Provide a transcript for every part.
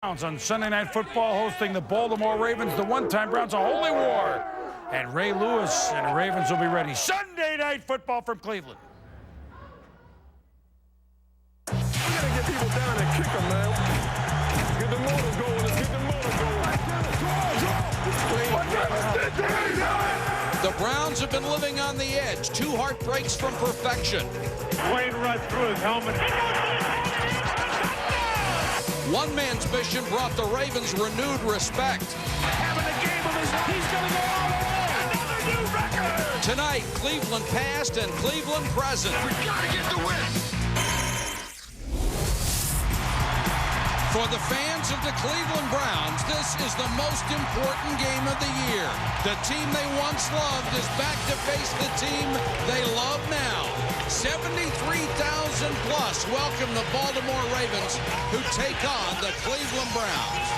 Browns on Sunday Night Football hosting the Baltimore Ravens. The one-time Browns, a holy war. And Ray Lewis and the Ravens will be ready. Sunday Night Football from Cleveland. We got to get people down and kick them, man. Get the motor going. Let's get the motor going. The Browns have been living on the edge. 2 heartbreaks from perfection. Wayne right through his helmet. One man's mission brought the Ravens renewed respect. Having the game of his life. He's going to go all the way. Another new record. Tonight, Cleveland past and Cleveland present. We got to get the win. For the fans of the Cleveland Browns, this is the most important game of the year. The team they once loved is back to face the team they love now. 73,000 plus welcome the Baltimore Ravens, who take on the Cleveland Browns.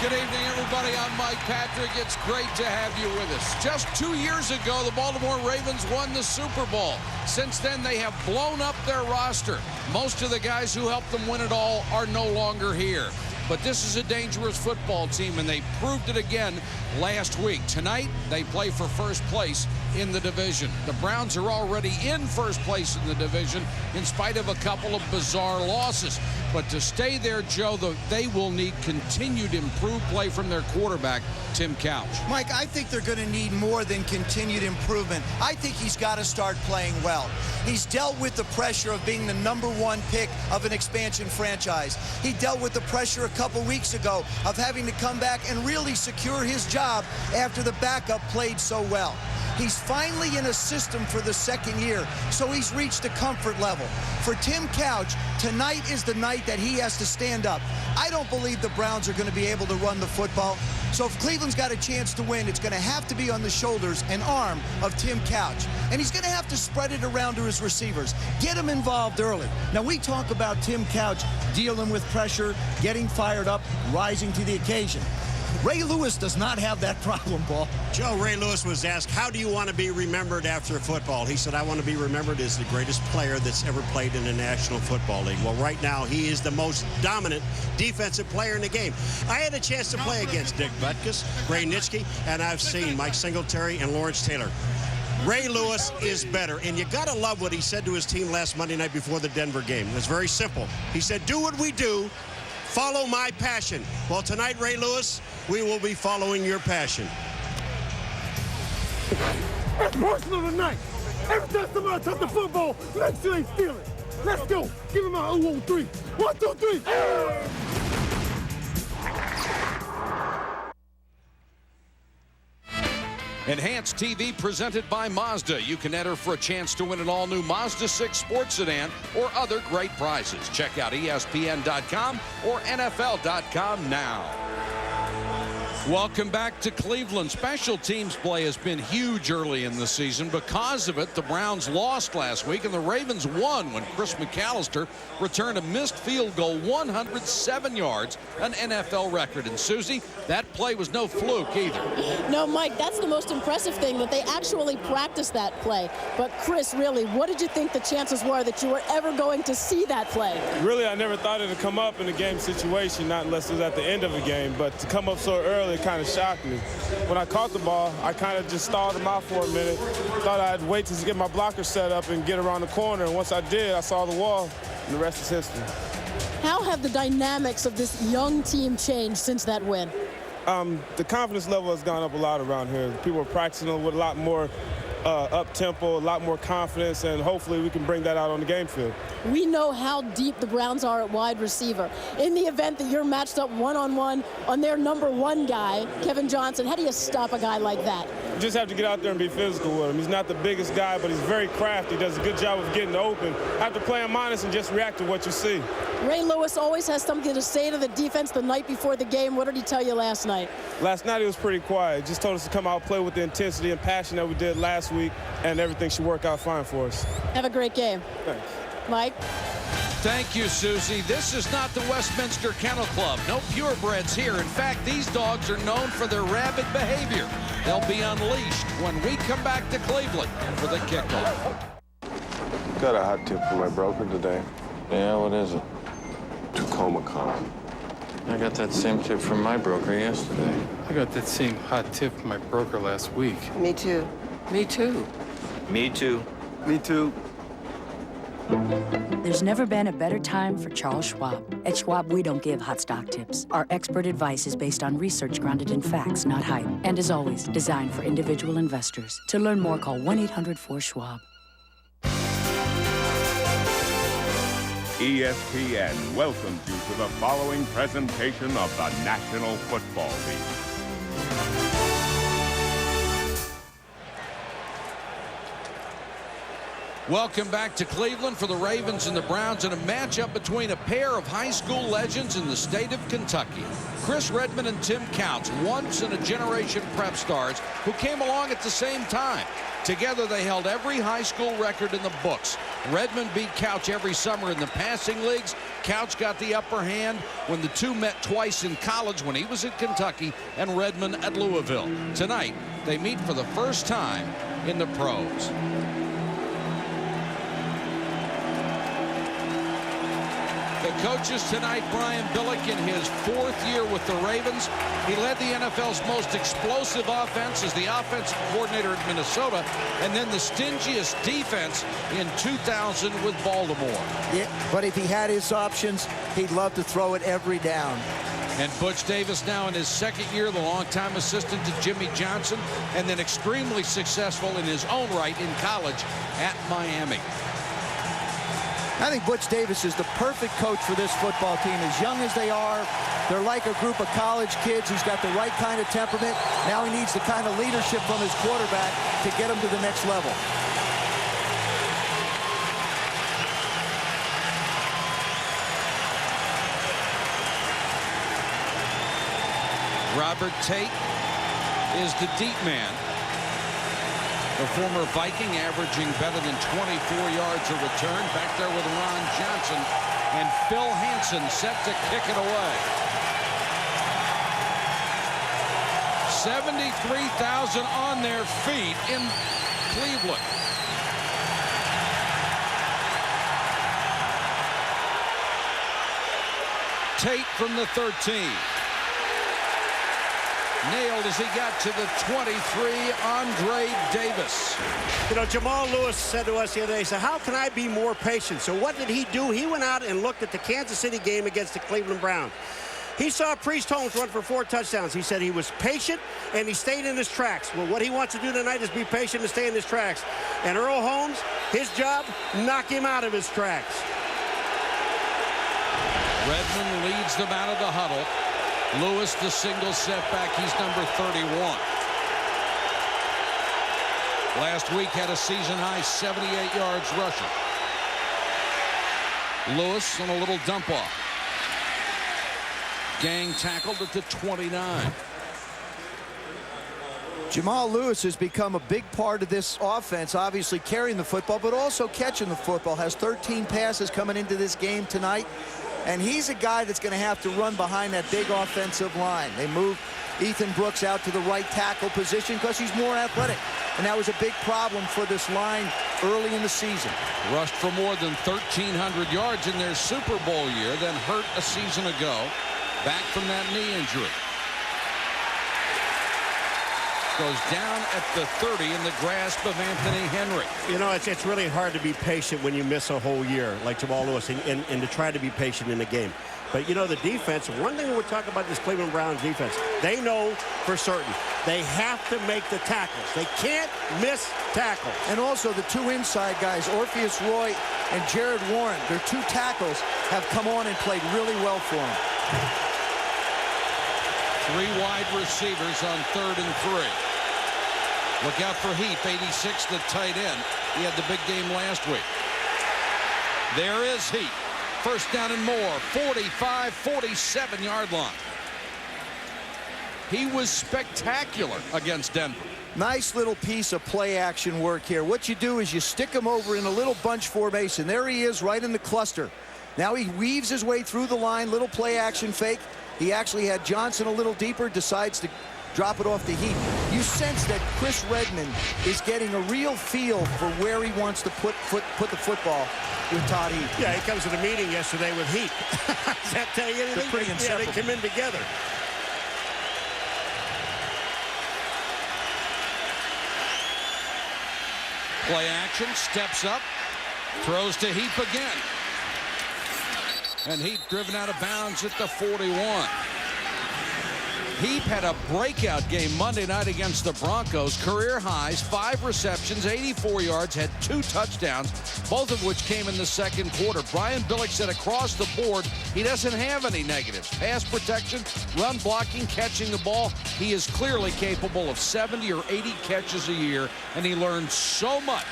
Good evening, everybody. I'm Mike Patrick. It's great to have you with us. Just 2 years ago, the Baltimore Ravens won the Super Bowl. Since then, they have blown up their roster. Most of the guys who helped them win it all are no longer here. But this is a dangerous football team, and they proved it again last week. Tonight, they play for first place in the division. The Browns are already in first place in the division in spite of a couple of bizarre losses. But to stay there, Joe, they will need continued improved play from their quarterback, Tim Couch. Mike, I think they're going to need more than continued improvement. I think he's got to start playing well. He's dealt with the pressure of being the #1 pick of an expansion franchise. He dealt with the pressure a couple weeks ago of having to come back and really secure his job after the backup played so well. He's finally in a system for the second year, so he's reached a comfort level. For Tim Couch, tonight is the night that he has to stand up. I don't believe the Browns are going to be able to run the football. So if Cleveland's got a chance to win, it's going to have to be on the shoulders and arm of Tim Couch. And he's going to have to spread it around to his receivers. Get him involved early. Now, we talk about Tim Couch dealing with pressure, getting fired up, rising to the occasion. Ray Lewis does not have that problem, Paul. Joe, Ray Lewis was asked, how do you want to be remembered after football? He said, I want to be remembered as the greatest player that's ever played in the National Football League. Well, right now, he is the most dominant defensive player in the game. I had a chance to play against Dick Butkus, Ray Nitschke, and I've seen Mike Singletary and Lawrence Taylor. Ray Lewis is better, and you got to love what he said to his team last Monday night before the Denver game. It's very simple. He said, do what we do. Follow my passion. Well, tonight, Ray Lewis, we will be following your passion. That's personal tonight. Every time somebody touch the football, make sure they steal it. Let's go. Give him my 0-1-3. 1, 2, 3. Enhanced TV presented by Mazda. You can enter for a chance to win an all-new Mazda 6 sports sedan or other great prizes. Check out ESPN.com or NFL.com now. Welcome back to Cleveland. Special teams play has been huge early in the season. Because of it, the Browns lost last week, and the Ravens won when Chris McAllister returned a missed field goal, 107 yards, an NFL record. And Susie, that play was no fluke either. No, Mike, that's the most impressive thing, that they actually practiced that play. But Chris, really, what did you think the chances were that you were ever going to see that play? Really, I never thought it would come up in a game situation, not unless it was at the end of a game. But to come up so early, it kind of shocked me. When I caught the ball, I kind of just stalled him out for a minute. Thought I'd wait to get my blocker set up and get around the corner. And once I did, I saw the wall, and the rest is history. How have the dynamics of this young team changed since that win? The confidence level has gone up a lot around here. People are practicing with a lot more up-tempo, a lot more confidence, and hopefully we can bring that out on the game field. We know how deep the Browns are at wide receiver. In the event that you're matched up one-on-one on their #1 guy, Kevin Johnson, how do you stop a guy like that? You just have to get out there and be physical with him. He's not the biggest guy, but he's very crafty. He does a good job of getting open. Have to play him honest and just react to what you see. Ray Lewis always has something to say to the defense the night before the game. What did he tell you last night? Last night he was pretty quiet. Just told us to come out and play with the intensity and passion that we did last week, and everything should work out fine for us. Have a great game. Thanks. Mike? Thank you, Susie. This is not the Westminster Kennel Club. No purebreds here. In fact, these dogs are known for their rabid behavior. They'll be unleashed when we come back to Cleveland for the kickoff. Got a hot tip from my broker today. Yeah, what is it? Too Comacon. I got that same tip from my broker yesterday. I got that same hot tip from my broker last week. Me too. Me too. Me too. Me too. There's never been a better time for Charles Schwab. At Schwab, we don't give hot stock tips. Our expert advice is based on research grounded in facts, not hype. And as always, designed for individual investors. To learn more, call 1-800-4SCHWAB. ESPN welcomes you to the following presentation of the National Football League. Welcome back to Cleveland for the Ravens and the Browns in a matchup between a pair of high school legends in the state of Kentucky. Chris Redmond and Tim Couch, once-in-a-generation prep stars who came along at the same time. Together, they held every high school record in the books. Redmond beat Couch every summer in the passing leagues. Couch got the upper hand when the two met twice in college when he was at Kentucky and Redmond at Louisville. Tonight, they meet for the first time in the pros. The coaches tonight, Brian Billick in his 4th year with the Ravens. He led the NFL's most explosive offense as the offensive coordinator at Minnesota, and then the stingiest defense in 2000 with Baltimore. Yeah, but if he had his options, he'd love to throw it every down. And Butch Davis now in his 2nd year, the longtime assistant to Jimmy Johnson, and then extremely successful in his own right in college at Miami. I think Butch Davis is the perfect coach for this football team. As young as they are, they're like a group of college kids. He's got the right kind of temperament. Now he needs the kind of leadership from his quarterback to get him to the next level. Robert Tate is the deep man. The former Viking averaging better than 24 yards a return. Back there with Ron Johnson. And Phil Hansen set to kick it away. 73,000 on their feet in Cleveland. Tate from the 13. Nailed as he got to the 23, Andre Davis. You know, Jamal Lewis said to us the other day, he said, how can I be more patient? So what did he do? He went out and looked at the Kansas City game against the Cleveland Browns. He saw Priest Holmes run for 4 touchdowns. He said he was patient and he stayed in his tracks. Well, what he wants to do tonight is be patient and stay in his tracks. And Earl Holmes, his job, knock him out of his tracks. Redmond leads them out of the huddle. Lewis, the single setback. He's number 31. Last week had a season-high 78 yards rushing. Lewis on a little dump-off. Gang tackled at the 29. Jamal Lewis has become a big part of this offense, obviously carrying the football, but also catching the football. Has 13 passes coming into this game tonight. And he's a guy that's going to have to run behind that big offensive line. They moved Ethan Brooks out to the right tackle position because he's more athletic. And that was a big problem for this line early in the season. Rushed for more than 1,300 yards in their Super Bowl year, then hurt a season ago. Back from that knee injury. Goes down at the 30 in the grasp of Anthony Henry. You know, it's really hard to be patient when you miss a whole year like Jamal Lewis and to try to be patient in the game. But, you know, the defense, one thing we're talking about this Cleveland Browns defense, they know for certain they have to make the tackles. They can't miss tackles. And also the 2 inside guys, Orpheus Roy and Jared Warren, their 2 tackles have come on and played really well for them. 3 wide receivers on 3rd and 3. Look out for Heath, 86, the tight end. He had the big game last week. There is Heath. First down and more, 45, 47-yard line. He was spectacular against Denver. Nice little piece of play action work here. What you do is you stick him over in a little bunch formation. There he is right in the cluster. Now he weaves his way through the line, little play action fake. He actually had Johnson a little deeper, decides to drop it off to Heath. you sense that Chris Redmond is getting a real feel for where he wants to put the football with Todd Heap. Yeah, he comes to the meeting yesterday with Heap. Does that tell you anything? They're pretty inseparable. Yeah, they come in together. Play action, steps up, throws to Heap again. And Heap driven out of bounds at the 41. Heap had a breakout game Monday night against the Broncos. Career highs, 5 receptions, 84 yards, had 2 touchdowns, both of which came in the second quarter. Brian Billick said across the board, he doesn't have any negatives. Pass protection, run blocking, catching the ball. He is clearly capable of 70 or 80 catches a year, and he learned so much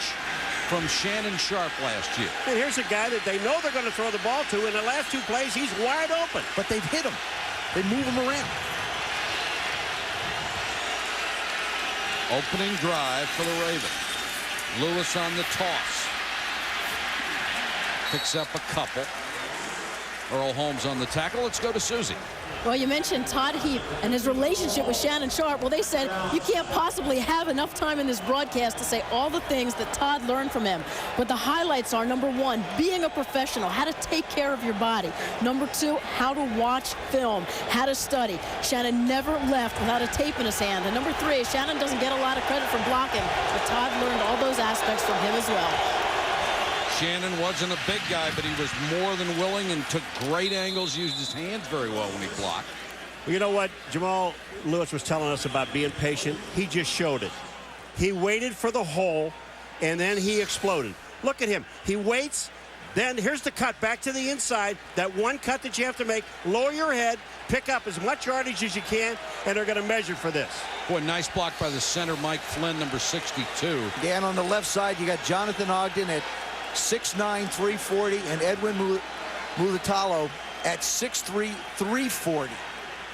from Shannon Sharp last year. And here's a guy that they know they're going to throw the ball to. In the last 2 plays, he's wide open. But they've hit him. They move him around. Opening drive for the Ravens. Lewis on the toss. Picks up a couple. Earl Holmes on the tackle. Let's go to Susie. Well, you mentioned Todd Heap and his relationship with Shannon Sharp. Well, they said you can't possibly have enough time in this broadcast to say all the things that Todd learned from him. But the highlights are, number 1, being a professional, how to take care of your body. Number 2, how to watch film, how to study. Shannon never left without a tape in his hand. And number 3, Shannon doesn't get a lot of credit for blocking, but Todd learned all those aspects from him as well. Shannon wasn't a big guy, but he was more than willing and took great angles, used his hands very well when he blocked. Well, you know what Jamal Lewis was telling us about being patient? He just showed it. He waited for the hole, and then he exploded. Look at him. He waits. Then here's the cut back to the inside. That one cut that you have to make. Lower your head, pick up as much yardage as you can, and they're going to measure for this. Boy, nice block by the center, Mike Flynn, number 62. Yeah, and on the left side, you got Jonathan Ogden at 6'9", 340, and Edwin Mulatalo at 6'3", 340.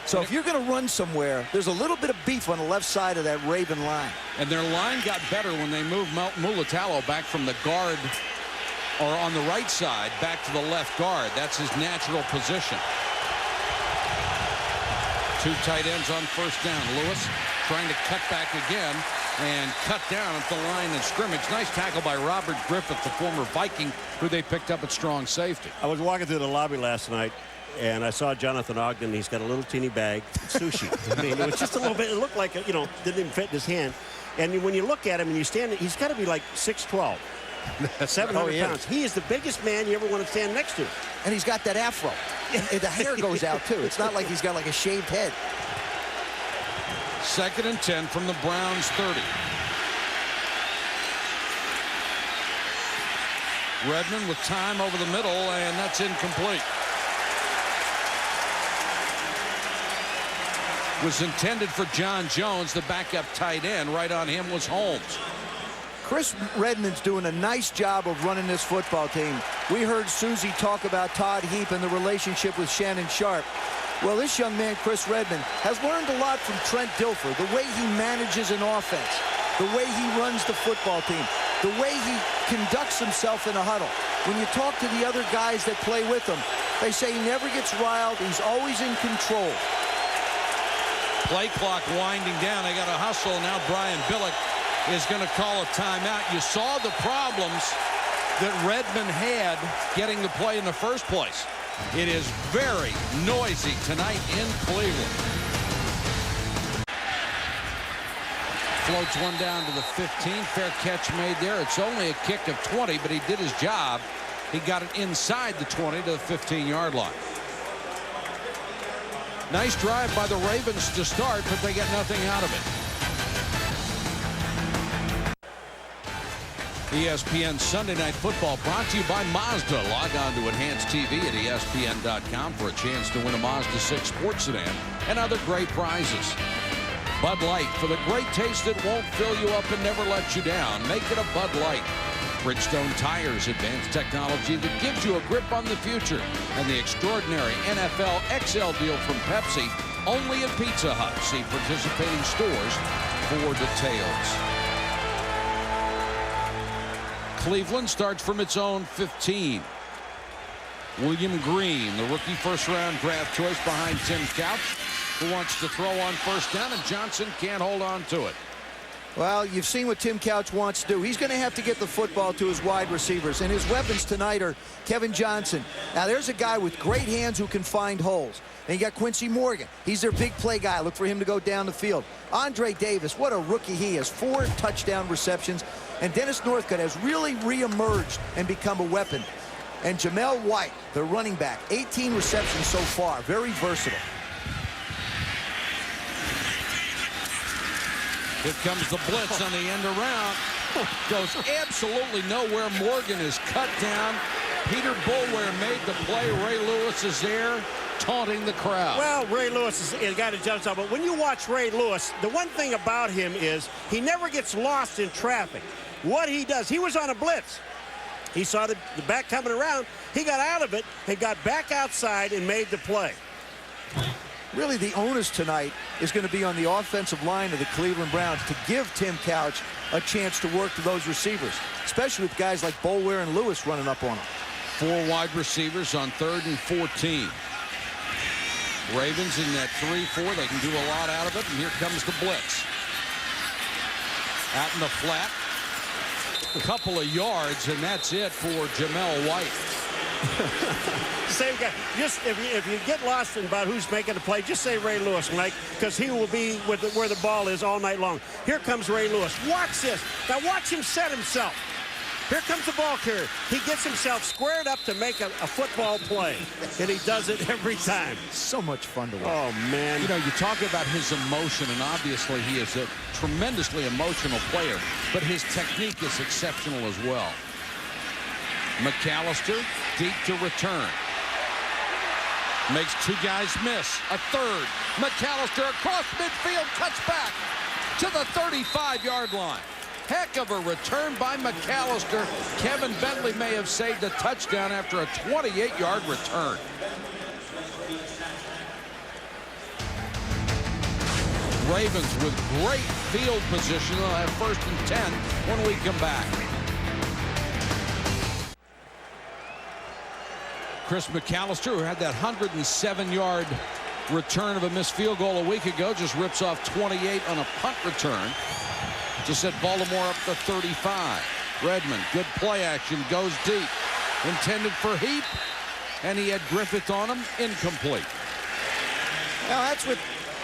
So if you're going to run somewhere, there's a little bit of beef on the left side of that Raven line. And their line got better when they moved Mulatalo back from the guard, or on the right side, back to the left guard. That's his natural position. 2 tight ends on first down. Lewis trying to cut back again and cut down at the line of scrimmage. Nice tackle by Robert Griffith, the former Viking, who they picked up at strong safety. I was walking through the lobby last night, and I saw Jonathan Ogden. He's got a little teeny bag, sushi. I mean, it was just a little bit. It looked like, didn't even fit in his hand. And when you look at him and you stand, he's got to be like 6'12". 700 pounds. He is the biggest man you ever want to stand next to. And he's got that afro. And the hair goes out, too. It's not like he's got like a shaved head. 2nd and 10 from the Browns 30. Redmond with time over the middle, and that's incomplete. Was intended for John Jones, the backup tight end. Right on him was Holmes. Chris Redmond's doing a nice job of running this football team. We heard Susie talk about Todd Heap and the relationship with Shannon Sharp. Well, this young man, Chris Redmond, has learned a lot from Trent Dilfer. The way he manages an offense, the way he runs the football team, the way he conducts himself in a huddle. When you talk to the other guys that play with him, they say he never gets riled. He's always in control. Play clock winding down. They got to hustle. Now Brian Billick is going to call a timeout. You saw the problems that Redmond had getting the play in the first place. It is very noisy tonight in Cleveland. Floats one down to the 15. Fair catch made there. It's only a kick of 20, but he did his job. He got it inside the 20 to the 15-yard line. Nice drive by the Ravens to start, but they get nothing out of it. ESPN Sunday Night Football brought to you by Mazda. Log on to Enhanced TV at ESPN.com for a chance to win a Mazda 6 sports sedan and other great prizes. Bud Light, for the great taste that won't fill you up and never let you down. Make it a Bud Light. Bridgestone Tires, advanced technology that gives you a grip on the future. And the extraordinary NFL XL deal from Pepsi, only at Pizza Hut. See participating stores for details. Cleveland starts from its own 15. William Green, the rookie first-round draft choice behind Tim Couch. who wants to throw on first down, and Johnson can't hold on to it. Well, you've seen what Tim Couch wants to do. He's going to have to get the football to his wide receivers, and his weapons tonight are Kevin Johnson. Now, there's a guy with great hands who can find holes. And you got Quincy Morgan. He's their big play guy. Look for him to go down the field. Andre Davis, what a rookie he is. 4 touchdown receptions. And Dennis Northcutt has really reemerged and become a weapon. And Jamel White, the running back, 18 receptions so far. Very versatile. Here comes the blitz on the end around. Goes absolutely nowhere. Morgan is cut down. Peter Boulware made the play. Ray Lewis is there, taunting the crowd. Well, Ray Lewis is a guy to jump on, but when you watch Ray Lewis, the one thing about him is he never gets lost in traffic. What he does, he was on a blitz. He saw the back coming around. He got out of it and got back outside and made the play. Really, the onus tonight is going to be on the offensive line of the Cleveland Browns to give Tim Couch a chance to work to those receivers, especially with guys like Boulware and Lewis running up on him. 4 wide receivers on 3rd and 14. Ravens in that 3-4. They can do a lot out of it, and here comes the blitz. Out in the flat. A couple of yards, and that's it for Jamel White. Same guy. Just if you get lost in about who's making the play, just say Ray Lewis, Mike, because he will be with where the ball is all night long. Here comes Ray Lewis. Watch this. Now watch him set himself. Here comes the ball carrier. He gets himself squared up to make a football play, and he does it every time. So much fun to watch. Oh, man. You know, you talk about his emotion, and obviously he is a tremendously emotional player, but his technique is exceptional as well. McAllister deep to return. Makes 2 guys miss. A 3rd. McAllister across midfield, cuts back to the 35-yard line. Heck of a return by McAllister. Kevin Bentley may have saved a touchdown after a 28-yard return. Ravens with great field position. They'll have 1st and 10 when we come back. Chris McAllister, who had that 107-yard return of a missed field goal a week ago, just rips off 28 on a punt return. Just set Baltimore up to 35. Redmond, good play action, goes deep. Intended for Heap, and he had Griffith on him, incomplete. Now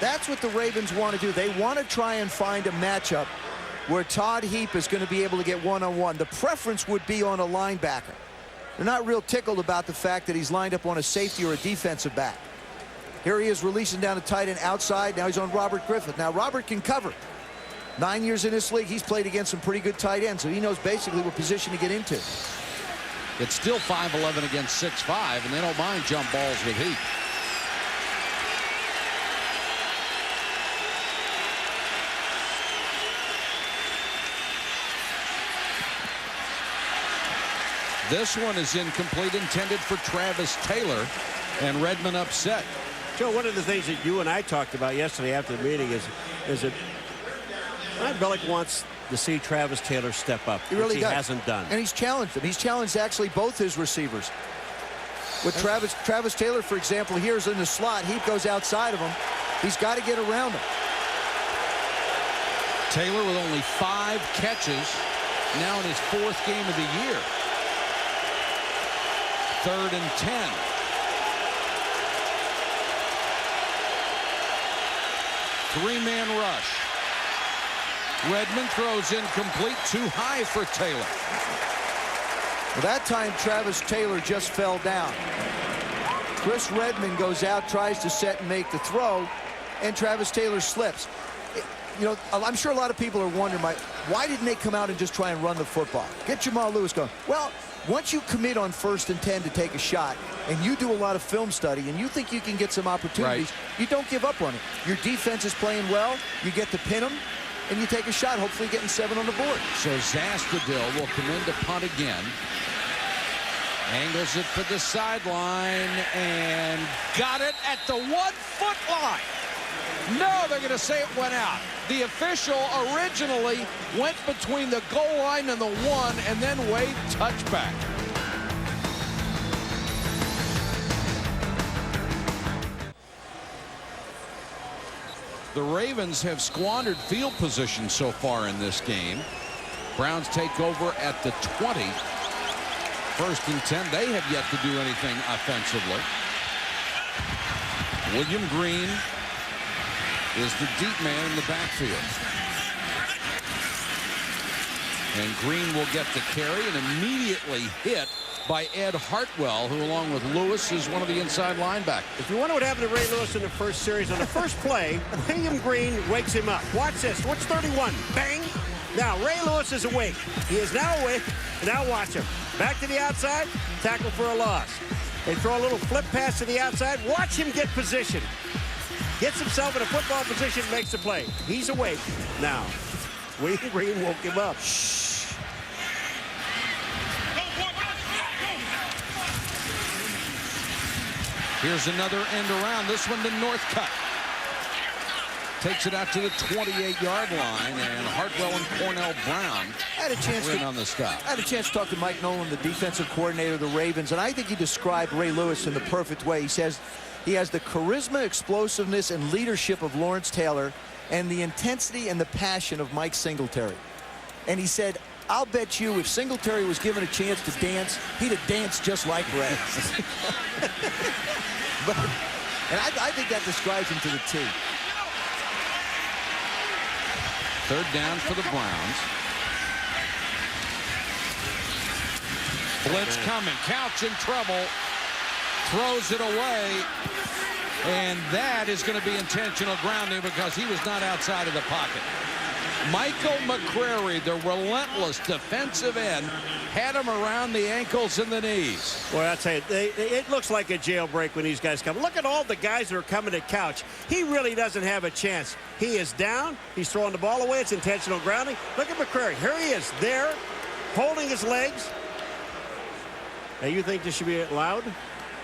that's what the Ravens want to do. They want to try and find a matchup where Todd Heap is going to be able to get one-on-one. The preference would be on a linebacker. They're not real tickled about the fact that he's lined up on a safety or a defensive back. Here he is releasing down a tight end outside. Now he's on Robert Griffith. Now Robert can cover. 9 years in this league, he's played against some pretty good tight ends, so he knows basically what position to get into. It's still 5'11" against 6'5", and they don't mind jump balls with Heap. This one is incomplete, intended for Travis Taylor, and Redmond upset. Joe, one of the things that you and I talked about yesterday after the meeting is that Ryan Bellick wants to see Travis Taylor step up, he really which he hasn't done. And he's challenged him. He's challenged actually both his receivers. With Travis Taylor, for example, here's in the slot. He goes outside of him. He's got to get around him. Taylor with only 5 catches, now in his 4th game of the year. 3rd and 10. Three-man rush. Redmond throws incomplete, too high for Taylor. Well, that time Travis Taylor just fell down. Chris Redmond goes out, tries to set and make the throw, and Travis Taylor slips. You know, I'm sure a lot of people are wondering, why didn't they come out and just try and run the football? Get Jamal Lewis going. Well, once you commit on 1st and 10 to take a shot, and you do a lot of film study, and you think you can get some opportunities, you don't give up on it. Your defense is playing well. You get to pin them, and you take a shot, hopefully getting 7 on the board. So Zastudil will come in to punt again. Angles it for the sideline, and got it at the 1-foot line. No, they're going to say it went out. The official originally went between the goal line and the 1 and then waved touchback. The Ravens have squandered field position so far in this game. Browns take over at the 20. 1st and 10. They have yet to do anything offensively. William Green is the deep man in the backfield. And Green will get the carry and immediately hit by Ed Hartwell, who along with Lewis is one of the inside linebackers. If you wonder what happened to Ray Lewis in the first series, on the first play, William Green wakes him up. Watch this. What's 31? Bang! Now, Ray Lewis is awake. He is now awake. Now watch him. Back to the outside. Tackle for a loss. They throw a little flip pass to the outside. Watch him get position. Gets himself in a football position, makes the play. He's awake. Now, William Green woke him up. Here's another end around. This one to Northcutt. Takes it out to the 28-yard line, and Hartwell and Cornell Brown had a chance win on the stop. I had a chance to talk to Mike Nolan, the defensive coordinator of the Ravens, and I think he described Ray Lewis in the perfect way. He says he has the charisma, explosiveness, and leadership of Lawrence Taylor and the intensity and the passion of Mike Singletary. And he said, I'll bet you if Singletary was given a chance to dance, he'd have danced just like Ray. And I think that describes him to the T. 3rd down for the Browns. Blitz coming. Couch in trouble. Throws it away. And that is going to be intentional grounding because he was not outside of the pocket. Michael McCrary, the relentless defensive end, had him around the ankles and the knees. Well, I'll tell you, it looks like a jailbreak when these guys come. Look at all the guys that are coming to Couch. He really doesn't have a chance. He is down. He's throwing the ball away. It's intentional grounding. Look at McCrary. Here he is there, holding his legs. Now, you think this should be allowed?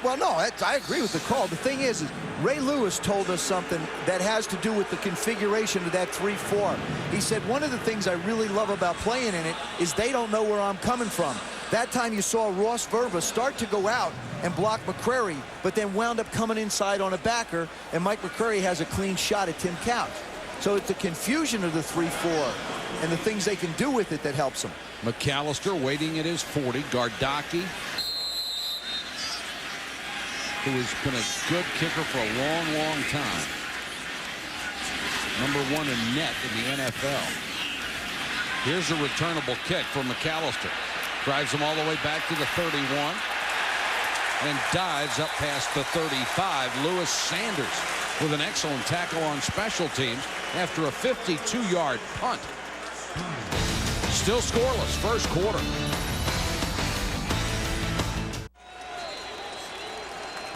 Well, no, I agree with the call. The thing is Ray Lewis told us something that has to do with the configuration of that 3-4. He said, one of the things I really love about playing in it is they don't know where I'm coming from. That time you saw Ross Verba start to go out and block McCrary, but then wound up coming inside on a backer, and Mike McCrary has a clean shot at Tim Couch. So it's the confusion of the 3-4 and the things they can do with it that helps them. McAllister waiting at his 40. Gardocki, who has been a good kicker for a long, long time. #1 in net in the NFL. Here's a returnable kick for McAllister. Drives him all the way back to the 31 and dives up past the 35. Lewis Sanders with an excellent tackle on special teams after a 52-yard punt. Still scoreless first quarter.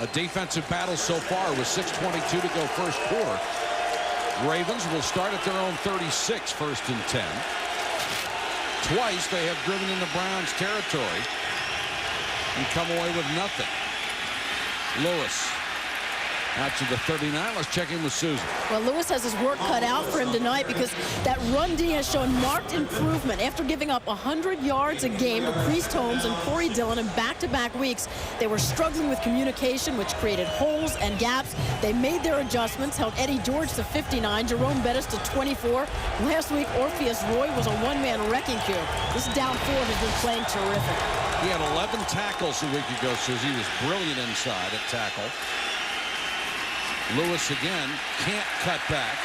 A defensive battle so far with 6:22 to go first quarter. Ravens will start at their own 36, 1st and 10. Twice they have driven into Browns territory and come away with nothing. Lewis out to the 39. Let's check in with Susan. Well, Lewis has his work cut out for him tonight because that run D has shown marked improvement. After giving up 100 yards a game to Priest Holmes and Corey Dillon in back-to-back weeks, they were struggling with communication, which created holes and gaps. They made their adjustments, held Eddie George to 59, Jerome Bettis to 24. Last week, Orpheus Roy was a one-man wrecking crew. This down 4 has been playing terrific. He had 11 tackles a week ago, Susie. He was brilliant inside at tackle. Lewis again can't cut back.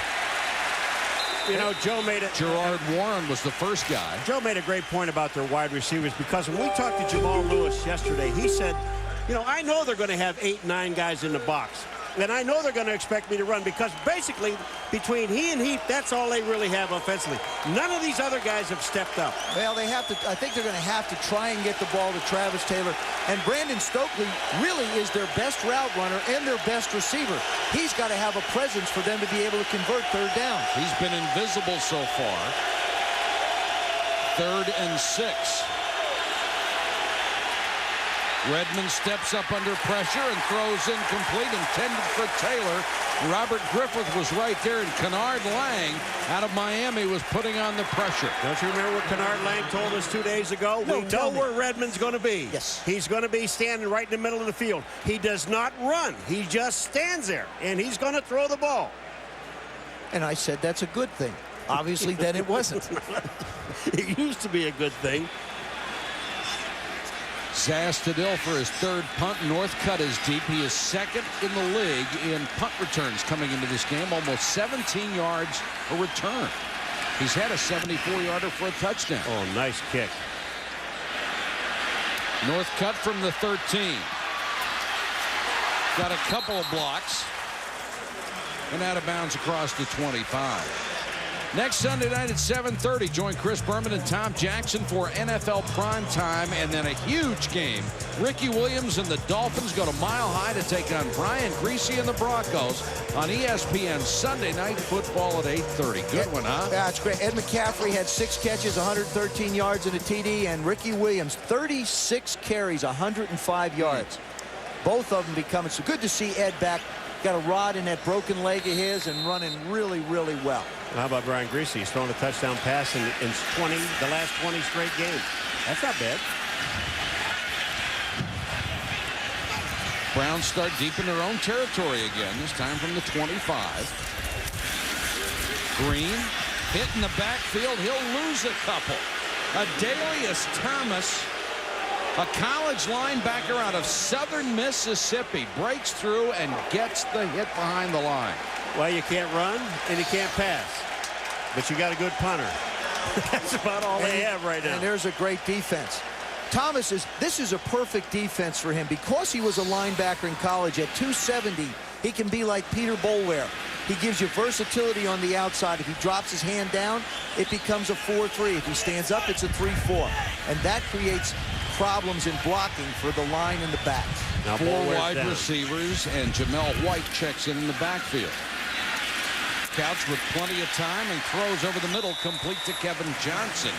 You know, Joe made it. Gerard Warren was the first guy. Joe made a great point about their wide receivers, because when we talked to Jamal Lewis yesterday, he said, you know, I know they're going to have 8, 9 guys in the box. And I know they're going to expect me to run, because basically between he and Heath, that's all they really have offensively. None of these other guys have stepped up. Well, they have to. I think they're going to have to try and get the ball to Travis Taylor. And Brandon Stokely really is their best route runner and their best receiver. He's got to have a presence for them to be able to convert 3rd down. He's been invisible so far. 3rd and 6. Redmond steps up under pressure and throws incomplete, intended for Taylor. Robert Griffith was right there, and Kennard Lang out of Miami was putting on the pressure. Don't you remember what Kennard Lang told us 2 days ago? No, we know where Redmond's going to be. Yes. He's going to be standing right in the middle of the field. He does not run. He just stands there, and he's going to throw the ball. And I said that's a good thing. Obviously, then it wasn't. It used to be a good thing. Zastadil for his third punt. Northcutt is deep. He is second in the league in punt returns coming into this game. Almost 17 yards a return. He's had a 74-yarder for a touchdown. Oh, nice kick. Northcutt from the 13. Got a couple of blocks. And out of bounds across the 25. Next Sunday night at 7:30, join Chris Berman and Tom Jackson for NFL Prime Time, and then a huge game. Ricky Williams and the Dolphins go to Mile High to take on Brian Griese and the Broncos on ESPN Sunday Night Football at 8:30. Good one, huh? Yeah, it's great. Ed McCaffrey had 6 catches, 113 yards and a TD, and Ricky Williams, 36 carries, 105 yards. Both of them becoming so good to see Ed back. Got a rod in that broken leg of his and running really, really well. How about Brian Griese? He's thrown a touchdown pass in the last 20 straight games. That's not bad. Browns start deep in their own territory again, this time from the 25. Green hit in the backfield. He'll lose a couple. Adalius Thomas, a college linebacker out of southern Mississippi, breaks through and gets the hit behind the line. Well, you can't run and you can't pass, but you got a good punter. That's about all they have right now. And there's a great defense. This is a perfect defense for him because he was a linebacker in college. At 270, he can be like Peter Boulware. He gives you versatility on the outside. If he drops his hand down, it becomes a 4-3. If he stands up, it's a 3-4. And that creates problems in blocking for the line in the back. Now 4 wide receivers, and Jamel White checks in the backfield. Couch with plenty of time and throws over the middle, complete to Kevin Johnson.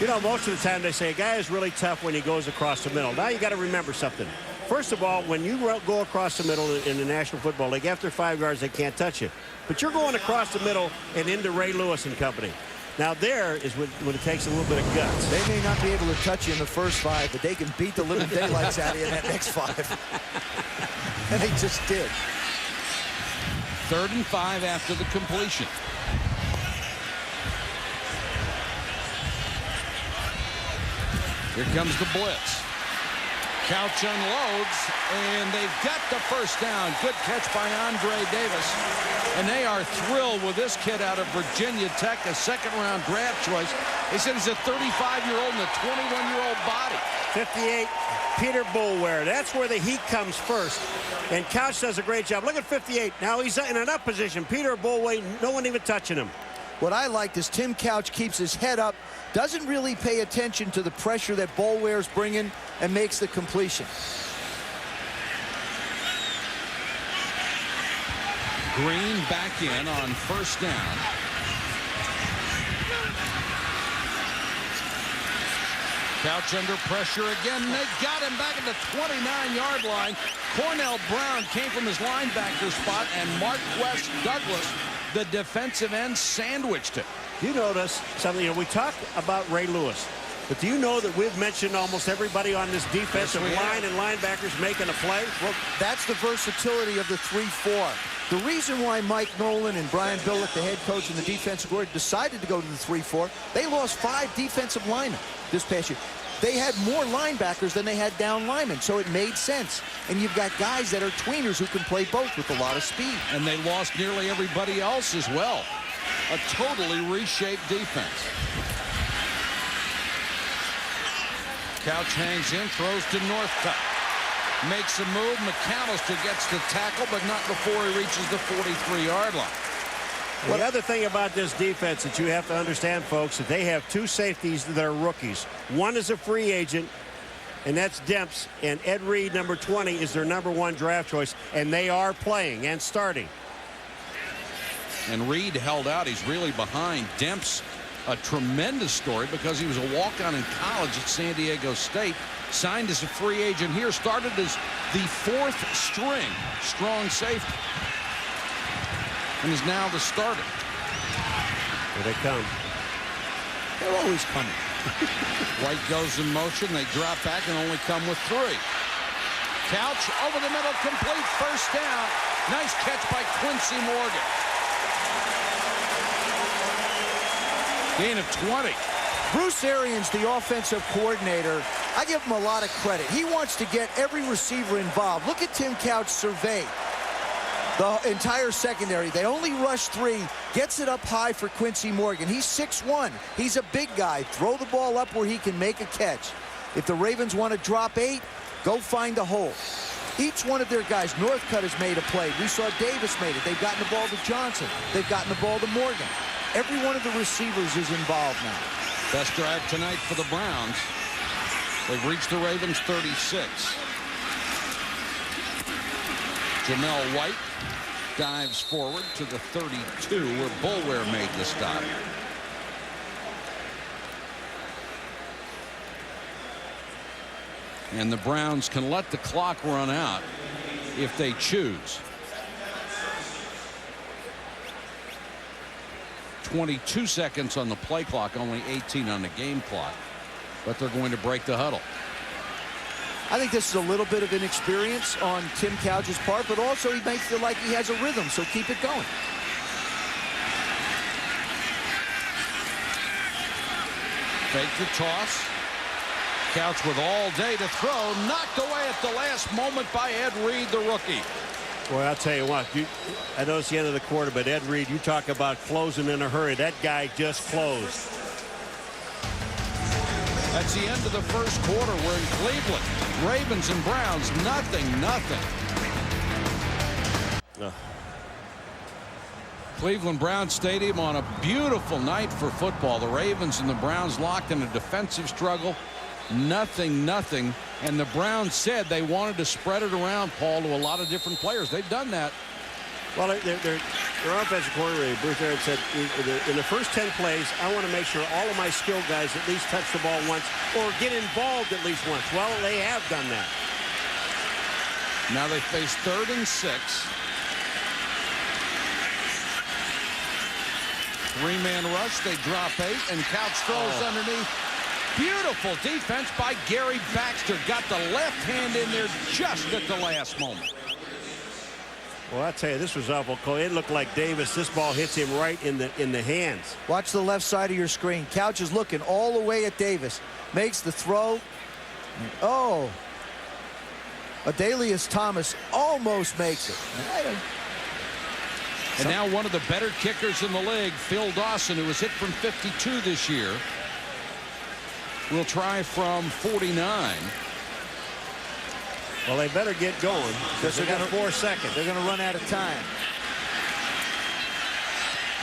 You know, most of the time they say a guy is really tough when he goes across the middle. Now you got to remember something. First of all, when you go across the middle in the National Football League, after 5 yards, they can't touch you. But you're going across the middle and into Ray Lewis and company. Now there is when it takes a little bit of guts. They may not be able to touch you in the first 5, but they can beat the living daylights out of you in that next 5. And they just did. 3rd and 5 after the completion. Here comes the blitz. Couch unloads, and they've got the first down. Good catch by Andre Davis. And they are thrilled with this kid out of Virginia Tech, a second-round draft choice. They said he's a 35-year-old and a 21-year-old body. 58, Peter Boulware. That's where the heat comes first. And Couch does a great job. Look at 58. Now he's in an up position. Peter Boulware, no one even touching him. What I liked is Tim Couch keeps his head up, doesn't really pay attention to the pressure that Boulware's bringing, and makes the completion. Green back in on first down. Couch under pressure again. They got him back at the 29-yard line. Cornell Brown came from his linebacker spot, and Marquess Douglas, the defensive end, sandwiched it. You notice something, we talk about Ray Lewis, but do you know that we've mentioned almost everybody on this defensive line and linebackers making a play? Well, that's the versatility of the 3-4. The reason why Mike Nolan and Brian Billick, the head coach and the defensive coordinator, decided to go to the 3-4, they lost 5 defensive linemen this past year. They had more linebackers than they had down linemen, so it made sense. And you've got guys that are tweeners who can play both with a lot of speed. And they lost nearly everybody else as well. A totally reshaped defense. Couch hangs in, throws to Northcutt. Makes a move. McAllister gets the tackle, but not before he reaches the 43-yard line. The other thing about this defense that you have to understand, folks, that they have 2 safeties that are rookies. One is a free agent, and that's Demps, and Ed Reed, number 20, is their number 1 draft choice, and they are playing and starting. And Reed held out. He's really behind. Demps, a tremendous story because he was a walk-on in college at San Diego State. Signed as a free agent here. Started as the 4th string strong safety. And is now the starter. Here they come. They're always coming. White goes in motion. They drop back and only come with 3. Couch over the middle, complete, first down. Nice catch by Quincy Morgan. Gain of 20. Bruce Arians, the offensive coordinator, I give him a lot of credit. He wants to get every receiver involved. Look at Tim Couch survey the entire secondary. They only rush 3, gets it up high for Quincy Morgan. He's 6'1". He's a big guy. Throw the ball up where he can make a catch. If the Ravens want to drop 8, go find a hole. Each one of their guys, Northcutt has made a play. We saw Davis made it. They've gotten the ball to Johnson. They've gotten the ball to Morgan. Every one of the receivers is involved now. Best drive tonight for the Browns. They've reached the Ravens 36. Jamel White dives forward to the 32 where Boulware made the stop. And the Browns can let the clock run out if they choose. 22 seconds on the play clock, only 18 on the game clock. But they're going to break the huddle. I think this is a little bit of inexperience on Tim Couch's part, but also he may feel like he has a rhythm, so keep it going. Fake the toss. Couch with all day to throw. Knocked away at the last moment by Ed Reed, the rookie. Boy, I'll tell you what, I know it's the end of the quarter, but Ed Reed, you talk about closing in a hurry. That guy just closed. That's the end of the first quarter. We're in Cleveland. Ravens and Browns, nothing. Cleveland Browns Stadium on a beautiful night for football. The Ravens and the Browns locked in a defensive struggle. Nothing. And the Browns said they wanted to spread it around, Paul, to a lot of different players. They've done that. Well, their offensive coordinator, Bruce Arians, said in the first 10 plays, I want to make sure all of my skilled guys at least touch the ball once or get involved at least once. Well, they have done that. Now they face 3rd and 6. 3-man rush. They drop 8, and Couch throws underneath. Beautiful defense by Gary Baxter. Got the left hand in there just at the last moment. Well, I tell you, this was awful, Cole. It looked like Davis. This ball hits him right in the hands. Watch the left side of your screen. Couch is looking all the way at Davis. Makes the throw. Oh. Adalius Thomas almost makes it. And now one of the better kickers in the league, Phil Dawson, who was hit from 52 this year, will try from 49. Well, they better get going because they got 4 seconds. They're going to run out of time.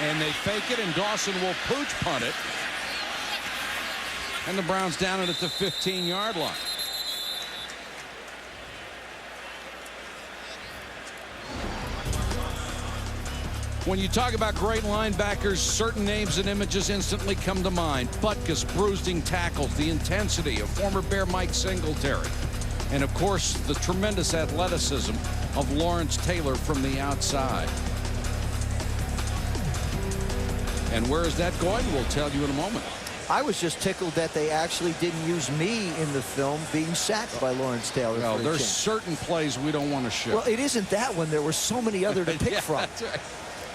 And they fake it, and Dawson will pooch punt it. And the Browns down it at the 15-yard line. When you talk about great linebackers, certain names and images instantly come to mind. Butkus bruising tackles, the intensity of former Bear Mike Singletary. And, of course, the tremendous athleticism of Lawrence Taylor from the outside. And where is that going? We'll tell you in a moment. I was just tickled that they actually didn't use me in the film being sacked by Lawrence Taylor. Well, there's certain plays we don't want to show. Well, it isn't that one. There were so many other to pick from. That's right.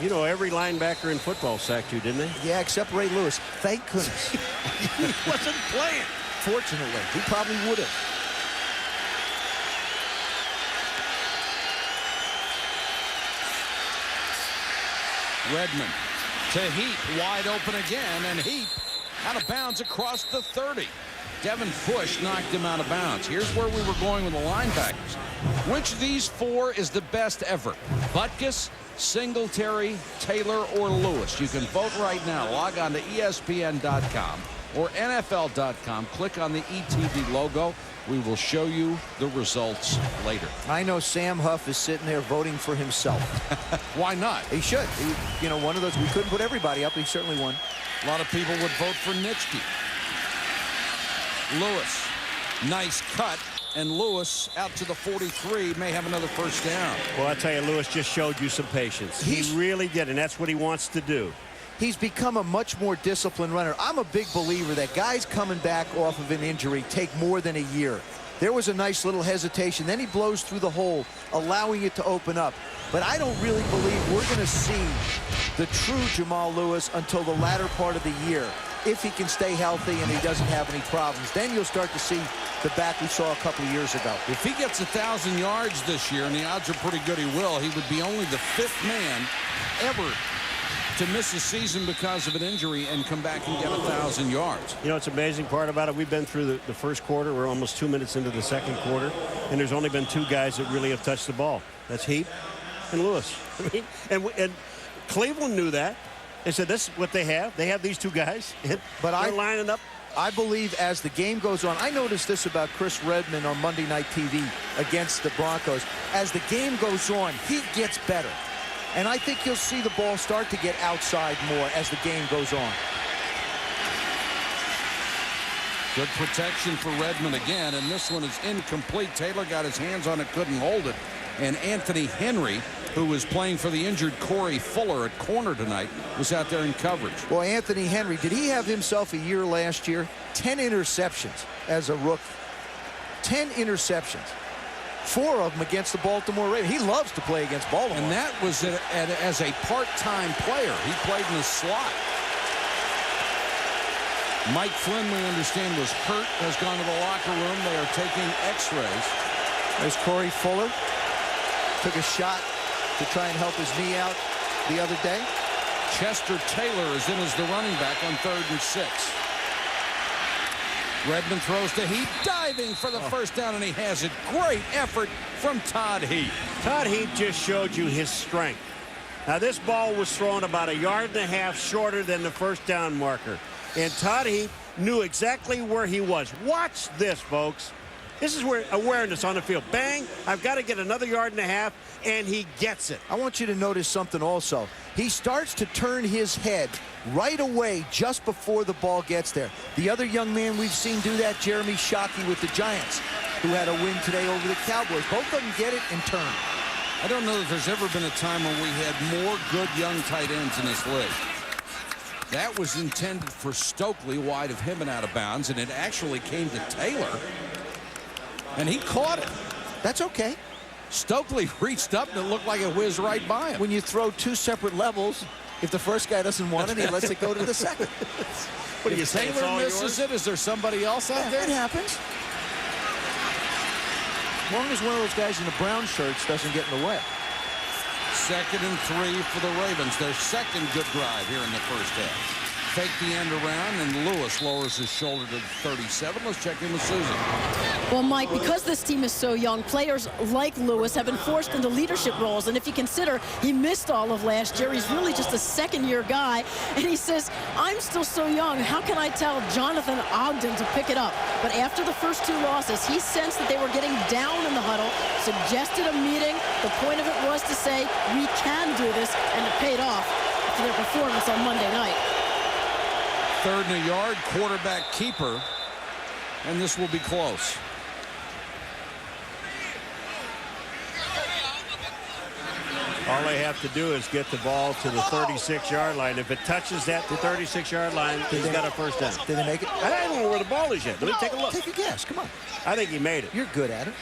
You know, every linebacker in football sacked you, didn't they? Yeah, except Ray Lewis. Thank goodness. He wasn't playing. Fortunately, he probably would have. Redmond to Heap, wide open again, and Heap out of bounds across the 30. Devin Bush knocked him out of bounds. Here's where we were going with the linebackers. Which of these 4 is the best ever? Butkus, Singletary, Taylor, or Lewis? You can vote right now. Log on to ESPN.com or NFL.com. Click on the ETV logo. We will show you the results later. I know Sam Huff is sitting there voting for himself. Why not? He should. You know, one of those, we couldn't put everybody up. He certainly won. A lot of people would vote for Nitschke. Lewis, nice cut. And Lewis out to the 43, may have another first down. Well, I tell you, Lewis just showed you some patience. He really did, and that's what he wants to do. He's become a much more disciplined runner. I'm a big believer that guys coming back off of an injury take more than a year. There was a nice little hesitation. Then he blows through the hole, allowing it to open up. But I don't really believe we're going to see the true Jamal Lewis until the latter part of the year. if he can stay healthy and he doesn't have any problems. Then you'll start to see the back we saw a couple of years ago. If he gets 1,000 yards this year, and the odds are pretty good he will, he would be only the 5th man ever to miss a season because of an injury and come back and get 1,000 yards. You know, it's amazing part about it. We've been through the first quarter. We're almost 2 minutes into the second quarter, and there's only been 2 guys that really have touched the ball. That's Heap and Lewis. I mean, and Cleveland knew that. They said, this is what they have. They have these 2 guys, but they're lining up. I believe as the game goes on, I noticed this about Chris Redmond on Monday Night TV against the Broncos. As the game goes on, he gets better. And I think you'll see the ball start to get outside more as the game goes on. Good protection for Redmond again, and this one is incomplete. Taylor got his hands on it, couldn't hold it. And Anthony Henry, who was playing for the injured Corey Fuller at corner tonight, was out there in coverage. Well, Anthony Henry, did he have himself a year last year? 10 interceptions as a rookie. 10 interceptions. 4 of them against the Baltimore Ravens. He loves to play against Baltimore. And that was as a part-time player. He played in the slot. Mike Flynn, we understand, was hurt, has gone to the locker room. They are taking x-rays. There's Corey Fuller. Took a shot to try and help his knee out the other day. Chester Taylor is in as the running back on 3rd and 6. Redmond throws to Heap, diving for the first down, and he has it. Great effort from Todd Heap. Todd Heap just showed you his strength. Now, this ball was thrown about 1.5 yards shorter than the first down marker. And Todd Heap knew exactly where he was. Watch this, folks. This is where awareness on the field. Bang, I've got to get another 1.5 yards, and he gets it. I want you to notice something also. He starts to turn his head right away just before the ball gets there. The other young man we've seen do that, Jeremy Shockey with the Giants, who had a win today over the Cowboys. Both of them get it and turn. I don't know that there's ever been a time when we had more good young tight ends in this league. That was intended for Stokely, wide of him and out of bounds, and it actually came to Taylor. And he caught it. That's okay. Stokely reached up and it looked like it whizzed right by him. When you throw 2 separate levels, if the first guy doesn't want it, he lets it go to the second. What do you say? Taylor misses it. Is there somebody else out there? It happens. As long as one of those guys in the brown shirts doesn't get in the way. 2nd and 3 for the Ravens. Their second good drive here in the first half. Fake the end around, and Lewis lowers his shoulder to 37. Let's check in with Susan. Well, Mike, because this team is so young, players like Lewis have been forced into leadership roles. And if you consider he missed all of last year, he's really just a second-year guy. And he says, I'm still so young. How can I tell Jonathan Ogden to pick it up? But after the first 2 losses, he sensed that they were getting down in the huddle, suggested a meeting. The point of it was to say, we can do this, and it paid off for their performance on Monday night. 3rd and 1 yard, quarterback keeper, and this will be close. All they have to do is get the ball to the 36-yard line. If it touches that 36-yard line, he's got a first down. Did they make it? I don't know where the ball is yet. Let me take a look. Take a guess. Come on. I think he made it. You're good at it.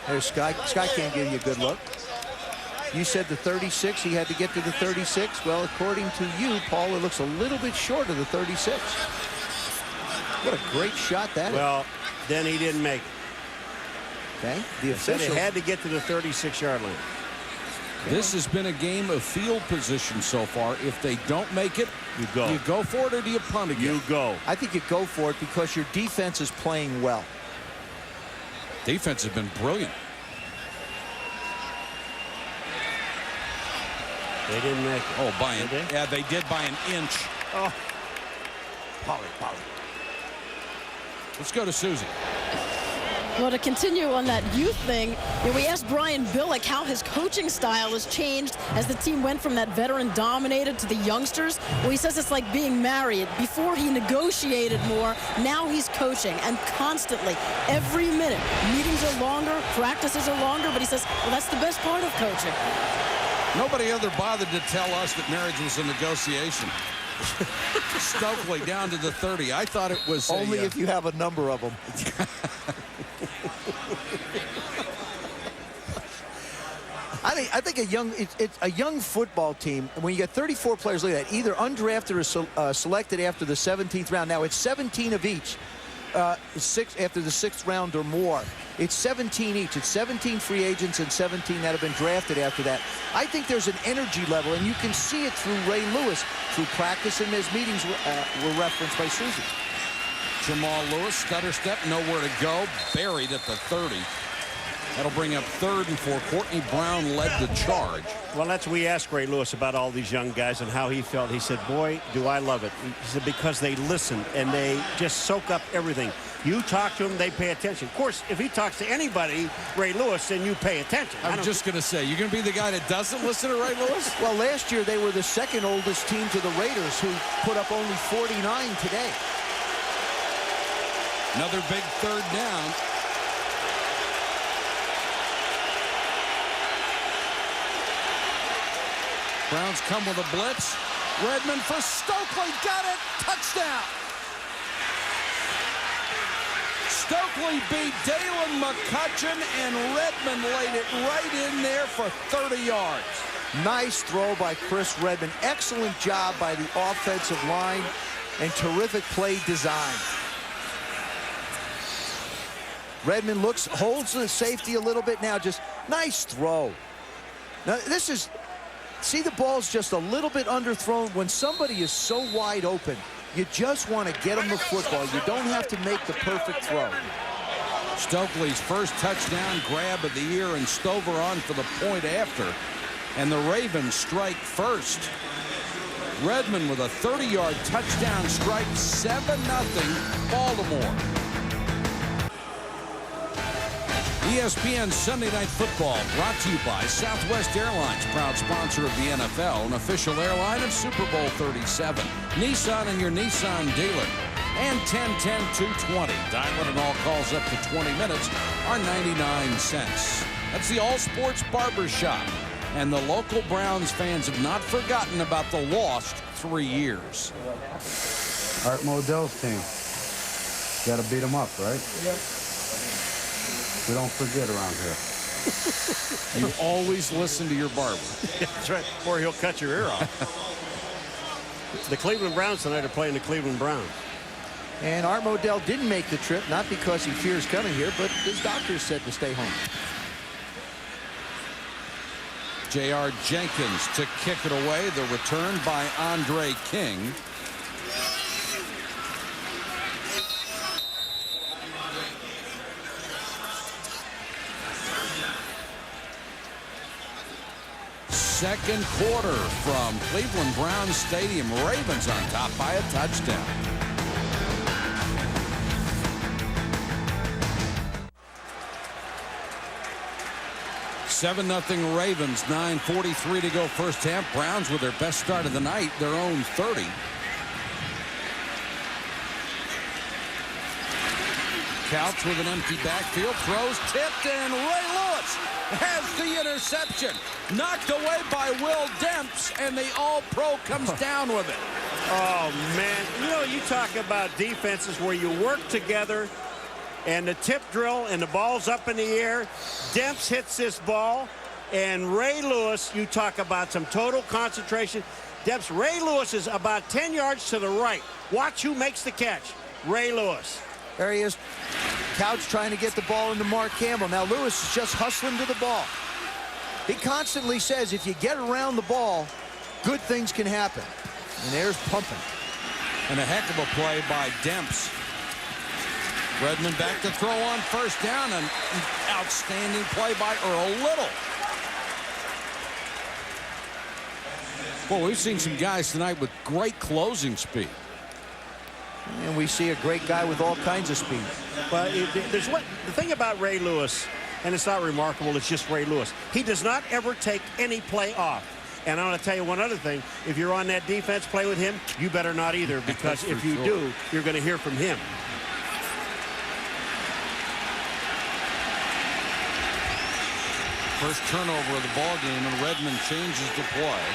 There's Sky. Sky can't give you a good look. You said the 36. He had to get to the 36. Well, according to you, Paul, it looks a little bit short of the 36. What a great shot that is. Well, then he didn't make it. Okay. The official had to get to the 36-yard line. This has been a game of field position so far. If they don't make it, you go. You go for it, or do you punt again? You go. I think you go for it because your defense is playing well. Defense has been brilliant. They didn't make it. Oh, yeah, they did by an inch. Oh. Polly. Let's go to Susie. Well, to continue on that youth thing, we asked Brian Billick how his coaching style has changed as the team went from that veteran-dominated to the youngsters. Well, he says it's like being married. Before he negotiated more, now he's coaching, and constantly, every minute. Meetings are longer, practices are longer, but he says, well, that's the best part of coaching. Nobody ever bothered to tell us that marriage was a negotiation. Stokely down to the 30. I thought it was only if you have a number of them. funny. I think it's a young football team. When you get 34 players like that, either undrafted or selected after the 17th round. Now it's 17 of each. After the 6th round or more. It's 17 each. It's 17 free agents and 17 that have been drafted after that. I think there's an energy level, and you can see it through Ray Lewis, through practice, and his meetings were referenced by Susie. Jamal Lewis, stutter step, nowhere to go, buried at the 30. That'll bring up 3rd and 4. Courtney Brown led the charge. Well, that's what we asked Ray Lewis about all these young guys and how he felt. He said, boy, do I love it. He said, because they listen and they just soak up everything. You talk to them, they pay attention. Of course, if he talks to anybody, Ray Lewis, then you pay attention. I'm just going to say, you're going to be the guy that doesn't listen to Ray Lewis? Well, last year they were the 2nd oldest team to the Raiders, who put up only 49 today. Another big 3rd down. Browns come with a blitz. Redmond for Stokely. Got it. Touchdown. Stokely beat Dalen McCutcheon, and Redmond laid it right in there for 30 yards. Nice throw by Chris Redmond. Excellent job by the offensive line and terrific play design. Redmond holds the safety a little bit now. Just nice throw. Now this is... See, the ball's just a little bit underthrown. When somebody is so wide open, you just want to get them the football. You don't have to make the perfect throw. Stokely's first touchdown grab of the year, and Stover on for the point after. And the Ravens strike first. Redmond with a 30-yard touchdown strike, 7-0 Baltimore. ESPN Sunday Night Football brought to you by Southwest Airlines, proud sponsor of the NFL, an official airline of Super Bowl 37. Nissan and your Nissan dealer. And 10-10-220. Dial it and all calls up to 20 minutes are 99 cents. That's the All Sports Barber Shop. And the local Browns fans have not forgotten about the lost 3 years. Art Modell's team. Got to beat them up, right? Yep. We don't forget around here. You always listen to your barber. That's right, or he'll cut your ear off. The Cleveland Browns tonight are playing the Cleveland Browns. And Art Modell didn't make the trip, not because he fears coming here, but his doctors said to stay home. J.R. Jenkins to kick it away. The return by Andre King. Second quarter from Cleveland Browns Stadium. Ravens on top by a touchdown. (7-0) Ravens. 9:43 to go first half. Browns with their best start of the night, their own 30. Couch with an empty backfield, throws, tipped, and Ray Lewis has the interception. Knocked away by Will Demps, and the All-Pro comes down with it. Oh, man. You know, you talk about defenses where you work together, and the tip drill, and the ball's up in the air. Demps hits this ball, and Ray Lewis, you talk about some total concentration. Demps, Ray Lewis is about 10 yards to the right. Watch who makes the catch. Ray Lewis. There he is. Couch trying to get the ball into Mark Campbell. Now Lewis is just hustling to the ball. He constantly says if you get around the ball, good things can happen. And there's pumping. And a heck of a play by Demps. Redmond back to throw on first down. An outstanding play by Earl Little. Well, we've seen some guys tonight with great closing speed. And we see a great guy with all kinds of speed. But the thing about Ray Lewis, and it's not remarkable, it's just Ray Lewis. He does not ever take any play off. And I'm going to tell you one other thing. If you're on that defense, play with him, you better not either, because if you do, you're going to hear from him. First turnover of the ball game, and Redmond changes the play.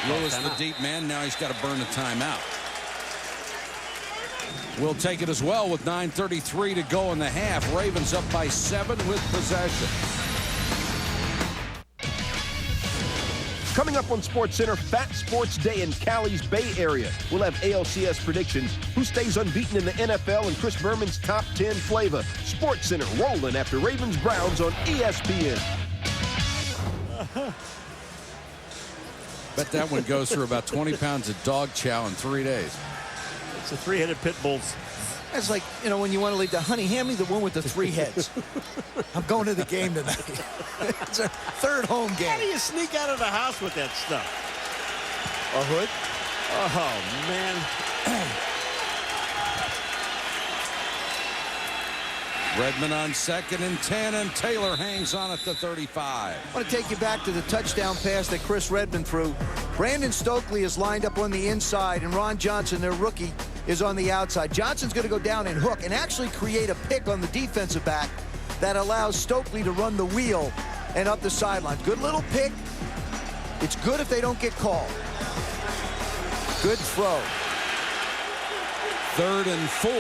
Lewis, the deep man, now he's got to burn a timeout. We'll take it as well with 9:33 to go in the half. Ravens up by 7 with possession. Coming up on SportsCenter, Fat Sports Day in Cali's Bay Area. We'll have ALCS predictions, who stays unbeaten in the NFL, and Chris Berman's top 10 flavor. SportsCenter rolling after Ravens-Browns on ESPN. Bet that one goes through about 20 pounds of dog chow in 3 days. It's a three-headed pit bulls. That's like, you know, when you want to leave the honey, hand me the one with the 3 heads. I'm going to the game tonight. It's a third home game. How do you sneak out of the house with that stuff? A hood? Oh, man. Redmond on 2nd and 10, and Taylor hangs on at the 35. I want to take you back to the touchdown pass that Chris Redmond threw. Brandon Stokely is lined up on the inside, and Ron Johnson, their rookie, is on the outside. Johnson's going to go down and hook and actually create a pick on the defensive back that allows Stokely to run the wheel and up the sideline. Good little pick. It's good if they don't get called. Good throw. 3rd and 4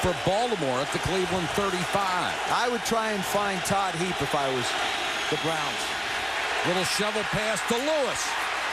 for Baltimore at the Cleveland 35. I would try and find Todd Heap if I was the Browns. Little shovel pass to Lewis.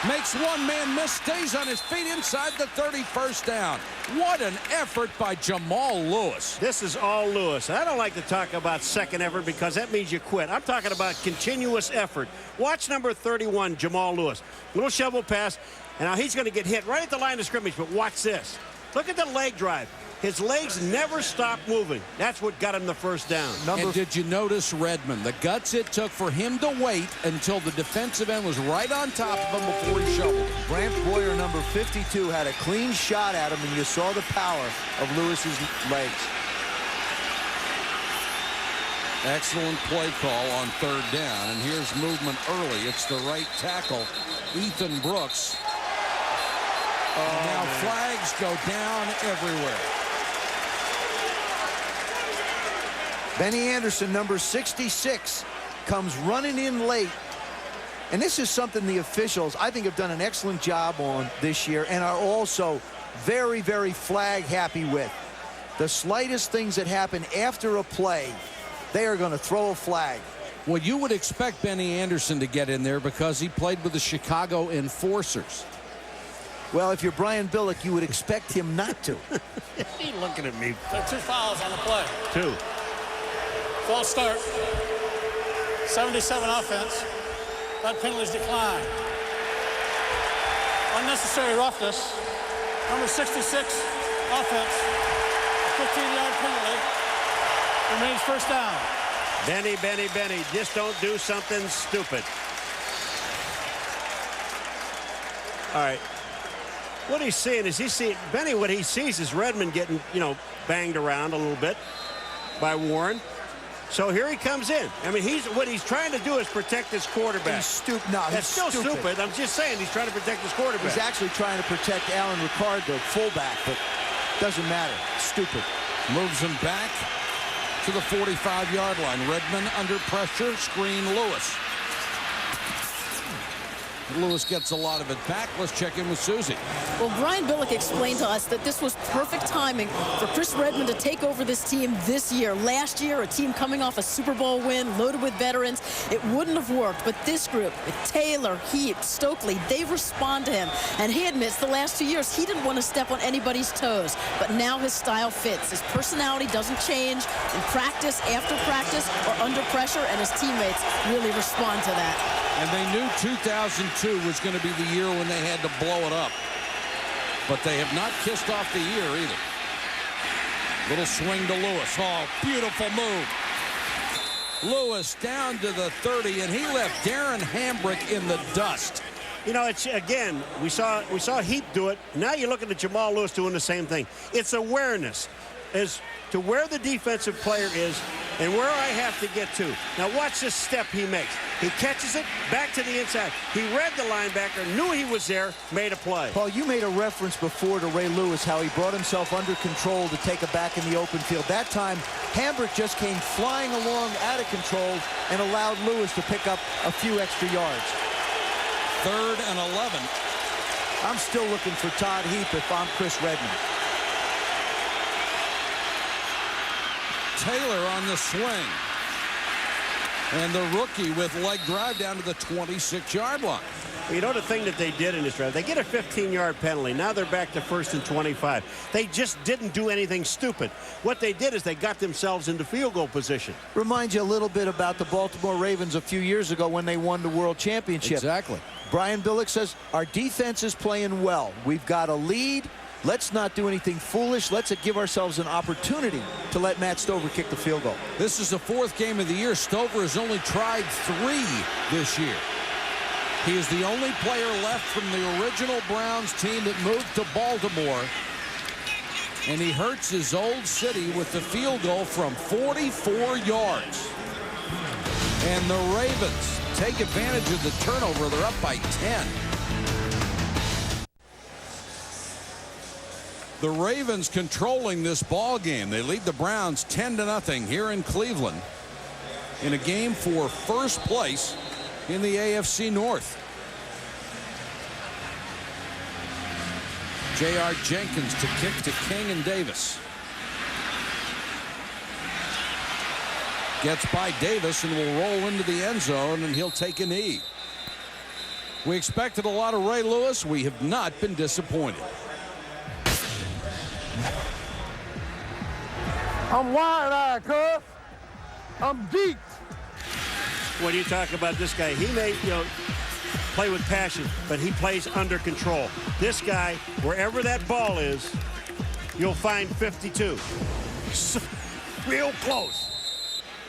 Makes one man miss, stays on his feet inside the 31st down. What an effort by Jamal Lewis. This is all Lewis. I don't like to talk about second effort because that means you quit. I'm talking about continuous effort. Watch number 31, Jamal Lewis. Little shovel pass, and now he's going to get hit right at the line of scrimmage, but watch this. Look at the leg drive. His legs never stop moving. That's what got him the first down. And did you notice Redmond? The guts it took for him to wait until the defensive end was right on top of him before he shoveled. Brant Boyer, number 52, had a clean shot at him, and you saw the power of Lewis's legs. Excellent play call on 3rd down, and here's movement early. It's the right tackle, Ethan Brooks. Now flags go down everywhere. Benny Anderson, number 66, comes running in late. And this is something the officials, I think, have done an excellent job on this year and are also very, very flag happy with. The slightest things that happen after a play, they are going to throw a flag. Well, you would expect Benny Anderson to get in there because he played with the Chicago Enforcers. Well, if you're Brian Billick, you would expect him not to. He's looking at me. There are 2 fouls on the play. 2. False start. 77 offense. That penalties decline. Unnecessary roughness. Number 66 offense. A 15-yard penalty. Remains first down. Benny, just don't do something stupid. All right. What he's seeing is Benny, what he sees is Redmond getting, banged around a little bit by Warren. So here he comes in. I mean, what he's trying to do is protect his quarterback. He's stupid. No, that's still stupid. I'm just saying he's trying to protect his quarterback. He's actually trying to protect Alan Ricard, the fullback, but doesn't matter. Stupid. Moves him back to the 45-yard line. Redmond under pressure. Screen Lewis. Lewis gets a lot of it back. Let's check in with Susie. Well, Brian Billick explained to us that this was perfect timing for Chris Redmond to take over this team this year. Last year, a team coming off a Super Bowl win, loaded with veterans, it wouldn't have worked. But this group, with Taylor, Heap, Stokely, they respond to him. And he admits the last 2 years, he didn't want to step on anybody's toes. But now his style fits. His personality doesn't change in practice, after practice, or under pressure, and his teammates really respond to that. And they knew 2002 was going to be the year when they had to blow it up. But they have not kissed off the year either. Little swing to Lewis. Oh, beautiful move. Lewis down to the 30, and he left Darren Hambrick in the dust. It's, again, we saw Heap do it. Now you're looking at Jamal Lewis doing the same thing. It's awareness as to where the defensive player is and where I have to get to. Now watch this step he makes. He catches it back to the inside. He read the linebacker, knew he was there, made a play. Paul, you made a reference before to Ray Lewis, how he brought himself under control to take it back in the open field. That time, Hambrick just came flying along out of control and allowed Lewis to pick up a few extra yards. 3rd and 11. I'm still looking for Todd Heap if I'm Chris Redmond. Taylor on the swing. And the rookie with leg drive down to the 26-yard line. You know the thing that they did in this drive? They get a 15-yard penalty. Now they're back to 1st and 25. They just didn't do anything stupid. What they did is they got themselves into field goal position. Reminds you a little bit about the Baltimore Ravens a few years ago when they won the World Championship. Exactly. Brian Billick says, our defense is playing well. We've got a lead. Let's not do anything foolish. Let's give ourselves an opportunity to let Matt Stover kick the field goal. This is the 4th game of the year. Stover has only tried 3 this year. He is the only player left from the original Browns team that moved to Baltimore. And he hurts his old city with the field goal from 44 yards. And the Ravens take advantage of the turnover. They're up by 10. The Ravens controlling this ball game. They lead the Browns 10-0 here in Cleveland in a game for first place in the AFC North. J.R. Jenkins to kick to King and Davis. Gets by Davis and will roll into the end zone, and he'll take a knee. We expected a lot of Ray Lewis. We have not been disappointed. I'm wide-eyed, cuz. I'm geeked. When you talk about this guy, he may, play with passion, but he plays under control. This guy, wherever that ball is, you'll find 52. Real close.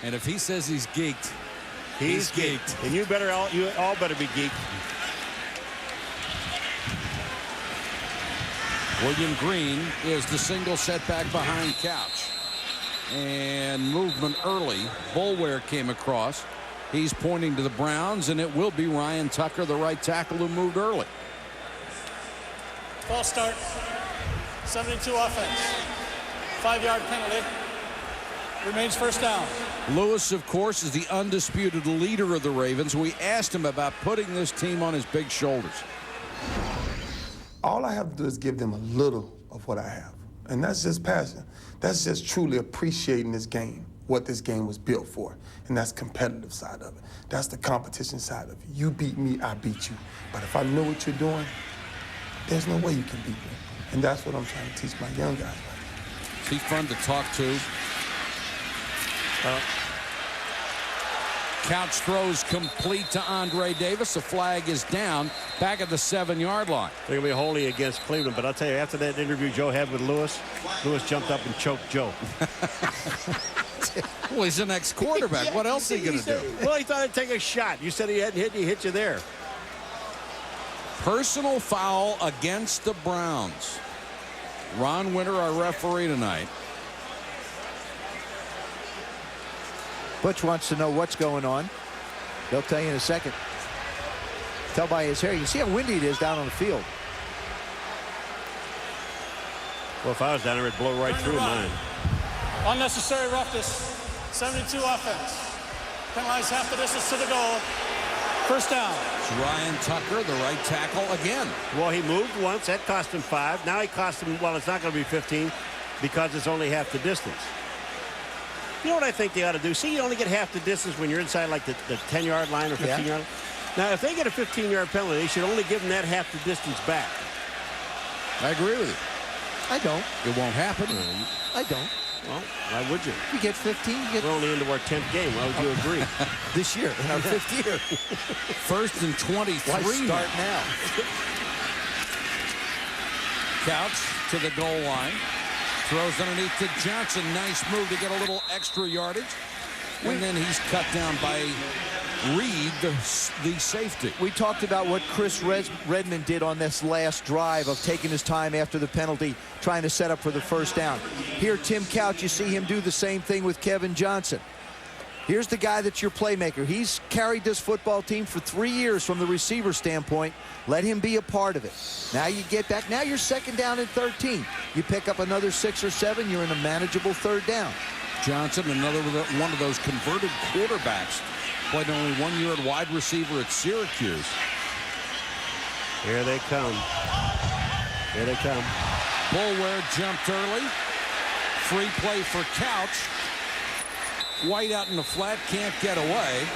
And if he says he's geeked, he's geeked. And you all better be geeked. William Green is the single setback behind Couch. And movement early. Boulware came across. He's pointing to the Browns, and it will be Ryan Tucker, the right tackle, who moved early. False start. 72 offense. 5-yard penalty. Remains first down. Lewis, of course, is the undisputed leader of the Ravens. We asked him about putting this team on his big shoulders. All I have to do is give them a little of what I have. And that's just passion. That's just truly appreciating this game, what this game was built for. And that's competitive side of it. That's the competition side of it. You beat me, I beat you. But if I know what you're doing, there's no way you can beat me. And that's what I'm trying to teach my young guys. He's fun to talk to. Couch throws complete to Andre Davis. The flag is down back at the 7-yard line. They're going to be holding against Cleveland. But I'll tell you, after that interview Joe had with Lewis jumped up and choked Joe. Well, he's the next quarterback. What else is he going to do? Well, he thought he'd take a shot. You said he hadn't hit, he hit you there. Personal foul against the Browns. Ron Winter, our referee tonight. Butch wants to know what's going on. They'll tell you in a second. Tell by his hair. You see how windy it is down on the field. Well, if I was down there, it'd blow right through mine. Unnecessary roughness. 72 offense. Penalized half the distance to the goal. First down. It's Ryan Tucker, the right tackle again. Well, he moved once. That cost him 5. Now he cost him, well, it's not going to be 15 because it's only half the distance. You know what I think they ought to do? See, you only get half the distance when you're inside like the 10-yard line or 15-yard line. Now, if they get a 15-yard penalty, they should only give them that half the distance back. I agree with you. I don't. It won't happen. I don't. Well, why would you? You get 15. We're only into our 10th game. Why would you agree? This year, in our 5th year. First and 23. Why start now? Couch to the goal line. Throws underneath to Johnson. Nice move to get a little extra yardage. And then he's cut down by Reed, the safety. We talked about what Chris Redmond did on this last drive of taking his time after the penalty, trying to set up for the first down. Here, Tim Couch, you see him do the same thing with Kevin Johnson. Here's the guy that's your playmaker. He's carried this football team for 3 years from the receiver standpoint. Let him be a part of it. Now you get back. Now you're 2nd down and 13. You pick up another 6 or 7. You're in a manageable 3rd down. Johnson, another one of those converted quarterbacks. Played only 1 year at wide receiver at Syracuse. Here they come. Here they come. Boulware jumped early. Free play for Couch. White out in the flat, can't get away.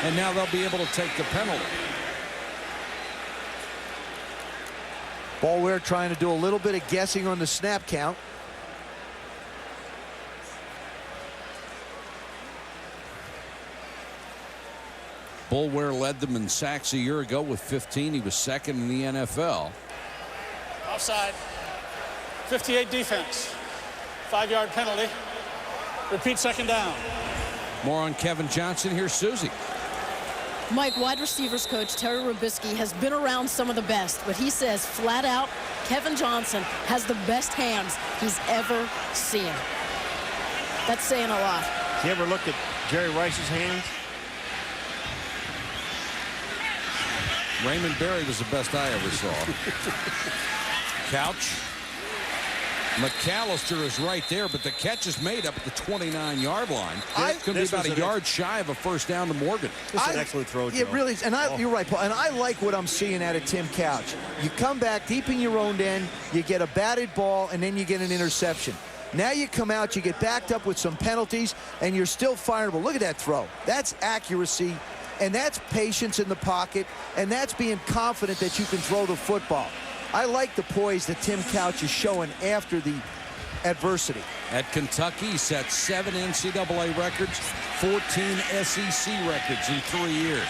And now they'll be able to take the penalty. Boulware trying to do a little bit of guessing on the snap count. Boulware led them in sacks a year ago with 15. He was second in the NFL. Offside. 58 defense. 5-yard penalty. Repeat second down. More on Kevin Johnson. Here's Susie. Mike, wide receivers coach Terry Robisky has been around some of the best, but he says flat out Kevin Johnson has the best hands he's ever seen. That's saying a lot. You ever looked at Jerry Rice's hands? Raymond Berry was the best I ever saw. Couch. McAllister is right there, but the catch is made up at the 29-yard line. It's going to be about a yard shy of a first down to Morgan. This is an excellent throw, Joe. It really is. And you're right, Paul. And I like what I'm seeing out of Tim Couch. You come back deep in your own end, you get a batted ball, and then you get an interception. Now you come out, you get backed up with some penalties, and you're still fireable. Look at that throw. That's accuracy, and that's patience in the pocket, and that's being confident that you can throw the football. I like the poise that Tim Couch is showing after the adversity. At Kentucky, he set 7 NCAA records, 14 SEC records in 3 years.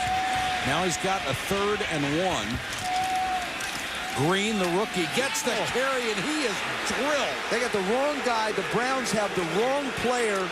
Now he's got a 3rd and 1. Green, the rookie, gets the carry, and he is drilled. They got the wrong guy. The Browns have the wrong player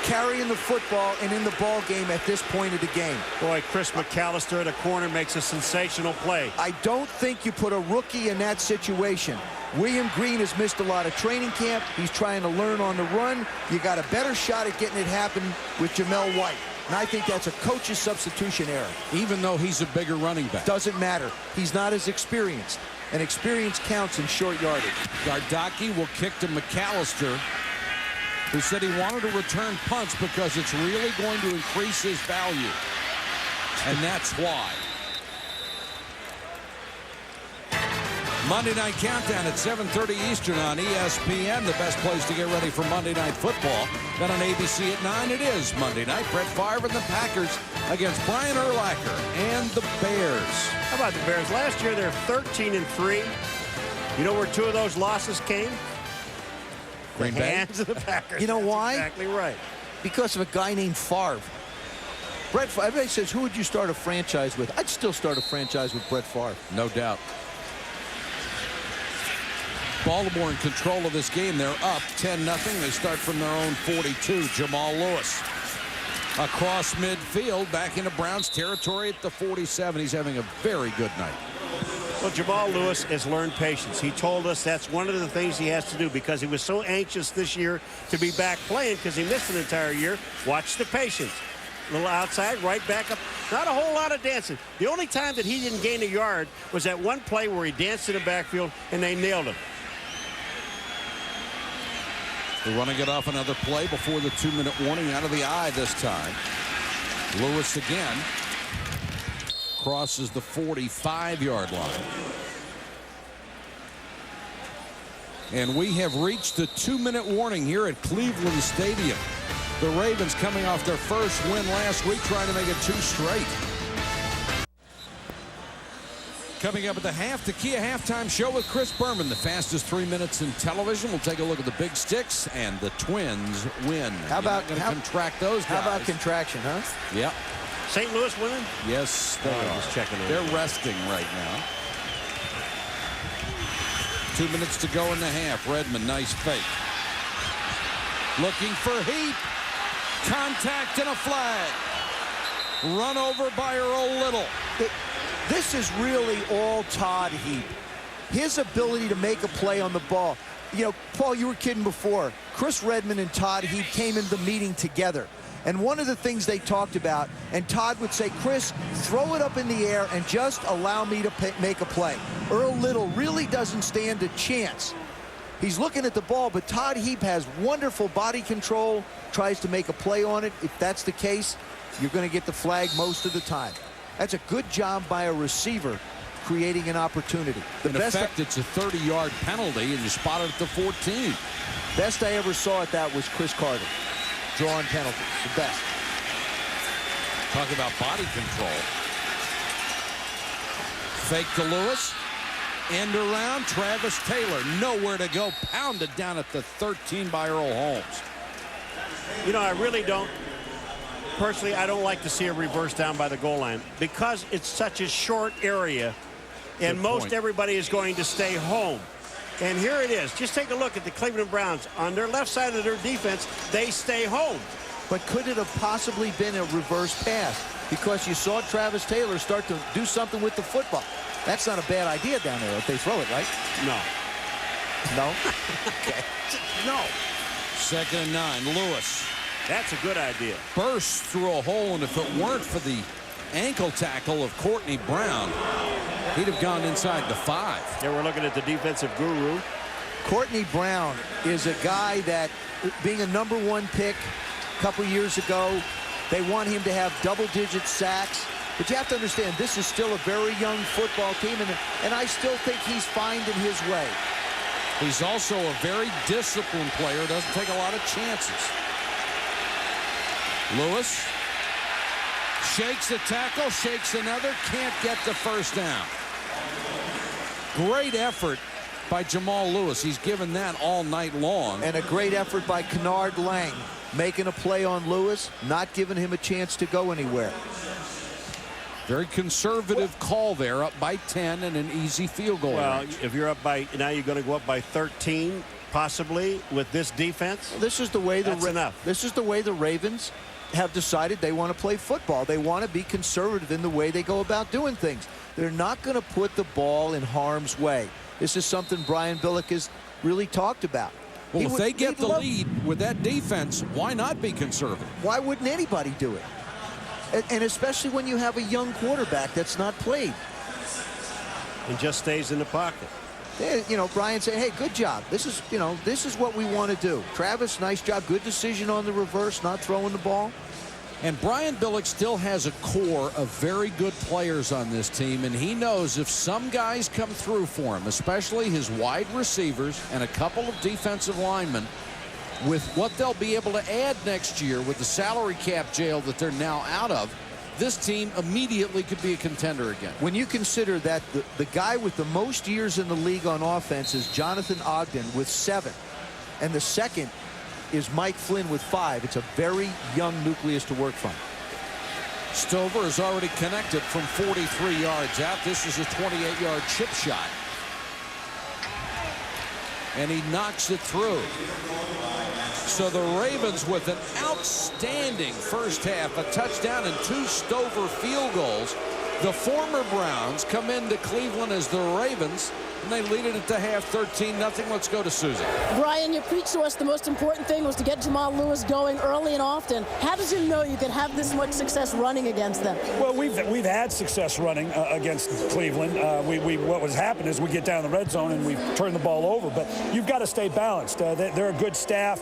carrying the football and in the ball game at this point of the game. Boy, Chris McAllister at a corner makes a sensational play. I don't think you put a rookie in that situation. William Green has missed a lot of training camp. He's trying to learn on the run. You got a better shot at getting it happen with Jamel White. And I think that's a coach's substitution error. Even though he's a bigger running back. Doesn't matter. He's not as experienced. And experience counts in short yardage. Gardocki will kick to McAllister, who said he wanted to return punts because it's really going to increase his value. And that's why. Monday Night Countdown at 7:30 Eastern on ESPN, the best place to get ready for Monday Night Football. Then on ABC at 9, it is Monday night. Brett Favre and the Packers against Brian Urlacher and the Bears. How about the Bears? Last year, they're 13-3. You know where 2 of those losses came? Green Bay? Hands of the Packers. You know why? That's exactly right. Because of a guy named Favre. Brett Favre, everybody says, who would you start a franchise with? I'd still start a franchise with Brett Favre. No doubt. Baltimore in control of this game. They're up 10-0. They start from their own 42. Jamal Lewis across midfield, back into Browns territory at the 47. He's having a very good night. Well, Jamal Lewis has learned patience. He told us that's one of the things he has to do because he was so anxious this year to be back playing because he missed an entire year. Watch the patience. A little outside, right back up. Not a whole lot of dancing. The only time that he didn't gain a yard was that one play where he danced in the backfield and they nailed him. They want to get off another play before the 2-minute warning out of the eye this time. Lewis again crosses the 45-yard line. And we have reached the 2-minute warning here at Cleveland Stadium. The Ravens coming off their first win last week, trying to make it 2 straight. Coming up at the half, the Kia halftime show with Chris Berman, the fastest 3 minutes in television. We'll take a look at the big sticks, and the Twins win. How about going to contract those guys? How about contraction, huh? Yep. St. Louis winning? Yes, they are. Just checking in. They're resting right now. 2 minutes to go in the half. Redmond, nice fake. Looking for Heap. Contact and a flag. Run over by Earl Little. This is really all Todd Heap. His ability to make a play on the ball. You know, Paul, you were kidding before. Chris Redmond and Todd Heap came into the meeting together. And one of the things they talked about, and Todd would say, Chris, throw it up in the air and just allow me to make a play. Earl Little really doesn't stand a chance. He's looking at the ball, but Todd Heap has wonderful body control, tries to make a play on it. If that's the case, you're going to get the flag most of the time. That's a good job by a receiver creating an opportunity. In effect, it's a 30-yard penalty, and you spot it at the 14. Best I ever saw at that was Chris Carter. drawing penalties. The best. Talk about body control. Fake to Lewis. End around. Travis Taylor. Nowhere to go. Pounded down at the 13 by Earl Holmes. You know, I really don't. Personally, I don't like to see a reverse down by the goal line because it's such a short area, and most everybody is going to stay home. And here it is. Just take a look at the Cleveland Browns. On their left side of their defense, they stay home. But could it have possibly been a reverse pass? Because you saw Travis Taylor start to do something with the football. That's not a bad idea down there if they throw it, right? No. No? Okay. No. 2nd and 9. Lewis. That's a good idea. Bursts through a hole, and if it weren't for the ankle tackle of Courtney Brown, he'd have gone inside the 5. Yeah, we're looking at the defensive guru. Courtney Brown is a guy that, being a #1 pick a couple years ago, they want him to have double-digit sacks. But you have to understand, this is still a very young football team, and I still think he's finding his way. He's also a very disciplined player, doesn't take a lot of chances. Lewis shakes a tackle, shakes another, can't get the first down. Great effort by Jamal Lewis. He's given that all night long. And a great effort by Kennard Lang, making a play on Lewis, not giving him a chance to go anywhere. Very conservative call there, up by 10 and an easy field goal. Well, range. if you're up by, now you're going to go up by 13, possibly, with this defense. This is the way That's enough. This is the way the Ravens have decided they want to play football. They want to be conservative in the way they go about doing things. They're not going to put the ball in harm's way. This is something Brian Billick has really talked about. Well, if they get the lead with that defense, why not be conservative? Why wouldn't anybody do it? And especially when you have a young quarterback that's not played. And just stays in the pocket. You know, Brian saying, hey, good job. This is, you know, this is what we want to do. Travis, nice job. Good decision on the reverse, not throwing the ball. And Brian Billick still has a core of very good players on this team, and he knows if some guys come through for him, especially his wide receivers and a couple of defensive linemen, with what they'll be able to add next year with the salary cap jail that they're now out of, this team immediately could be a contender again. When you consider that the guy with the most years in the league on offense is Jonathan Ogden with 7, and the second is Mike Flynn with 5, it's a very young nucleus to work from. Stover is already connected from 43 yards out. This is a 28-yard chip shot. And he knocks it through. So the Ravens with an outstanding first half, a touchdown and 2 Stover field goals. The former Browns come into Cleveland as the Ravens, and they lead it at the half 13-0. Let's go to Susie. Brian, you preached to us the most important thing was to get Jamal Lewis going early and often. How did you know you could have this much success running against them? Well, we've had success running against Cleveland. What was happening is we get down in the red zone and we turn the ball over. But you've got to stay balanced. They're a good staff.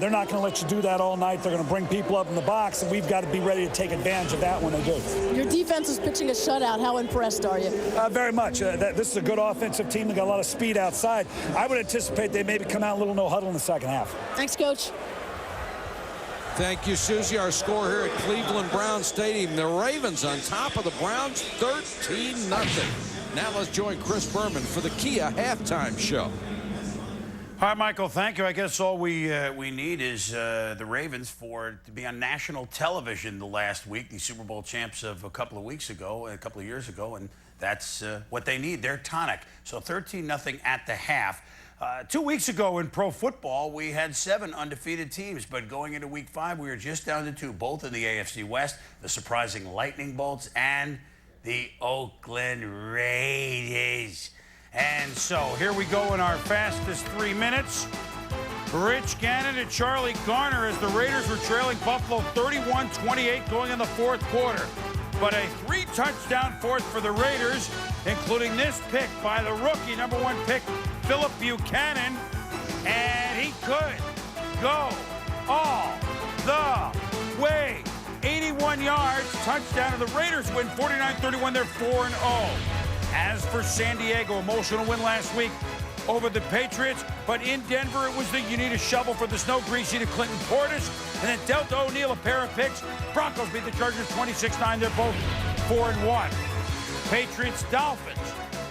They're not going to let you do that all night. They're going to bring people up in the box, and we've got to be ready to take advantage of that when they do. Your defense is pitching a shutout. How impressed are you? Very much. This is a good offensive team. They got a lot of speed outside. I would anticipate they maybe come out a little no huddle in the second half. Thanks, Coach. Thank you, Susie. Our score here at Cleveland Browns Stadium. The Ravens on top of the Browns, 13-0. Now let's join Chris Berman for the Kia halftime show. Hi, Michael. Thank you. I guess all we need is the Ravens to be on national television the last week. The Super Bowl champs of a couple of years ago, and that's what they need. They're tonic. So 13-0 at the half. 2 weeks ago in pro football, we had 7 undefeated teams, but going into week 5, we were just down to 2, both in the AFC West, the surprising Lightning Bolts and the Oakland Raiders. And so here we go in our fastest 3 minutes. Rich Gannon and Charlie Garner as the Raiders were trailing Buffalo 31-28 going in the fourth quarter. But a 3-touchdown fourth for the Raiders, including this pick by the rookie, #1 pick, Phillip Buchanan. And he could go all the way. 81 yards, touchdown, and the Raiders win 49-31. They're 4-0. As for San Diego, emotional win last week, over the Patriots. But in Denver, it was the you need a shovel for the snow, greasy to Clinton Portis. And then Delta O'Neal, a pair of picks. Broncos beat the Chargers 26-9. They're both 4-1. Patriots, Dolphins.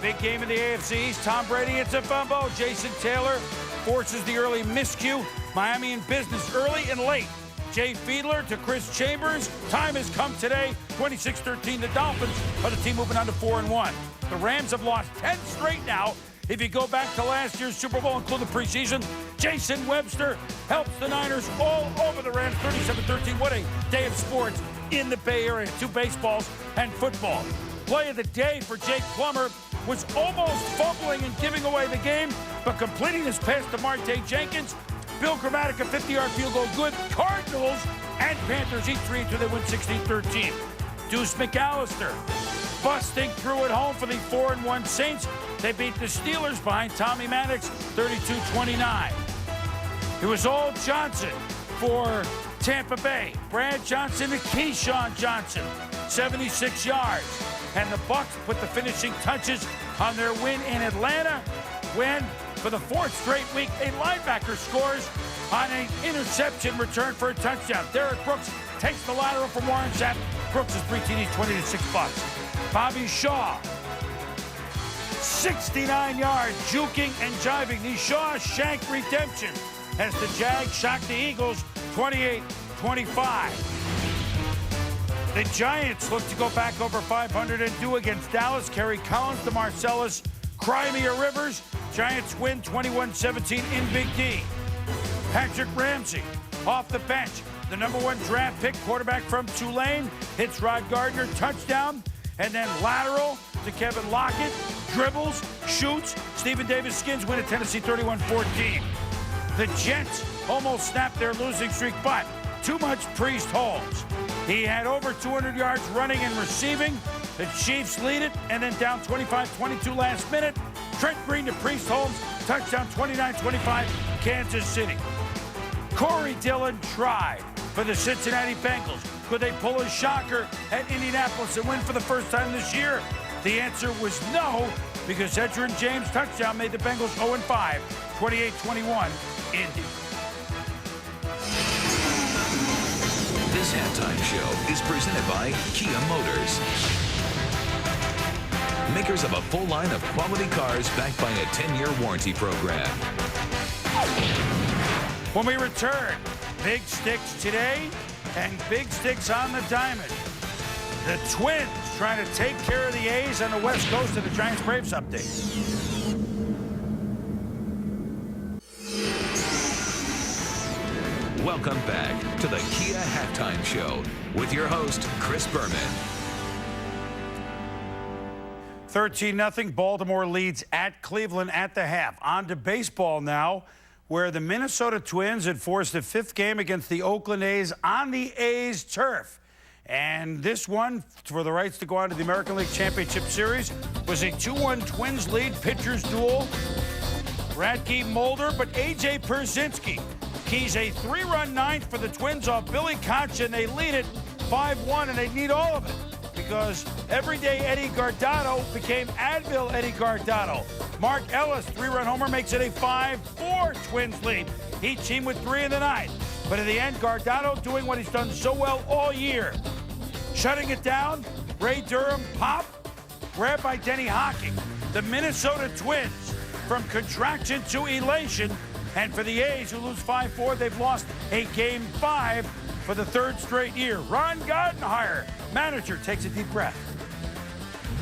Big game in the AFC East. Tom Brady hits a fumble. Jason Taylor forces the early miscue. Miami in business early and late. Jay Fiedler to Chris Chambers. Time has come today. 26-13. The Dolphins are the team moving on to 4-1. The Rams have lost 10 straight now. If you go back to last year's Super Bowl, including the preseason, Jason Webster helps the Niners all over the Rams. 37-13. What a day of sports in the Bay Area. 2 baseballs and football. Play of the day for Jake Plummer was almost fumbling and giving away the game, but completing his pass to Marte Jenkins. Bill Gramatica, 50-yard field goal good. Cardinals and Panthers each 3-2. They win 16-13. Deuce McAllister busting through at home for the 4-1 Saints. They beat the Steelers behind Tommy Maddox, 32-29. It was all Johnson for Tampa Bay. Brad Johnson to Keyshawn Johnson, 76 yards. And the Bucs put the finishing touches on their win in Atlanta when, for the 4th straight week, a linebacker scores on an interception return for a touchdown. Derek Brooks takes the lateral from Warren Sapp. Brooks is 3 TDs, $20 Bobby Shaw, 69 yards, juking and jiving. The Shaw Shank redemption as the Jags shock the Eagles 28-25. The Giants look to go back over 500 and do against Dallas. Kerry Collins to Marcellus Crimea Rivers. Giants win 21-17 in Big D. Patrick Ramsey off the bench. The #1 draft pick quarterback from Tulane hits Rod Gardner, touchdown, and then lateral to Kevin Lockett, dribbles, shoots. Stephen Davis Skins win at Tennessee 31-14. The Jets almost snapped their losing streak, but too much Priest Holmes. He had over 200 yards running and receiving. The Chiefs lead it, and then down 25-22 last minute. Trent Green to Priest Holmes, touchdown 29-25, Kansas City. Corey Dillon tried for the Cincinnati Bengals. Could they pull a shocker at Indianapolis and win for the first time this year? The answer was no, because Edgerrin James' touchdown made the Bengals 0-5, 28-21, Indy. This halftime show is presented by Kia Motors, makers of a full line of quality cars backed by a 10-year warranty program. When we return, big sticks today and big sticks on the diamond. The Twins trying to take care of the A's on the West Coast of the Giants-Braves update. Welcome back to the Kia Halftime Show with your host, Chris Berman. 13-0, Baltimore leads at Cleveland at the half. On to baseball now, where the Minnesota Twins had forced a 5th game against the Oakland A's on the A's turf. And this one, for the rights to go on to the American League Championship Series, was a 2-1 Twins lead, pitchers duel. Radke Mulder, but A.J. Pierzynski keys a 3-run 9th for the Twins off Billy Koch, and they lead it 5-1, and they need all of it because everyday Eddie Guardado became Advil Eddie Guardado. Mark Ellis, 3-run homer, makes it a 5-4 Twins lead. Each team with 3 in the 9th. But in the end, Guardado doing what he's done so well all year. Shutting it down, Ray Durham pop, grabbed by Denny Hocking. The Minnesota Twins from contraction to elation. And for the A's, who lose 5-4, they've lost a Game 5 for the 3rd straight year. Ron Gardenhire, manager, takes a deep breath.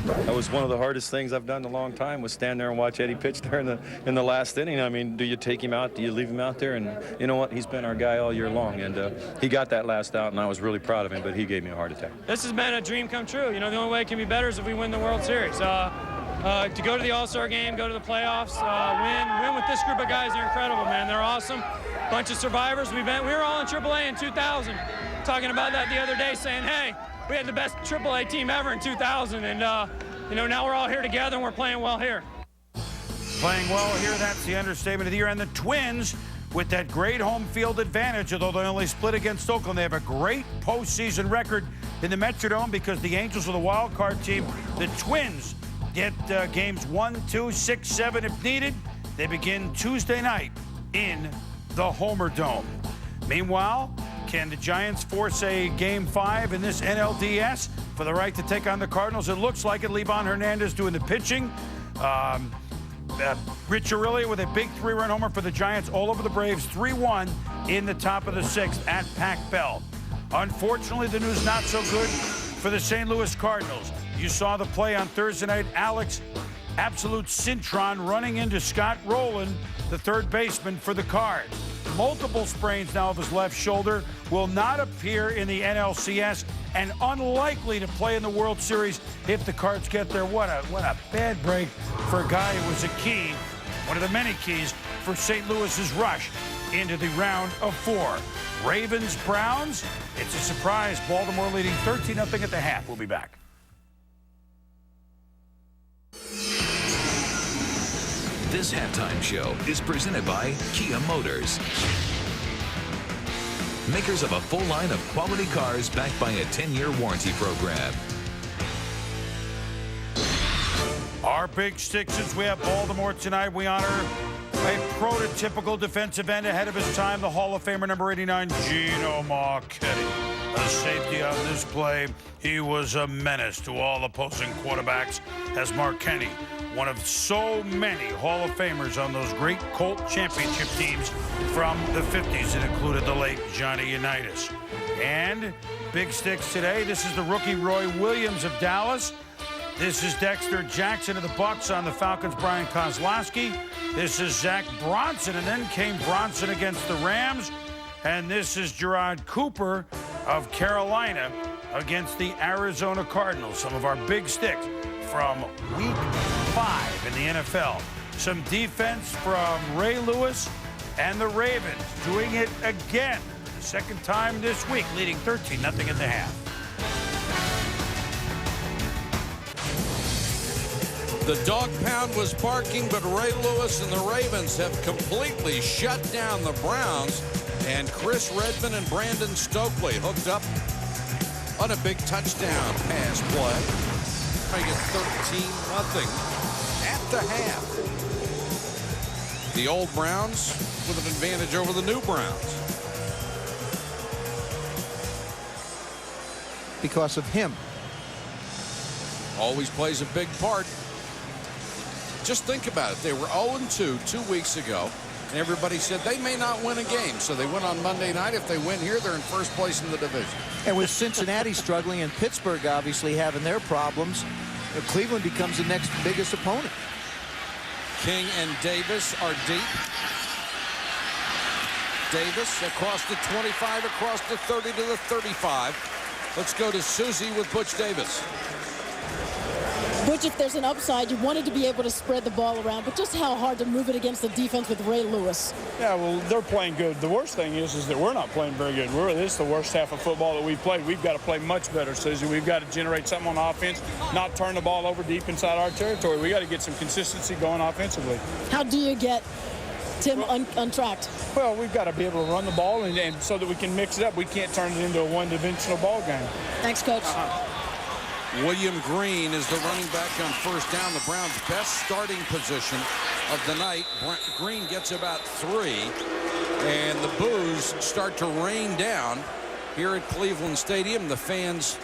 That was one of the hardest things I've done in a long time, was stand there and watch Eddie pitch there in the last inning. I mean, do you take him out? Do you leave him out there? And you know what? He's been our guy all year long, and he got that last out, and I was really proud of him, but he gave me a heart attack. This has been a dream come true. You know, the only way it can be better is if we win the World Series. To go to the All-Star game, go to the playoffs, win with this group of guys. They're incredible, man. They're awesome. Bunch of survivors. We were all in AAA in 2000. Talking about that the other day, saying, hey, we had the best AAA team ever in 2000, and you know, now we're all here together and we're playing well here. Playing well here, that's the understatement of the year. And the Twins, with that great home field advantage, although they only split against Oakland, they have a great postseason record in the Metrodome because the Angels are the wild card team. The Twins get games 1, 2, 6, 7 if needed. They begin Tuesday night in the Homer Dome. Meanwhile, can the Giants force a Game 5 in this NLDS for the right to take on the Cardinals? It looks like it. Livan Hernandez doing the pitching. Rich Aurilia with a big 3-run homer for the Giants all over the Braves. 3-1 in the top of the 6th at Pac-Bell. Unfortunately, the news not so good for the St. Louis Cardinals. You saw the play on Thursday night. Alex Absolute Cintron running into Scott Rowland, the third baseman for the Cards. Multiple sprains now of his left shoulder, will not appear in the NLCS, and unlikely to play in the World Series if the Cards get there. What a bad break for a guy who was a key, one of the many keys for St. Louis's rush into the round of 4. Ravens-Browns, it's a surprise. Baltimore leading 13-0 at the half. We'll be back. This halftime show is presented by Kia Motors, makers of a full line of quality cars backed by a 10-year warranty program. Our big stick, since we have Baltimore tonight, we honor a prototypical defensive end ahead of his time, the Hall of Famer number 89, Gino Marchetti. A safety on this play. He was a menace to all opposing quarterbacks as Marchetti, one of so many Hall of Famers on those great Colt championship teams from the 50s. It included the late Johnny Unitas. And big sticks today, this is the rookie Roy Williams of Dallas. This is Dexter Jackson of the Bucs on the Falcons, Brian Kozlowski. This is Zach Bronson, and then came Bronson against the Rams. And this is Gerard Cooper of Carolina against the Arizona Cardinals. Some of our big sticks from Week 5 in the NFL. Some defense from Ray Lewis and the Ravens doing it again. The second time this week, leading 13-0 at the half. The dog pound was barking, but Ray Lewis and the Ravens have completely shut down the Browns. And Chris Redman and Brandon Stokely hooked up on a big touchdown pass play. Make it 13-0 at the half. The old Browns with an advantage over the new Browns. Because of him. Always plays a big part. Just think about it. They were 0-2 2 weeks ago, and everybody said they may not win a game. So they win on Monday night. If they win here, they're in first place in the division. And with Cincinnati struggling and Pittsburgh obviously having their problems, Cleveland becomes the next biggest opponent. King and Davis are deep. Davis across the 25, across the 30 to the 35. Let's go to Susie with Butch Davis. Butch, if there's an upside, you wanted to be able to spread the ball around, but just how hard to move it against the defense with Ray Lewis. Yeah, well, they're playing good. The worst thing is that we're not playing very good. This is the worst half of football that we've played. We've got to play much better, Susie. We've got to generate something on offense, not turn the ball over deep inside our territory. We got to get some consistency going offensively. How do you get Tim untracked? Well, we've got to be able to run the ball and so that we can mix it up. We can't turn it into a one-dimensional ball game. Thanks, Coach. William Green is the running back on first down. The Browns' best starting position of the night. Green gets about 3, and the boos start to rain down here at Cleveland Stadium. The fans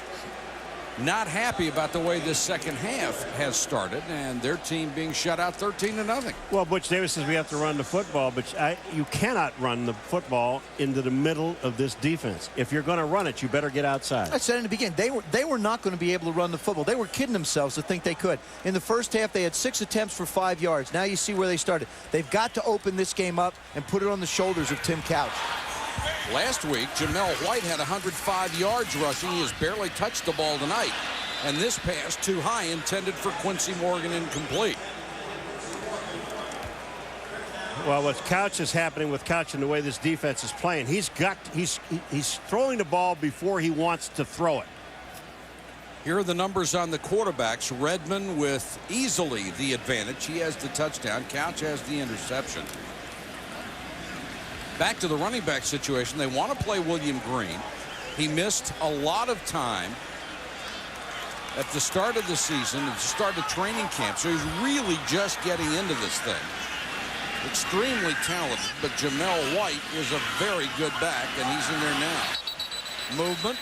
not happy about the way this second half has started, and their team being shut out 13-0. Well, Butch Davis says we have to run the football, but you cannot run the football into the middle of this defense. If you're going to run it, you better get outside. I said in the beginning, they were not going to be able to run the football. They were kidding themselves to think they could. In the first half, they had 6 attempts for 5 yards. Now you see where they started. They've got to open this game up and put it on the shoulders of Tim Couch. Last week, Jamel White had 105 yards rushing. He has barely touched the ball tonight. And this pass too high, intended for Quincy Morgan, incomplete. Well, what Couch is happening with Couch and the way this defense is playing, he's throwing the ball before he wants to throw it. Here are the numbers on the quarterbacks. Redman with easily the advantage. He has the touchdown. Couch has the interception. Back to the running back situation. They want to play William Green. He missed a lot of time at the start of the season, at the start of training camp, so he's really just getting into this thing. extremely talented, but Jamel White is a very good back, and he's in there now. Movement.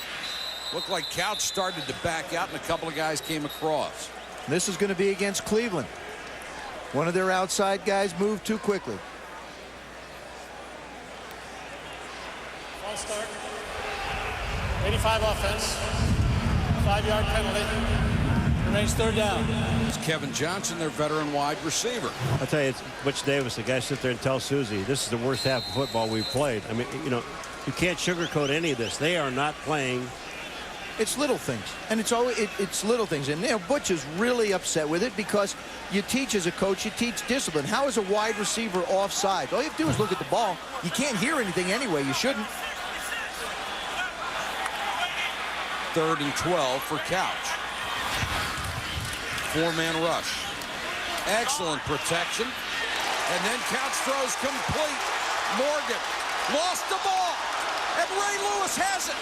Looked like Couch started to back out, and a couple of guys came across. This is going to be against Cleveland. One of their outside guys moved too quickly. False start. 85 offense. 5-yard penalty. Remains third down. It's Kevin Johnson, their veteran wide receiver. I'll tell you, it's Butch Davis, the guy sit there and tell Susie, this is the worst half of football we've played. I mean, you know, you can't sugarcoat any of this. They are not playing. It's little things, and it's always it's little things. And you know, Butch is really upset with it because you teach as a coach, you teach discipline. How is a wide receiver offside? All you have to do is look at the ball. You can't hear anything anyway. You shouldn't. 3rd and 12 for Couch. 4-man rush. Excellent protection. And then Couch throws complete. Morgan lost the ball. And Ray Lewis has it.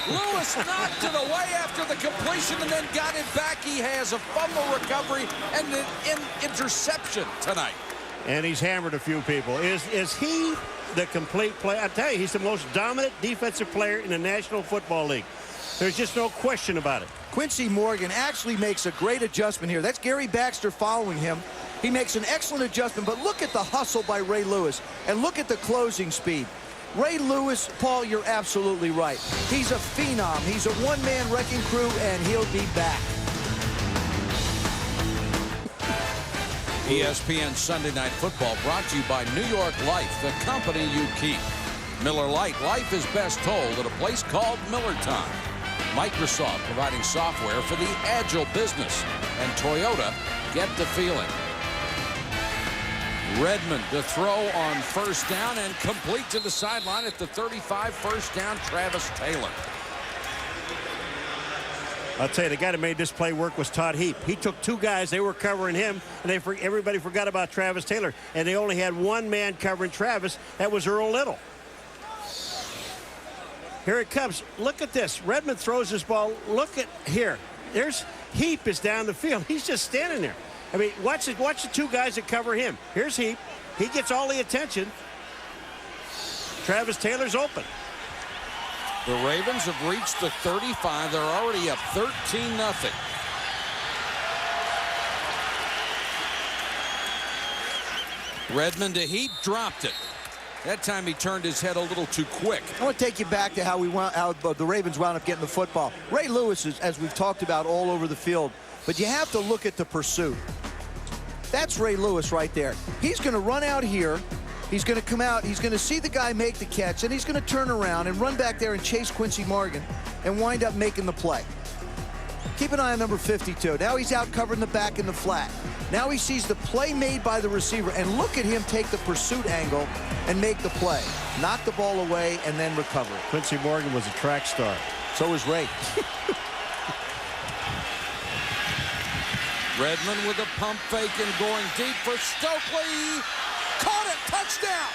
Lewis knocked it away after the completion and then got it back. He has a fumble recovery and an interception tonight. And he's hammered a few people. Is he the complete player? I tell you, he's the most dominant defensive player in the National Football League. There's just no question about it. Quincy Morgan actually makes a great adjustment here. That's Gary Baxter following him. He makes an excellent adjustment, but look at the hustle by Ray Lewis and look at the closing speed. Ray Lewis, Paul, you're absolutely right. He's a phenom. He's a one-man wrecking crew, and he'll be back. ESPN Sunday Night Football brought to you by New York Life, the company you keep. Miller Lite, life is best told at a place called Miller Time. Microsoft providing software for the agile business. And Toyota, get the feeling. Redmond to throw on 1st down and complete to the sideline at the 35. 1st down, Travis Taylor. I'll tell you, the guy that made this play work was Todd Heap. He took 2 guys, they were covering him, and everybody forgot about Travis Taylor. And they only had 1 man covering Travis. That was Earl Little. Here it comes. Look at this. Redmond throws this ball. Look at here. There's Heap is down the field. He's just standing there. I mean, watch the 2 guys that cover him. Here's Heap. He gets all the attention. Travis Taylor's open. The Ravens have reached the 35. They're already up 13-0. Redmond to Heap, dropped it. That time he turned his head a little too quick. I want to take you back to how the Ravens wound up getting the football. Ray Lewis is, as we've talked about, all over the field. But you have to look at the pursuit. That's Ray Lewis right there. He's going to run out here. He's going to come out. He's going to see the guy make the catch. And he's going to turn around and run back there and chase Quincy Morgan and wind up making the play. Keep an eye on number 52. Now he's out covering the back in the flat. Now he sees the play made by the receiver. And look at him take the pursuit angle and make the play. Knock the ball away and then recover it. Quincy Morgan was a track star. So was Ray. Redmond with a pump fake and going deep for Stokely. Caught it. Touchdown.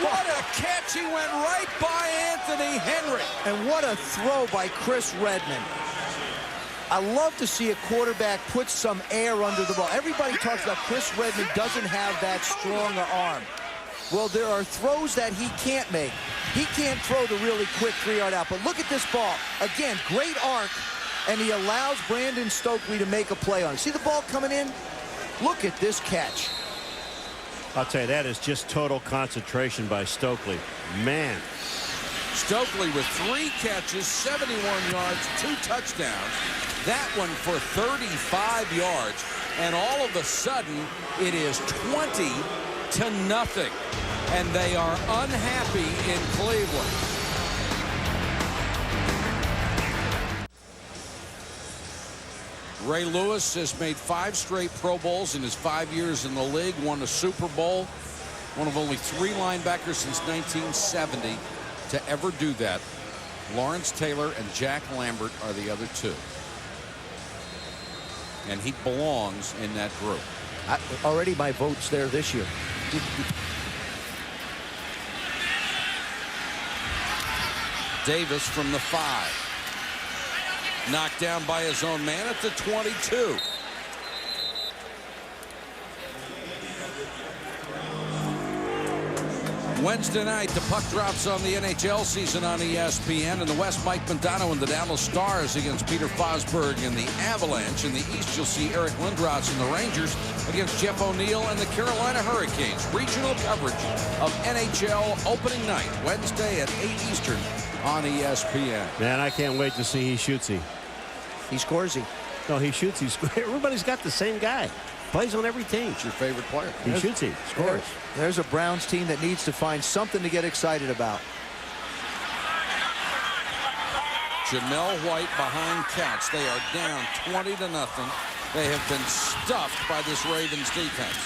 What a catch. He went right by Anthony Henry. And what a throw by Chris Redmond. I love to see a quarterback put some air under the ball. Everybody talks about Chris Redmond doesn't have that strong an arm. Well, there are throws that he can't make. He can't throw the really quick 3-yard out. But look at this ball. Again, great arc. And he allows Brandon Stokely to make a play on it. See the ball coming in? Look at this catch. I'll tell you, that is just total concentration by Stokely. Man. Stokely with 3 catches, 71 yards, 2 touchdowns. That one for 35 yards. And all of a sudden, it is 20-0. And they are unhappy in Cleveland. Ray Lewis has made 5 straight Pro Bowls in his 5 years in the league, won a Super Bowl, one of only 3 linebackers since 1970 to ever do that. Lawrence Taylor and Jack Lambert are the other 2. And he belongs in that group. Already my vote's there this year. Davis from the 5. Knocked down by his own man at the 22. Wednesday night, the puck drops on the NHL season on ESPN. In the West, Mike Modano and the Dallas Stars against Peter Forsberg and the Avalanche. In the East, you'll see Eric Lindros and the Rangers against Jeff O'Neill and the Carolina Hurricanes. Regional coverage of NHL opening night, Wednesday at 8 Eastern on ESPN. Man, I can't wait to see he shoots. He scores. No, he shoots. Everybody's got the same guy. Plays on every team. It's your favorite player. He shoots. Scores. There's a Browns team that needs to find something to get excited about. Jamel White behind Couch. They are down 20-0. They have been stuffed by this Ravens defense.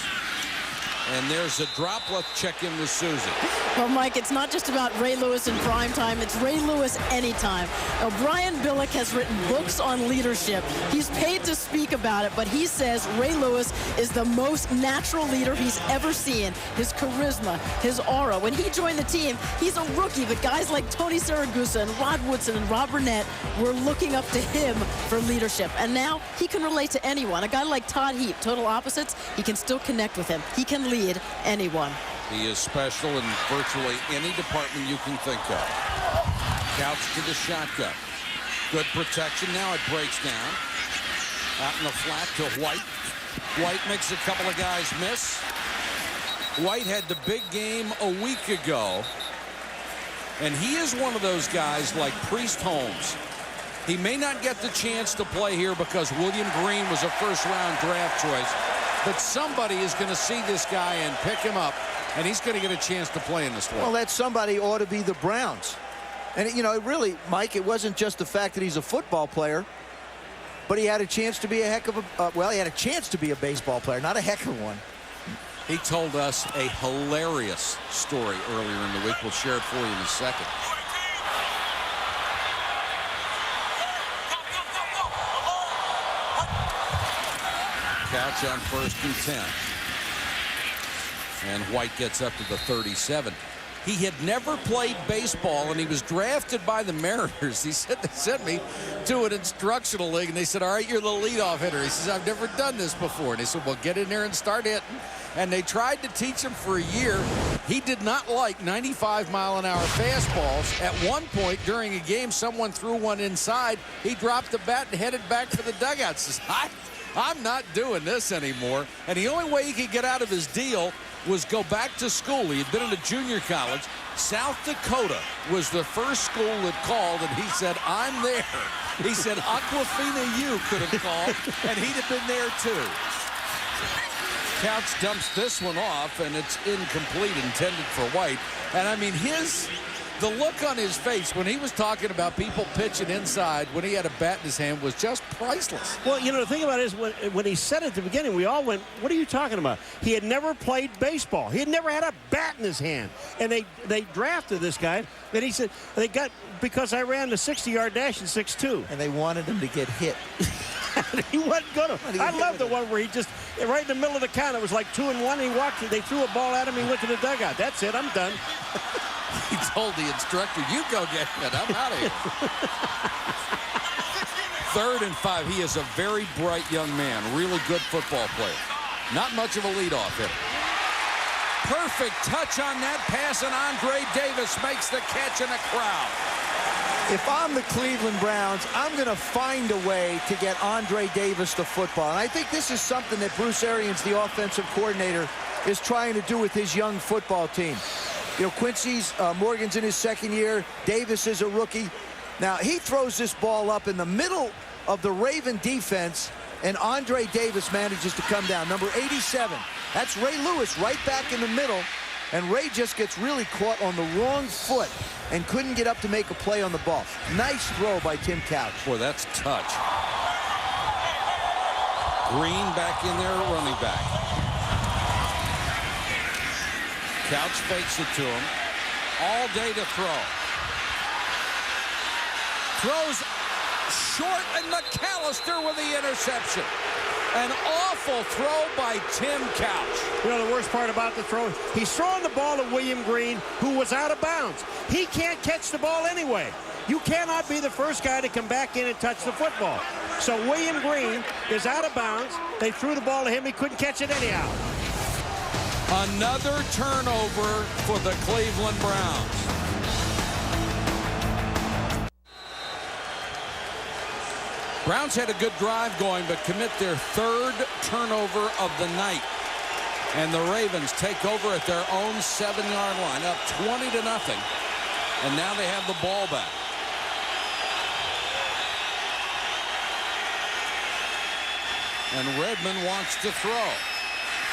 And there's a drop. Let's check in with Susie. Well, Mike, it's not just about Ray Lewis in prime time. It's Ray Lewis anytime. Now, Brian Billick has written books on leadership. He's paid to speak about it, but he says Ray Lewis is the most natural leader he's ever seen. His charisma, his aura. When he joined the team, he's a rookie, but guys like Tony Saragusa and Rod Woodson and Rob Burnett were looking up to him for leadership. And now he can relate to anyone. A guy like Todd Heap, total opposites, he can still connect with him. He can lead anyone. He is special in virtually any department you can think of. Couch to the shotgun. Good protection. Now it breaks down. Out in the flat to White. White makes a couple of guys miss. White had the big game a week ago. And he is one of those guys like Priest Holmes. He may not get the chance to play here because William Green was a first-round draft choice. But somebody is going to see this guy and pick him up, and he's going to get a chance to play in this one. Well, that somebody ought to be the Browns. And, you know, really, Mike, it wasn't just the fact that he's a football player, but he had a chance to be a heck of a, well, he had a chance to be a baseball player, not a heck of one. He told us a hilarious story earlier in the week. We'll share it for you in a second. Couch on 1st and 10. And White gets up to the 37. He had never played baseball, and he was drafted by the Mariners. He said they sent me to an instructional league, and they said, all right, you're the leadoff hitter. He says, I've never done this before. And they said, well, get in there and start hitting. And they tried to teach him for a year. He did not like 95-mile-an-hour fastballs. At one point during a game, someone threw one inside. He dropped the bat and headed back for the dugout. Says, I'm not doing this anymore. And the only way he could get out of his deal was go back to school. He had been in a junior college. South Dakota was the first school that called, and he said, I'm there. He said, Aquafina U could have called, and he'd have been there too. Couch dumps this one off, and it's incomplete, intended for White. And I mean, the look on his face when he was talking about people pitching inside when he had a bat in his hand was just priceless. Well, you know, the thing about it is when he said it at the beginning, we all went, what are you talking about? He had never played baseball. He had never had a bat in his hand. And they drafted this guy, and he said, because I ran the 60-yard dash in 6'2". And they wanted him to get hit. He wasn't going to. I love the one where he just, right in the middle of the count, it was like 2-1. He walked, they threw a ball at him, he went to the dugout. That's it, I'm done. He told the instructor, you go get it. I'm out of here. 3rd and 5. He is a very bright young man. Really good football player. Not much of a leadoff hitter. Perfect touch on that pass, and Andre Davis makes the catch in a crowd. If I'm the Cleveland Browns, I'm going to find a way to get Andre Davis the football. And I think this is something that Bruce Arians, the offensive coordinator, is trying to do with his young football team. You know, Quincy's, Morgan's in his 2nd year. Davis is a rookie. Now, he throws this ball up in the middle of the Raven defense, and Andre Davis manages to come down. Number 87. That's Ray Lewis right back in the middle. And Ray just gets really caught on the wrong foot and couldn't get up to make a play on the ball. Nice throw by Tim Couch. Boy, that's touch. Green back in there, running back. Couch fakes it to him. All day to throw. Throws short, and McAllister with the interception. An awful throw by Tim Couch. You know, the worst part about the throw, he's throwing the ball to William Green, who was out of bounds. He can't catch the ball anyway. You cannot be the first guy to come back in and touch the football. So William Green is out of bounds. They threw the ball to him. He couldn't catch it anyhow. Another turnover for the Cleveland Browns. Browns had a good drive going, but commit their third turnover of the night. And the Ravens take over at their own 7-yard line, up 20-0. And now they have the ball back. And Redmond wants to throw.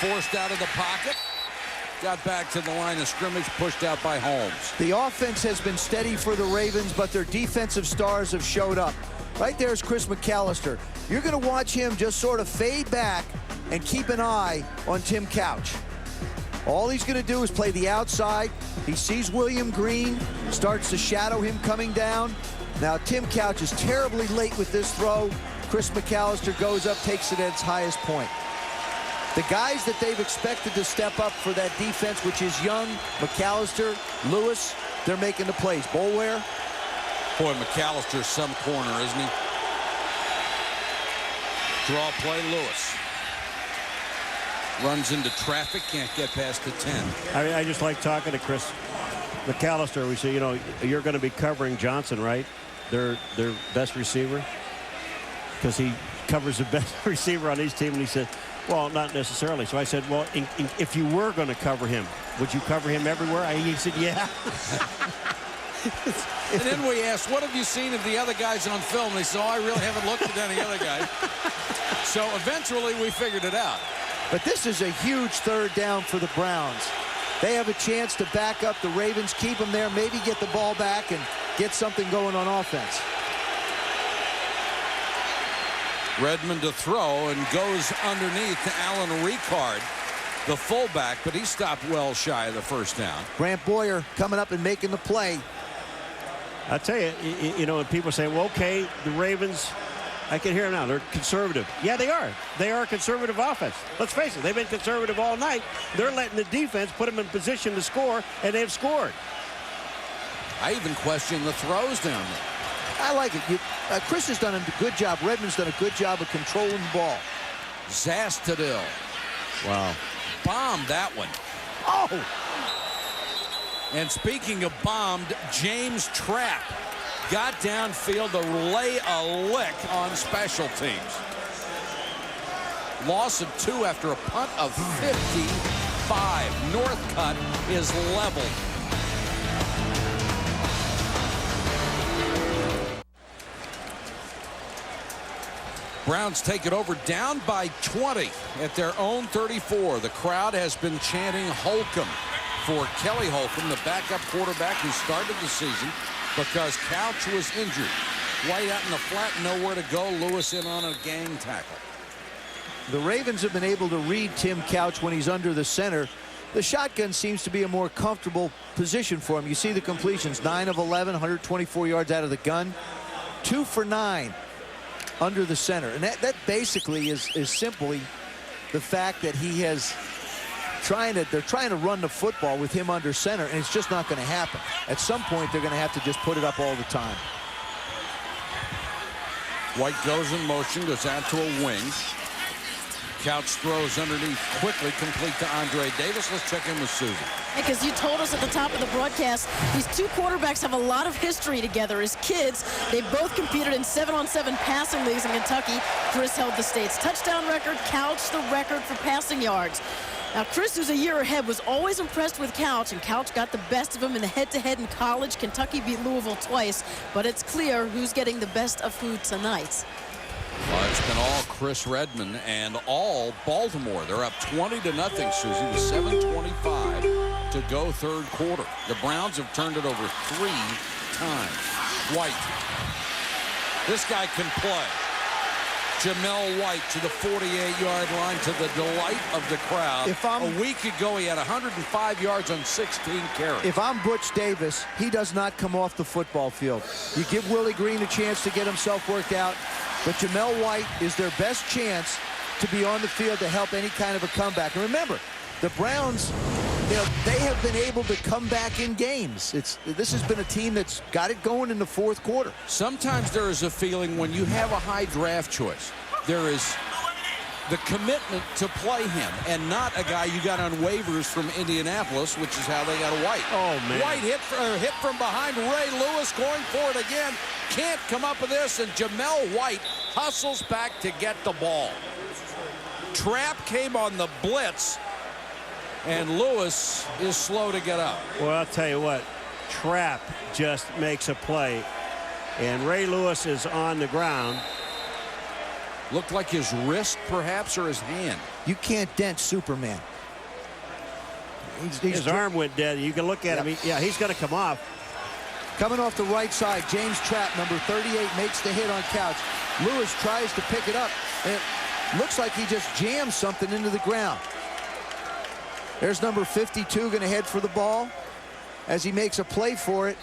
Forced out of the pocket. Got back to the line of scrimmage, pushed out by Holmes. The offense has been steady for the Ravens, but their defensive stars have showed up. Right there's Chris McAllister. You're going to watch him just sort of fade back and keep an eye on Tim Couch. All he's going to do is play the outside. He sees William Green, starts to shadow him coming down. Now Tim Couch is terribly late with this throw. Chris McAllister goes up, takes it at its highest point. The guys that they've expected to step up for that defense, which is Young, McAllister, Lewis, they're making the plays. Boulware. Boy, McAllister's some corner, isn't he? Draw play, Lewis. Runs into traffic, can't get past the 10. I just like talking to Chris McAllister. We say, you know, you're going to be covering Johnson, right? Their best receiver. Because he covers the best receiver on each team. And he said, well, not necessarily. So I said, well, if you were going to cover him, would you cover him everywhere? He said, yeah. And then we asked, what have you seen of the other guys on film? They said, oh, I really haven't looked at any other guys. So eventually we figured it out. But this is a huge third down for the Browns. They have a chance to back up the Ravens, keep them there, maybe get the ball back and get something going on offense. Redmond to throw and goes underneath to Alan Ricard, the fullback, but he stopped well shy of the first down. Grant Boyer coming up and making the play. I tell you, you know, and people say, well, okay, the Ravens, I can hear them now, they're conservative. Yeah, they are. They are a conservative offense. Let's face it, they've been conservative all night. They're letting the defense put them in position to score, and they've scored. I even question the throws down there. I like it. Chris has done a good job. Redmond's done a good job of controlling the ball. Zastadil. Wow. Bombed that one. Oh! And speaking of bombed, James Trapp got downfield to lay a lick on special teams. Loss of 2 after a punt of 55. Northcutt is leveled. Browns take it over, down by 20 at their own 34. The crowd has been chanting Holcomb for Kelly Holcomb, the backup quarterback who started the season because Couch was injured. White out in the flat, nowhere to go. Lewis in on a gang tackle. The Ravens have been able to read Tim Couch when he's under the center. The shotgun seems to be a more comfortable position for him. You see the completions, 9 of 11, 124 yards out of the gun, 2 for 9. Under the center, and that basically is simply the fact that he has they're trying to run the football with him under center, and it's just not going to happen. At some point they're going to have to just put it up all the time. White goes in motion, goes out to a wing. Couch throws underneath quickly, complete to Andre Davis. Let's check in with Susan. Because you told us at the top of the broadcast, these two quarterbacks have a lot of history together. As kids, they both competed in 7-on-7 passing leagues in Kentucky. Chris held the state's touchdown record, Couch the record for passing yards. Now, Chris, who's a year ahead, was always impressed with Couch, and Couch got the best of him in the head-to-head in college. Kentucky beat Louisville twice, but it's clear who's getting the best of who tonight. Well, it's been all Chris Redmond and all Baltimore. They're up 20-0, Susie, with 7:25 to go third quarter. The Browns have turned it over 3 times. White. This guy can play. Jamel White to the 48-yard line to the delight of the crowd. A week ago, he had 105 yards on 16 carries. If I'm Butch Davis, he does not come off the football field. You give Willie Green a chance to get himself worked out, but Jamel White is their best chance to be on the field to help any kind of a comeback. And remember, the Browns, they have been able to come back in games. This has been a team that's got it going in the fourth quarter. Sometimes there is a feeling when you have a high draft choice, there is the commitment to play him, and not a guy you got on waivers from Indianapolis, which is how they got White. Oh, man. White hit from behind. Ray Lewis going for it again. Can't come up with this, and Jamel White hustles back to get the ball. Trap came on the blitz, and Lewis is slow to get up. Well, I'll tell you what, Trap just makes a play, and Ray Lewis is on the ground. Looked like his wrist, perhaps, or his hand. You can't dent Superman. His arm went dead. You can look at him. He's going to come off. Coming off the right side, James Trapp, number 38, makes the hit on Couch. Lewis tries to pick it up, and it looks like he just jammed something into the ground. There's number 52 going to head for the ball as he makes a play for it.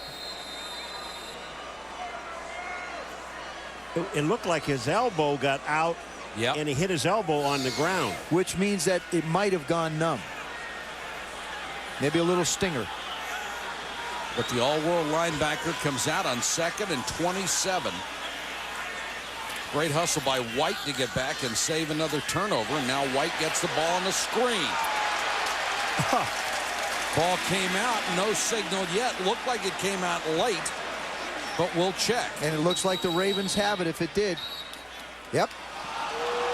It looked like his elbow got out, and he hit his elbow on the ground. Which means that it might have gone numb. Maybe a little stinger. But the all-world linebacker comes out on 2nd and 27. Great hustle by White to get back and save another turnover. And now White gets the ball on the screen. Ball came out, no signal yet. Looked like it came out late, but we'll check. And it looks like the Ravens have it if it did. Yep.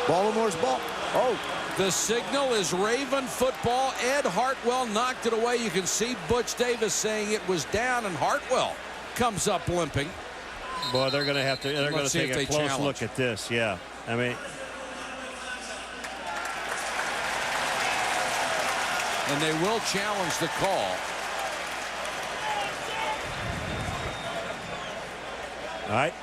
Baltimore's ball. Oh. The signal is Raven football. Ed Hartwell knocked it away. You can see Butch Davis saying it was down, and Hartwell comes up limping. Boy, they're going to have to. They're going to take a close look at this. Yeah, I mean. And they will challenge the call. All right.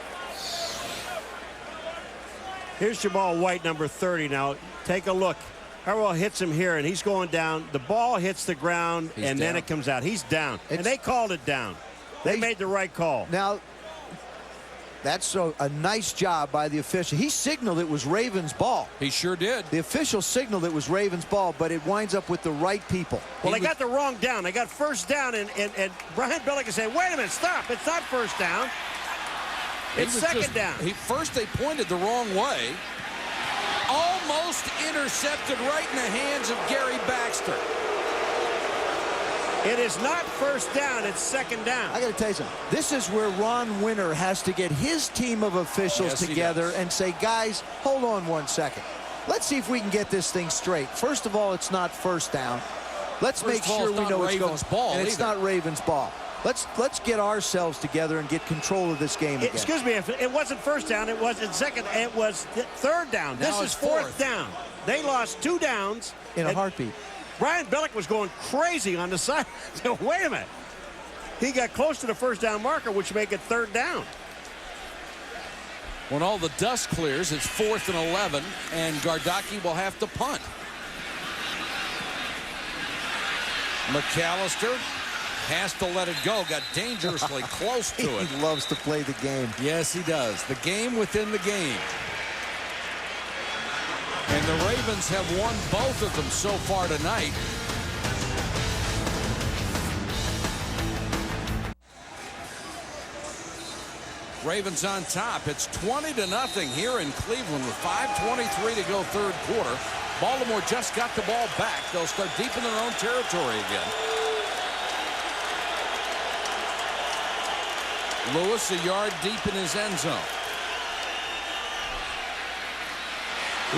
Here's Jamal White, number 30. Now, take a look. Harwell hits him here, and he's going down. The ball hits the ground, and then it comes out. He's down. And they called it down. They made the right call. Now, that's a nice job by the official. He signaled it was Ravens' ball. He sure did. The official signaled it was Ravens' ball, but it winds up with the right people. Well, they got the wrong down. They got first down, and Brian Billick is saying, wait a minute, stop. It's not first down. It's second down. First they pointed the wrong way. Almost intercepted right in the hands of Gary Baxter. It is not first down, it's second down. I got to tell you something. This is where Ron Winter has to get his team of officials together and say, guys, hold on 1 second. Let's see if we can get this thing straight. First of all, it's not first down. Let's make sure we know what's going on. And it's not Ravens' ball. Let's get ourselves together and get control of this game again. Excuse me, if it wasn't first down, it wasn't second, it was third down. This is fourth down. They lost 2 downs. In a heartbeat. Brian Billick was going crazy on the side. Wait a minute. He got close to the first down marker, which make it third down. When all the dust clears, it's 4th and 11, and Gardocki will have to punt. McAllister has to let it go. Got dangerously close to it. He loves to play the game. Yes, he does. The game within the game. And the Ravens have won both of them so far tonight. Ravens on top. It's 20-0 here in Cleveland with 5:23 to go third quarter. Baltimore just got the ball back. They'll start deep in their own territory again. Lewis a yard deep in his end zone.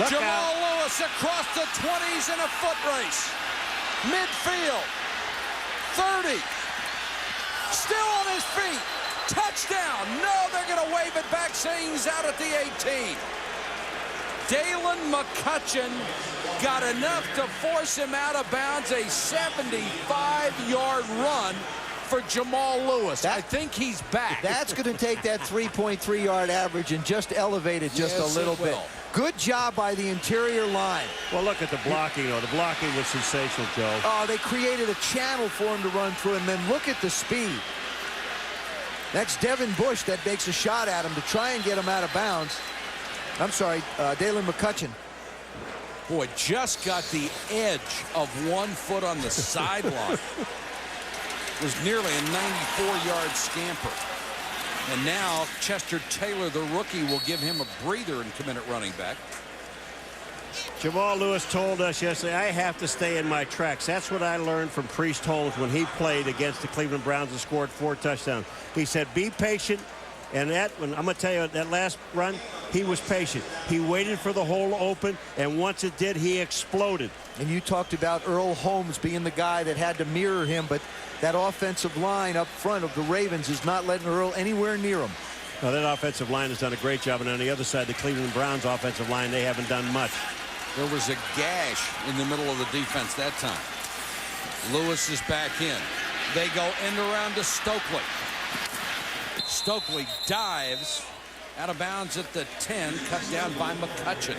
Jamal Lewis across the 20s in a foot race. Midfield. 30. Still on his feet. Touchdown. No, they're going to wave it back saying he's out at the 18. Dalen McCutcheon got enough to force him out of bounds. A 75-yard run for Jamal Lewis. I think he's back. That's going to take that 3.3-yard average and just elevate it just a little bit. Good job by the interior line. Well, look at the blocking, though. The blocking was sensational, Joe. Oh, they created a channel for him to run through, and then look at the speed. That's Devin Bush that makes a shot at him to try and get him out of bounds. I'm sorry, Dalen McCutcheon. Boy, just got the edge of 1 foot on the sideline. Was nearly a 94-yard scamper. And now Chester Taylor, the rookie, will give him a breather and commit at running back. Jamal Lewis told us yesterday, I have to stay in my tracks. That's what I learned from Priest Holmes when he played against the Cleveland Browns and scored 4 touchdowns. He said, be patient. And I'm going to tell you, that last run, he was patient. He waited for the hole to open, and once it did, he exploded. And you talked about Earl Holmes being the guy that had to mirror him, but that offensive line up front of the Ravens is not letting Earl anywhere near him. Well, that offensive line has done a great job, and on the other side, the Cleveland Browns offensive line, they haven't done much. There was a gash in the middle of the defense that time. Lewis is back in. They go end around to Stokely. Stokely dives out of bounds at the 10, cut down by McCutcheon.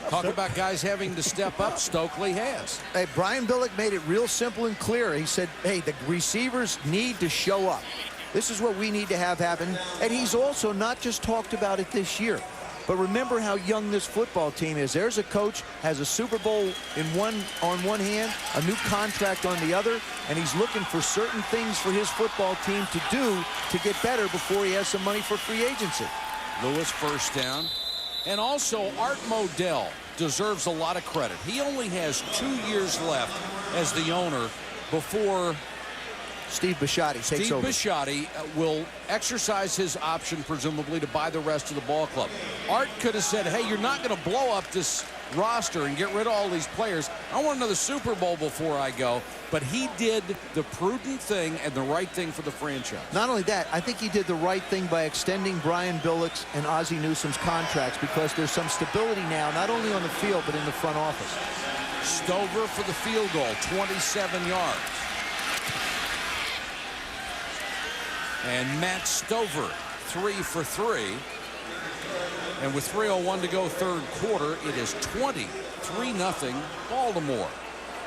Talk about guys having to step up. Stokely has. Hey, Brian Billick made it real simple and clear. He said, hey, the receivers need to show up. This is what we need to have happen. And he's also not just talked about it this year, but remember how young this football team is. There's a coach, has a Super Bowl on one hand, a new contract on the other, and he's looking for certain things for his football team to do to get better before he has some money for free agency. Lewis first down. And also, Art Modell deserves a lot of credit. He only has 2 years left as the owner before Steve Bisciotti takes over. Steve Bisciotti will exercise his option, presumably, to buy the rest of the ball club. Art could have said, hey, you're not going to blow up this roster and get rid of all these players. I want another Super Bowl before I go. But he did the prudent thing and the right thing for the franchise. Not only that, I think he did the right thing by extending Brian Billick's and Ozzie Newsome's contracts, because there's some stability now, not only on the field, but in the front office. Stover for the field goal, 27 yards. And Matt Stover, 3 for 3. And with 3:01 to go third quarter, it is 23-0 Baltimore.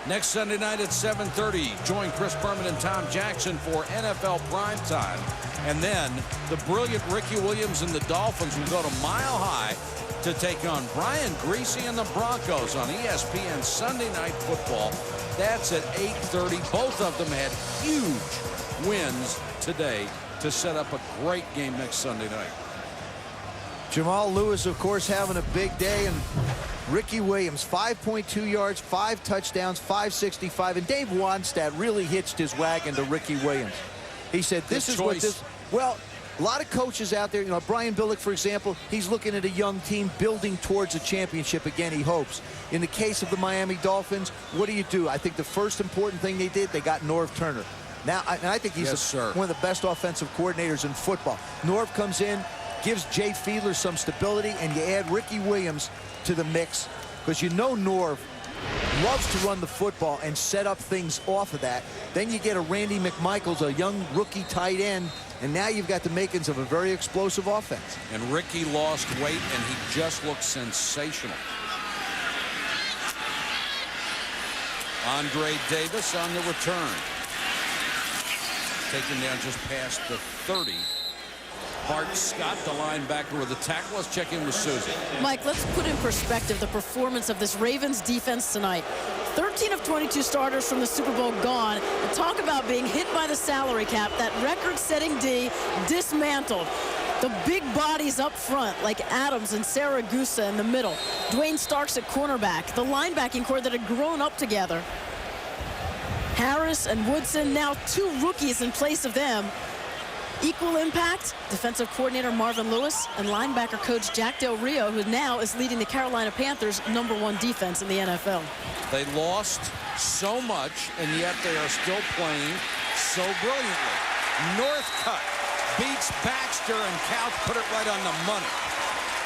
Next Sunday night at 7:30, join Chris Berman and Tom Jackson for NFL Primetime. And then the brilliant Ricky Williams and the Dolphins will go to Mile High to take on Brian Griese and the Broncos on ESPN Sunday Night Football. That's at 8:30. Both of them had huge wins today to set up a great game next Sunday night. Jamal Lewis, of course, having a big day, and Ricky Williams, 5.2 yards, 5 touchdowns, 565. And Dave Wanstadt really hitched his wagon to Ricky Williams. He said, this is what this, well, a lot of coaches out there, you know, Brian Billick, for example, he's looking at a young team building towards a championship again, he hopes. In the case of the Miami Dolphins, what do? I think the first important thing they did, they got Norv Turner. Now, I think he's one of the best offensive coordinators in football. Norv comes in, gives Jay Fiedler some stability, and you add Ricky Williams to the mix, because you know Norv loves to run the football and set up things off of that. Then you get a Randy McMichaels, a young rookie tight end, and now you've got the makings of a very explosive offense. And Ricky lost weight, and he just looks sensational. Andre Davis on the return. Taken down just past the 30. Bart Scott, the linebacker, with the tackle. Let's check in with Susie. Mike, let's put in perspective the performance of this Ravens defense tonight. 13 of 22 starters from the Super Bowl gone. And talk about being hit by the salary cap. That record-setting D dismantled. The big bodies up front, like Adams and Saragusa in the middle. Dwayne Starks at cornerback. The linebacking core that had grown up together. Harris and Woodson, now 2 rookies in place of them. Equal impact, defensive coordinator Marvin Lewis and linebacker coach Jack Del Rio, who now is leading the Carolina Panthers' #1 defense in the NFL. They lost so much, and yet they are still playing so brilliantly. Northcutt beats Baxter, and Couch put it right on the money.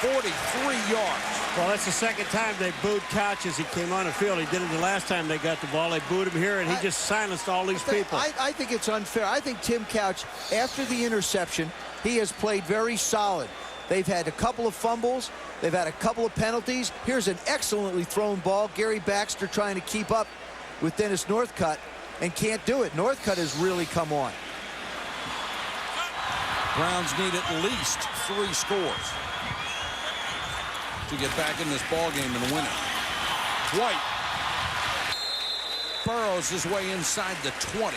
43 yards. Well, that's the second time they booed Couch as he came on the field. He did it the last time they got the ball. They booed him here, and he just silenced all these people. I think it's unfair. I think Tim Couch, after the interception, he has played very solid. They've had a couple of fumbles. They've had a couple of penalties. Here's an excellently thrown ball. Gary Baxter trying to keep up with Dennis Northcutt and can't do it. Northcutt has really come on. Browns need at least 3 scores to get back in this ball game and win it. White burrows his way inside the 20.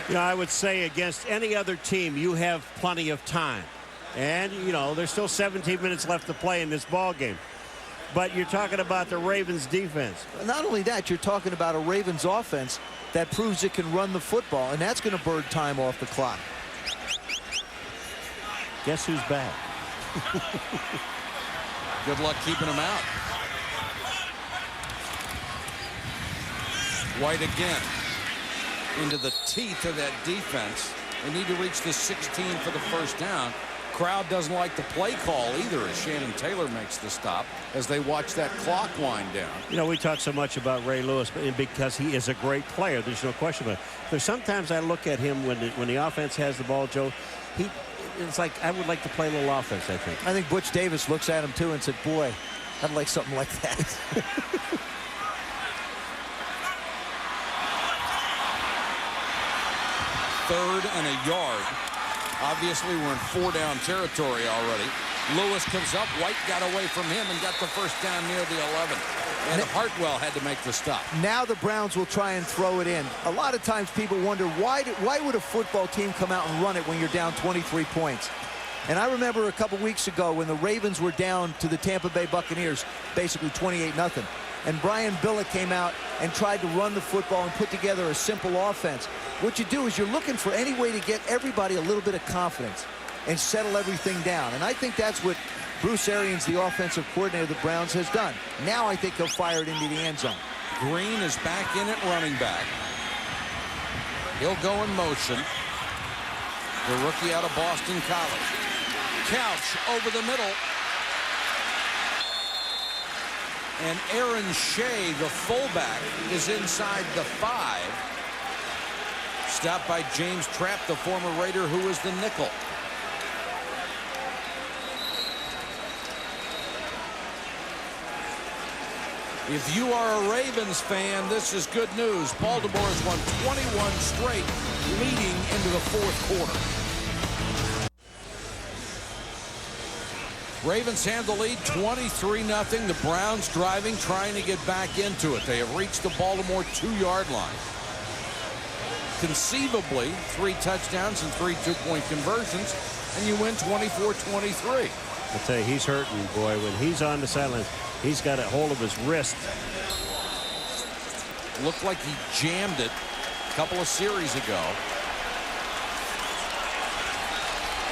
You know, I would say against any other team, you have plenty of time. And, you know, there's still 17 minutes left to play in this ball game. But you're talking about the Ravens defense. Not only that, you're talking about a Ravens offense that proves it can run the football, and that's going to burn time off the clock. Guess who's back? Good luck keeping him out. White again into the teeth of that defense. They need to reach the 16 for the first down. Crowd doesn't like the play call either as Shannon Taylor makes the stop as they watch that clock wind down. You know, we talk so much about Ray Lewis because he is a great player. There's no question about it. But sometimes I look at him when the offense has the ball, Joe, it's like I would like to play a little offense, I think. I think Butch Davis looks at him, too, and said, boy, I'd like something like that. Third and a yard. Obviously, we're in 4-down territory already. Lewis comes up. White got away from him and got the first down near the 11. And Hartwell had to make the stop. Now the Browns will try and throw it in. A lot of times people wonder, why would a football team come out and run it when you're down 23 points? And I remember a couple weeks ago when the Ravens were down to the Tampa Bay Buccaneers, basically 28-0. And Brian Billick came out and tried to run the football and put together a simple offense. What you do is you're looking for any way to get everybody a little bit of confidence and settle everything down. And I think that's what Bruce Arians, the offensive coordinator of the Browns, has done. Now I think he'll fire it into the end zone. Green is back in at running back. He'll go in motion. The rookie out of Boston College. Couch over the middle. And Aaron Shea, the fullback, is inside the 5. Stopped by James Trapp, the former Raider, who is the nickel. If you are a Ravens fan, this is good news. Baltimore has won 21 straight, leading into the fourth quarter. Ravens hand the lead 23-0. The Browns driving, trying to get back into it. They have reached the Baltimore 2-yard line. Conceivably, 3 touchdowns and 3 two-point conversions, and you win 24-23. I'll tell you, he's hurting, boy. When he's on the sidelines, he's got a hold of his wrist. Looked like he jammed it a couple of series ago.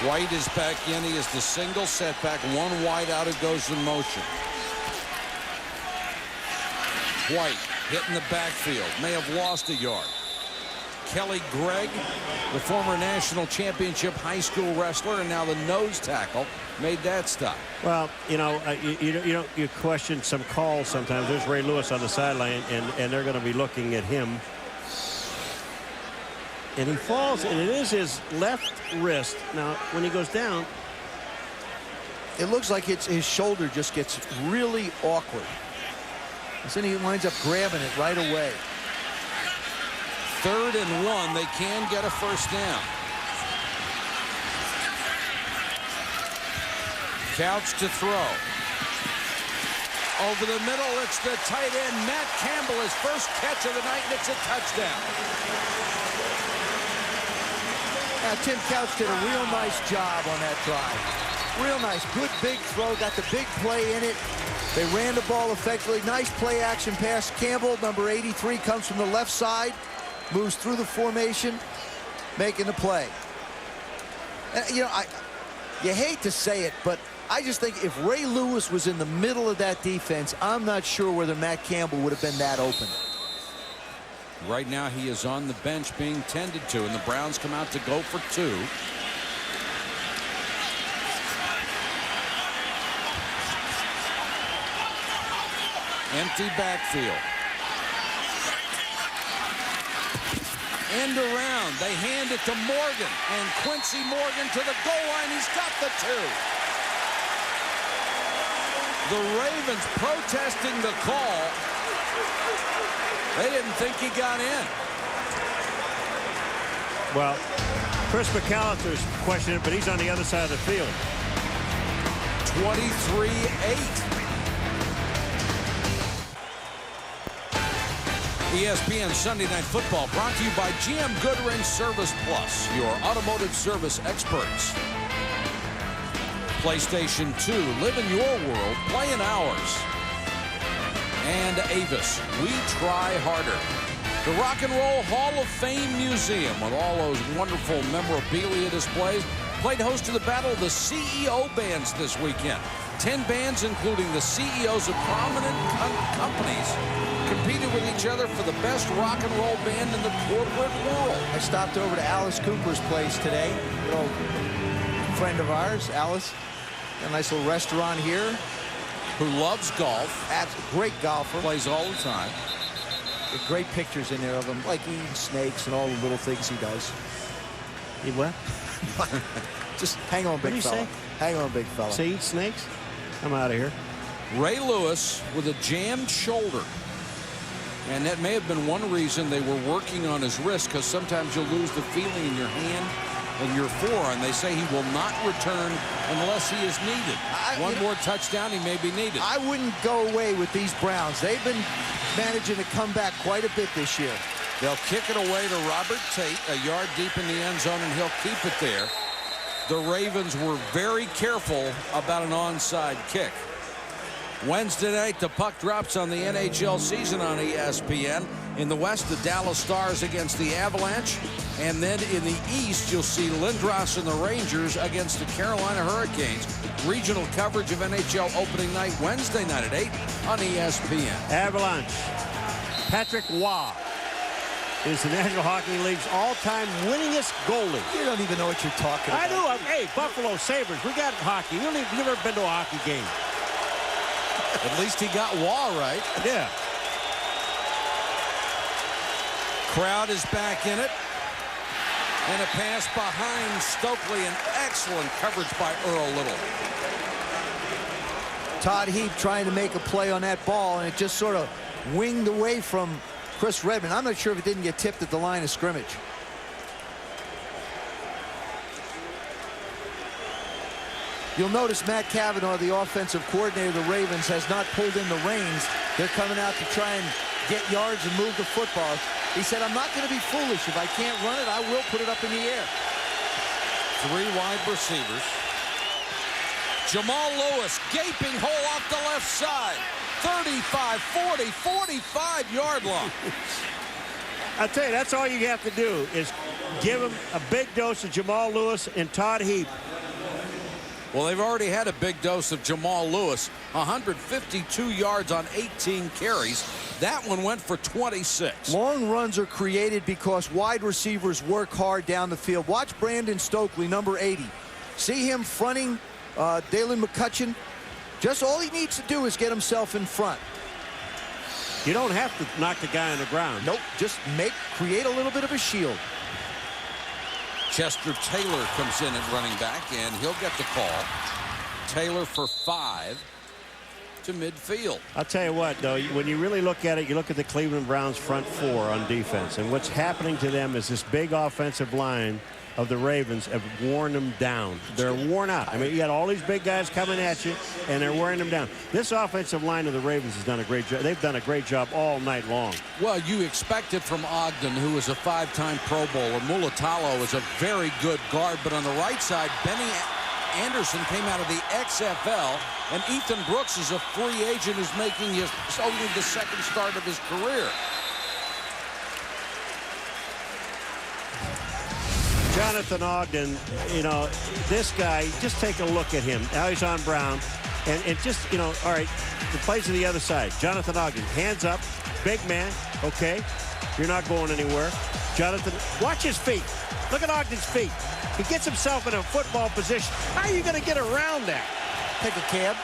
White is back in. He is the single setback. 1 wide out. It goes in motion. White hitting the backfield. May have lost a yard. Kelly Gregg, the former national championship high school wrestler and now the nose tackle, made that stop. Well, you know, you question some calls sometimes. There's Ray Lewis on the sideline, and they're going to be looking at him. And he falls, and it is his left wrist. Now, when he goes down, it looks like his shoulder just gets really awkward. And then he winds up grabbing it right away. 3rd and 1. They can get a first down. Couch to throw. Over the middle, it's the tight end, Matt Campbell, his first catch of the night, and it's a touchdown. Tim Couch did a real nice job on that drive. Real nice. Good big throw. Got the big play in it. They ran the ball effectively. Nice play action pass. Campbell, number 83, comes from the left side. Moves through the formation. Making the play. You know, you hate to say it, but I just think if Ray Lewis was in the middle of that defense, I'm not sure whether Matt Campbell would have been that open. Right now he is on the bench being tended to, and the Browns come out to go for 2. Empty backfield. End around. They hand it to Morgan, and Quincy Morgan to the goal line. He's got the 2. The Ravens protesting the call. They didn't think he got in. Well, Chris McAllister's questioning it, but he's on the other side of the field. 23-8. ESPN Sunday Night Football brought to you by GM Goodwrench Service Plus, your automotive service experts. PlayStation 2. Live in your world, play in ours. And Avis, we try harder. The Rock and Roll Hall of Fame Museum, with all those wonderful memorabilia displays, played host to the Battle of the CEO bands this weekend. 10 bands, including the CEOs of prominent companies, competed with each other for the best rock and roll band in the corporate world. I stopped over to Alice Cooper's place today. Good old friend of ours, Alice. A nice little restaurant here. Who loves golf. That's a great golfer. Plays all the time. Get great pictures in there of him, like eating snakes and all the little things he does. Eat what? Just hang on, big fella. Hang on, big fella. Say eat snakes? I'm out of here. Ray Lewis with a jammed shoulder. And that may have been one reason they were working on his wrist, because sometimes you'll lose the feeling in your hand and your forearm. They say he will not return unless he is needed. One more touchdown, he may be needed. I wouldn't go away with these Browns. They've been managing to come back quite a bit this year. They'll kick it away to Robert Tate, a yard deep in the end zone, and he'll keep it there. The Ravens were very careful about an onside kick. Wednesday night, the puck drops on the NHL season on ESPN. In the West, the Dallas Stars against the Avalanche. And then in the East, you'll see Lindros and the Rangers against the Carolina Hurricanes. Regional coverage of NHL opening night Wednesday night at 8 on ESPN. Avalanche. Patrick Waugh is the National Hockey League's all-time winningest goalie. You don't even know what you're talking about. I do. Hey, Buffalo Sabres, we got hockey. You've never been to a hockey game. At least he got Waugh right. Yeah. Crowd is back in it. And a pass behind Stokely, and excellent coverage by Earl Little. Todd Heap trying to make a play on that ball, and it just sort of winged away from Chris Redmond. I'm not sure if it didn't get tipped at the line of scrimmage. You'll notice Matt Cavanaugh, the offensive coordinator of the Ravens, has not pulled in the reins. They're coming out to try and get yards and move the football. He said, I'm not going to be foolish. If I can't run it, I will put it up in the air. 3 wide receivers. Jamal Lewis, gaping hole off the left side. 35, 40, 45-yard line. I'll tell you, that's all you have to do is give him a big dose of Jamal Lewis and Todd Heap. Well, they've already had a big dose of Jamal Lewis. 152 yards on 18 carries. That one went for 26. Long runs are created because wide receivers work hard down the field. Watch Brandon Stokely, number 80. See him fronting Dalen McCutcheon. Just all he needs to do is get himself in front. You don't have to knock the guy on the ground. Nope, just create a little bit of a shield. Chester Taylor comes in at running back, and he'll get the call. Taylor for 5 to midfield. I'll tell you what, though, when you really look at it, you look at the Cleveland Browns front 4 on defense, and what's happening to them is this big offensive line of the Ravens have worn them down. They're worn out. I mean, you got all these big guys coming at you, and they're wearing them down. This offensive line of the Ravens has done a great job. They've done a great job all night long. Well, you expect it from Ogden, who is a 5-time Pro Bowler. Mulatalo is a very good guard, but on the right side, Benny Anderson came out of the XFL, and Ethan Brooks is a free agent who's making only the second start of his career. Jonathan Ogden, you know, this guy, just take a look at him. Now he's on Brown. And just, you know, all right, the plays to the other side. Jonathan Ogden, hands up, big man, okay? You're not going anywhere. Jonathan, watch his feet. Look at Ogden's feet. He gets himself in a football position. How are you going to get around that? Take a cab.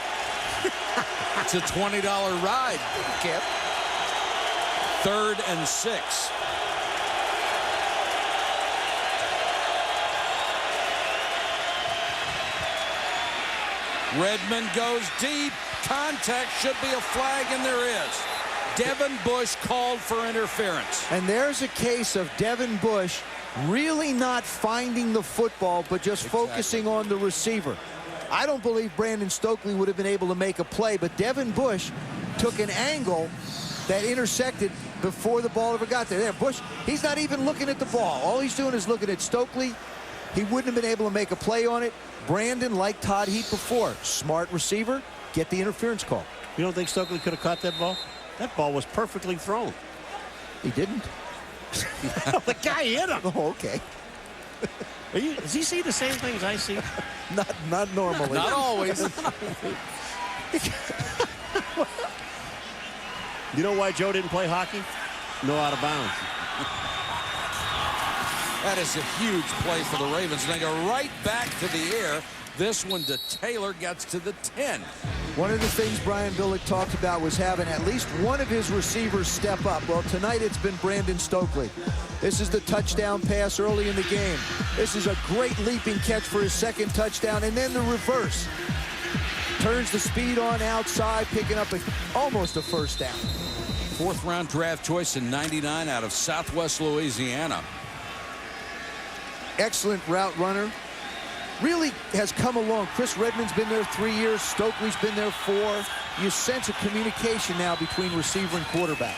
It's a $20 ride. Take a cab. 3rd and 6. Redmond goes deep. Contact, should be a flag, and there is. Devin Bush called for interference. And there's a case of Devin Bush really not finding the football, but just focusing on the receiver. I don't believe Brandon Stokely would have been able to make a play, but Devin Bush took an angle that intersected before the ball ever got there. Bush, he's not even looking at the ball. All he's doing is looking at Stokely he wouldn't have been able to make a play on it. Brandon, like Todd Heap before, smart receiver, get the interference call. You don't think Stokely could have caught that ball? That ball was perfectly thrown. He didn't. The guy hit him. Oh, okay. Does he see the same things I see? Not normally. Not always. You know why Joe didn't play hockey? No out of bounds. That is a huge play for the Ravens. And they go right back to the air. This one to Taylor, gets to the 10. One of the things Brian Billick talked about was having at least one of his receivers step up. Well, tonight it's been Brandon Stokely. This is the touchdown pass early in the game. This is a great leaping catch for his second touchdown, and then the reverse. Turns the speed on outside, picking up almost a first down. 4th round draft choice in '99 out of Southwest Louisiana. Excellent route runner. Really has come along. Chris Redman's been there 3 years. Stokely's been there 4. You sense a communication now between receiver and quarterback.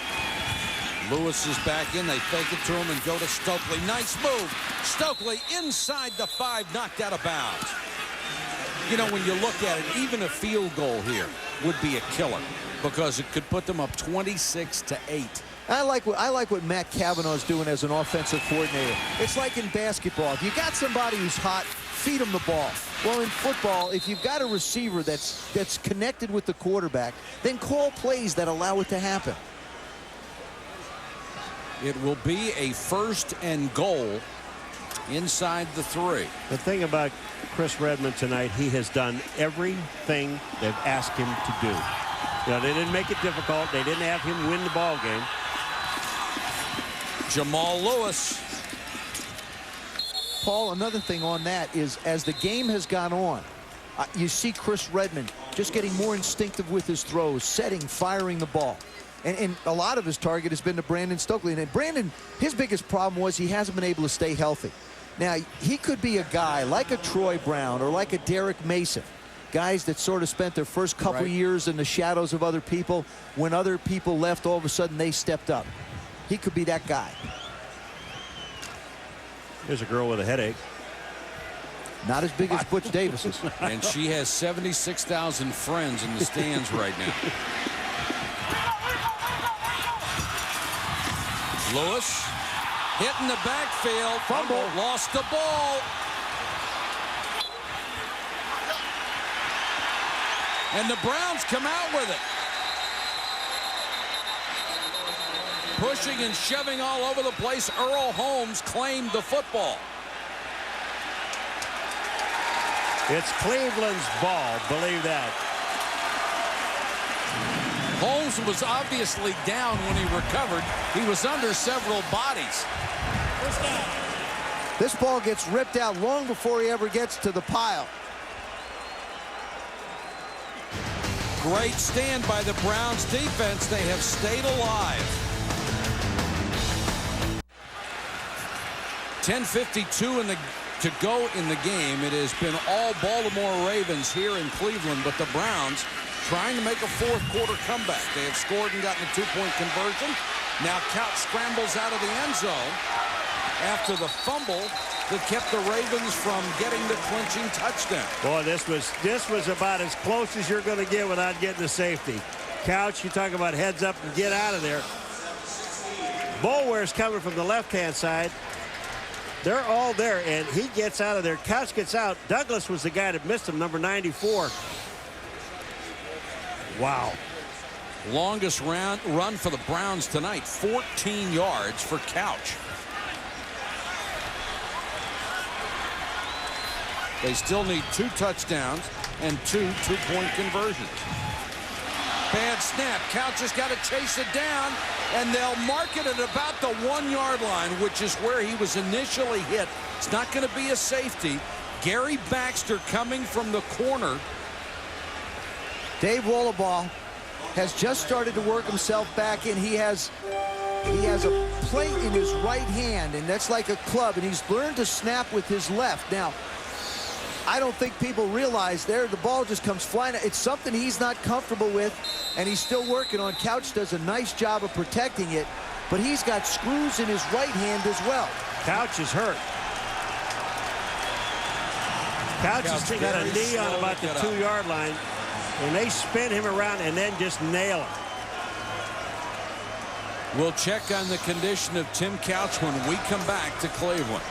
Lewis is back in. They fake it to him and go to Stokely. Nice move. Stokely inside the 5, knocked out of bounds. You know, when you look at it, even a field goal here would be a killer because it could put them up 26-8. I like what Matt Cavanaugh's doing as an offensive coordinator. It's like in basketball. If you got somebody who's hot, feed him the ball. Well, in football, if you've got a receiver that's connected with the quarterback, then call plays that allow it to happen. It will be a 1st and goal inside the 3. The thing about Chris Redman tonight, he has done everything they've asked him to do. You know, they didn't make it difficult. They didn't have him win the ball game. Jamal Lewis. Paul, another thing on that is as the game has gone on, you see Chris Redman just getting more instinctive with his throws, setting, firing the ball. And a lot of his target has been to Brandon Stokely. And Brandon, his biggest problem was he hasn't been able to stay healthy. Now, he could be a guy like a Troy Brown or like a Derek Mason, guys that sort of spent their first couple years in the shadows of other people. When other people left, all of a sudden they stepped up. He could be that guy. Here's a girl with a headache. Not as big as Butch Davis's. And she has 76,000 friends in the stands right now. Lewis hit in the backfield. Fumble. Lost the ball. And the Browns come out with it. Pushing and shoving all over the place. Earl Holmes claimed the football. It's Cleveland's ball, believe that. Holmes was obviously down when he recovered. He was under several bodies. This ball gets ripped out long before he ever gets to the pile. Great stand by the Browns defense. They have stayed alive. 10:52 to go in the game. It has been all Baltimore Ravens here in Cleveland, but the Browns trying to make a 4th quarter comeback. They have scored and gotten a 2-point conversion. Now Couch scrambles out of the end zone after the fumble that kept the Ravens from getting the clinching touchdown. Boy, this was about as close as you're going to get without getting the safety. Couch, you talk about heads up and get out of there. Boulware's coming from the left-hand side. They're all there, and he gets out of there. Couch gets out. Douglas was the guy that missed him, number 94. Wow. Longest run for the Browns tonight, 14 yards for Couch. They still need 2 touchdowns and 2 two-point conversions. Bad snap. Couch has got to chase it down, and they'll mark it at about the 1-yard line, which is where he was initially hit. It's not going to be a safety. Gary Baxter coming from the corner. Dave Wollabaugh has just started to work himself back in. He has a plate in his right hand, and that's like a club, and he's learned to snap with his left. Now, I don't think people realize there the ball just comes flying. It's something he's not comfortable with, and he's still working on. Couch does a nice job of protecting it, but he's got screws in his right hand as well. Couch is hurt. Couch has got a knee on about the 2-yard line, and they spin him around and then just nail him. We'll check on the condition of Tim Couch when we come back to Cleveland.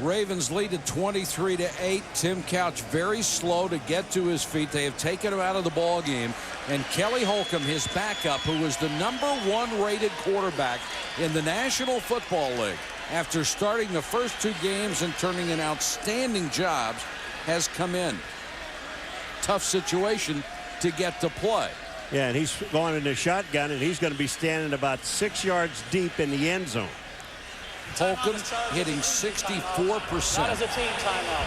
Ravens lead at 23-8. Tim Couch very slow to get to his feet. They have taken him out of the ball game. And Kelly Holcomb, his backup, who was the #1 rated quarterback in the National Football League after starting the first 2 games and turning in outstanding jobs, has come in. Tough situation to get to play. Yeah, and he's going into shotgun, and he's going to be standing about 6 yards deep in the end zone. Holcomb hitting 64%. Not as a team timeout.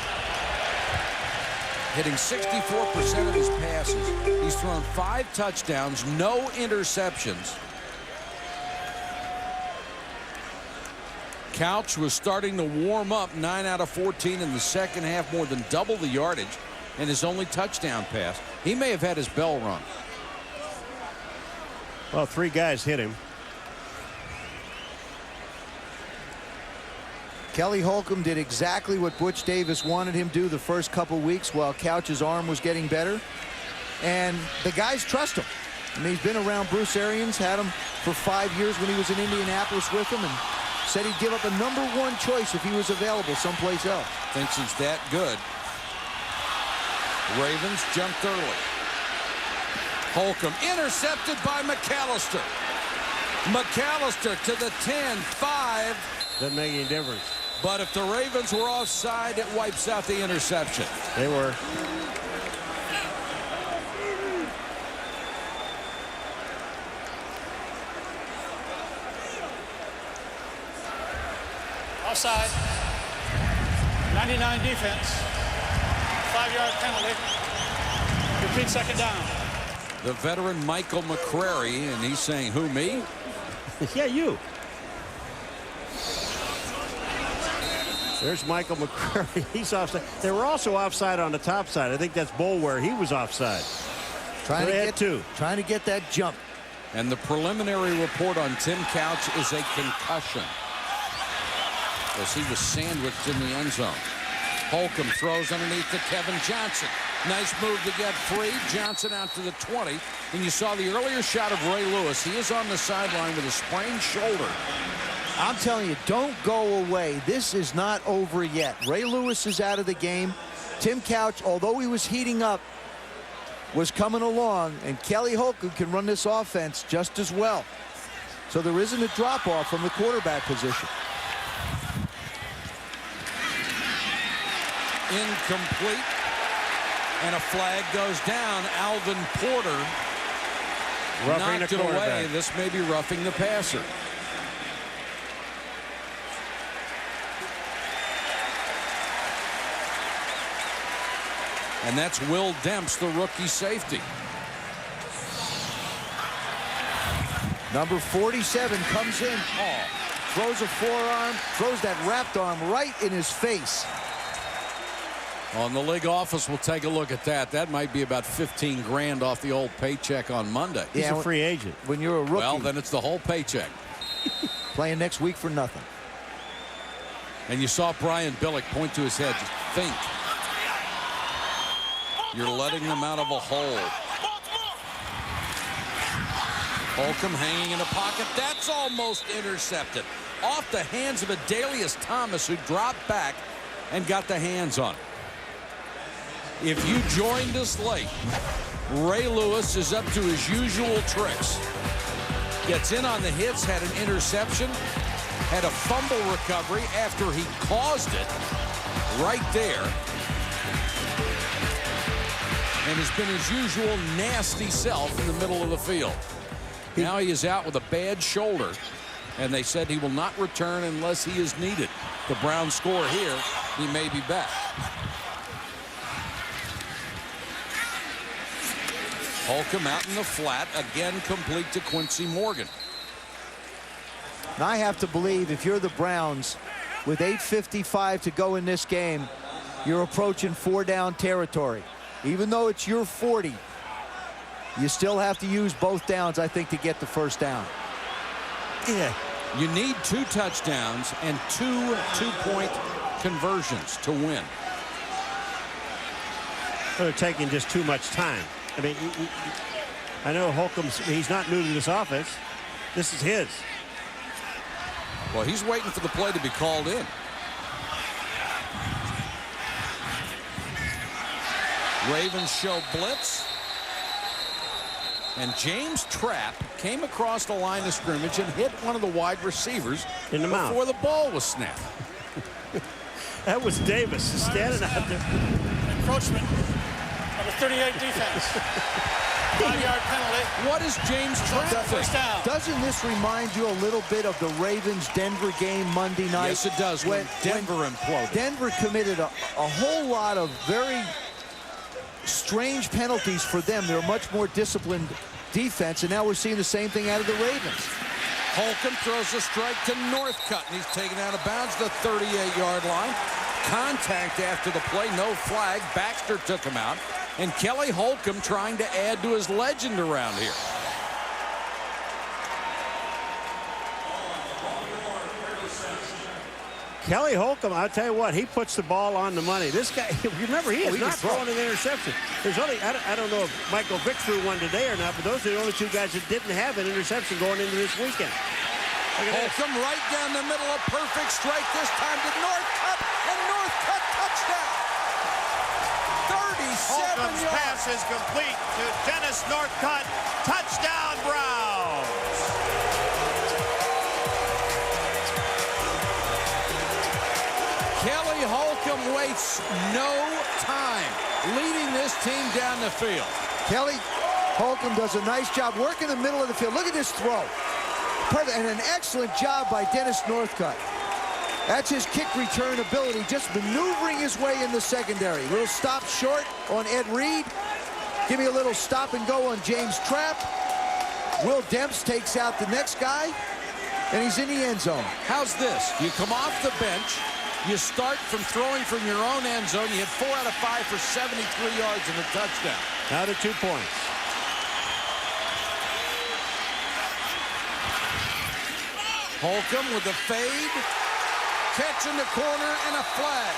Hitting 64% of his passes. He's thrown 5 touchdowns, no interceptions. Couch was starting to warm up 9 out of 14 in the second half, more than double the yardage, and his only touchdown pass. He may have had his bell rung. Well, 3 guys hit him. Kelly Holcomb did exactly what Butch Davis wanted him to do the first couple weeks while Couch's arm was getting better. And the guys trust him. I mean, he's been around Bruce Arians, had him for 5 years when he was in Indianapolis with him, and said he'd give up a #1 choice if he was available someplace else. Thinks he's that good. Ravens jumped early. Holcomb intercepted by McAllister. McAllister to the 10, 5. Doesn't make any difference. But if the Ravens were offside, it wipes out the interception. They were. Offside. 99 defense. 5-yard penalty. Repeat second down. The veteran Michael McCrary, and he's saying, who, me? Yeah, you. There's Michael McCrary. He's offside. They were also offside on the top side. I think that's Boulware. He was offside. Trying to get that jump. And the preliminary report on Tim Couch is a concussion, as he was sandwiched in the end zone. Holcomb throws underneath to Kevin Johnson. Nice move to get free. Johnson out to the 20. And you saw the earlier shot of Ray Lewis. He is on the sideline with a sprained shoulder. I'm telling you, don't go away. This is not over yet. Ray Lewis is out of the game. Tim Couch, although he was heating up, was coming along, and Kelly Holcomb can run this offense just as well. So there isn't a drop-off from the quarterback position. Incomplete. And a flag goes down. Alvin Porter knocked it away. This may be roughing the passer. And that's Will Demps, the rookie safety. Number 47 comes in, throws a forearm, throws that wrapped arm right in his face. On the league office, we'll take a look at that. That might be about 15 grand off the old paycheck on Monday. He's a free agent. When you're a rookie. Well, then it's the whole paycheck. Playing next week for nothing. And you saw Brian Billick point to his head. Just think. You're letting them out of a hole. Holcomb hanging in a pocket. That's almost intercepted. Off the hands of Adalius Thomas, who dropped back and got the hands on it. If you joined us late, Ray Lewis is up to his usual tricks. Gets in on the hits, had an interception, had a fumble recovery after he caused it right there. And has been his usual nasty self in the middle of the field. Now he is out with a bad shoulder, and they said he will not return unless he is needed. The Browns score here, he may be back. Holcomb out in the flat, again complete to Quincy Morgan. Now I have to believe if you're the Browns, with 8:55 to go in this game, you're approaching 4-down territory. Even though it's your 40, you still have to use both downs, I think, to get the first down. Yeah, You need 2 touchdowns and 2 two-point conversions to win. They're taking just too much time. I mean, I know he's not new to this offense. This is his. Well, he's waiting for the play to be called in. Ravens show blitz. And James Trapp came across the line of scrimmage and hit one of the wide receivers in the mouth before the ball was snapped. That was Davis standing out there. Encroachment of the 38 defense. 5-yard penalty. What is James Trapp First down. Doesn't this remind you a little bit of the Ravens-Denver game Monday night? Yes, it does. When Denver imploded. Denver committed a whole lot of very strange penalties for them. They're a much more disciplined defense, and now we're seeing the same thing out of the Ravens. Holcomb throws a strike to Northcutt, and he's taken out of bounds the 38-yard line. Contact after the play, no flag. Baxter took him out, and Kelly Holcomb trying to add to his legend around here. Kelly Holcomb, I'll tell you what, he puts the ball on the money. This guy, remember, he is not throwing an interception. There's only, I don't know if Michael Vick threw one today or not, but those are the only 2 guys that didn't have an interception going into this weekend. Holcomb right down the middle, a perfect strike this time to Northcutt, and Northcutt touchdown. 37 Holcomb's yards. pass is complete to Dennis Northcutt. Touchdown, Browns. Kelly Holcomb waits no time, leading this team down the field. Kelly Holcomb does a nice job working the middle of the field. Look at this throw. Perfect, and an excellent job by Dennis Northcutt. That's his kick return ability, just maneuvering his way in the secondary. Little stop short on Ed Reed. Give me a little stop and go on James Trapp. Will Demps takes out the next guy, and he's in the end zone. How's this? You come off the bench, you start from throwing from your own end zone, you hit 4 out of 5 for 73 yards and a touchdown. Now to 2 points. Holcomb with the fade, catch in the corner, and a flag.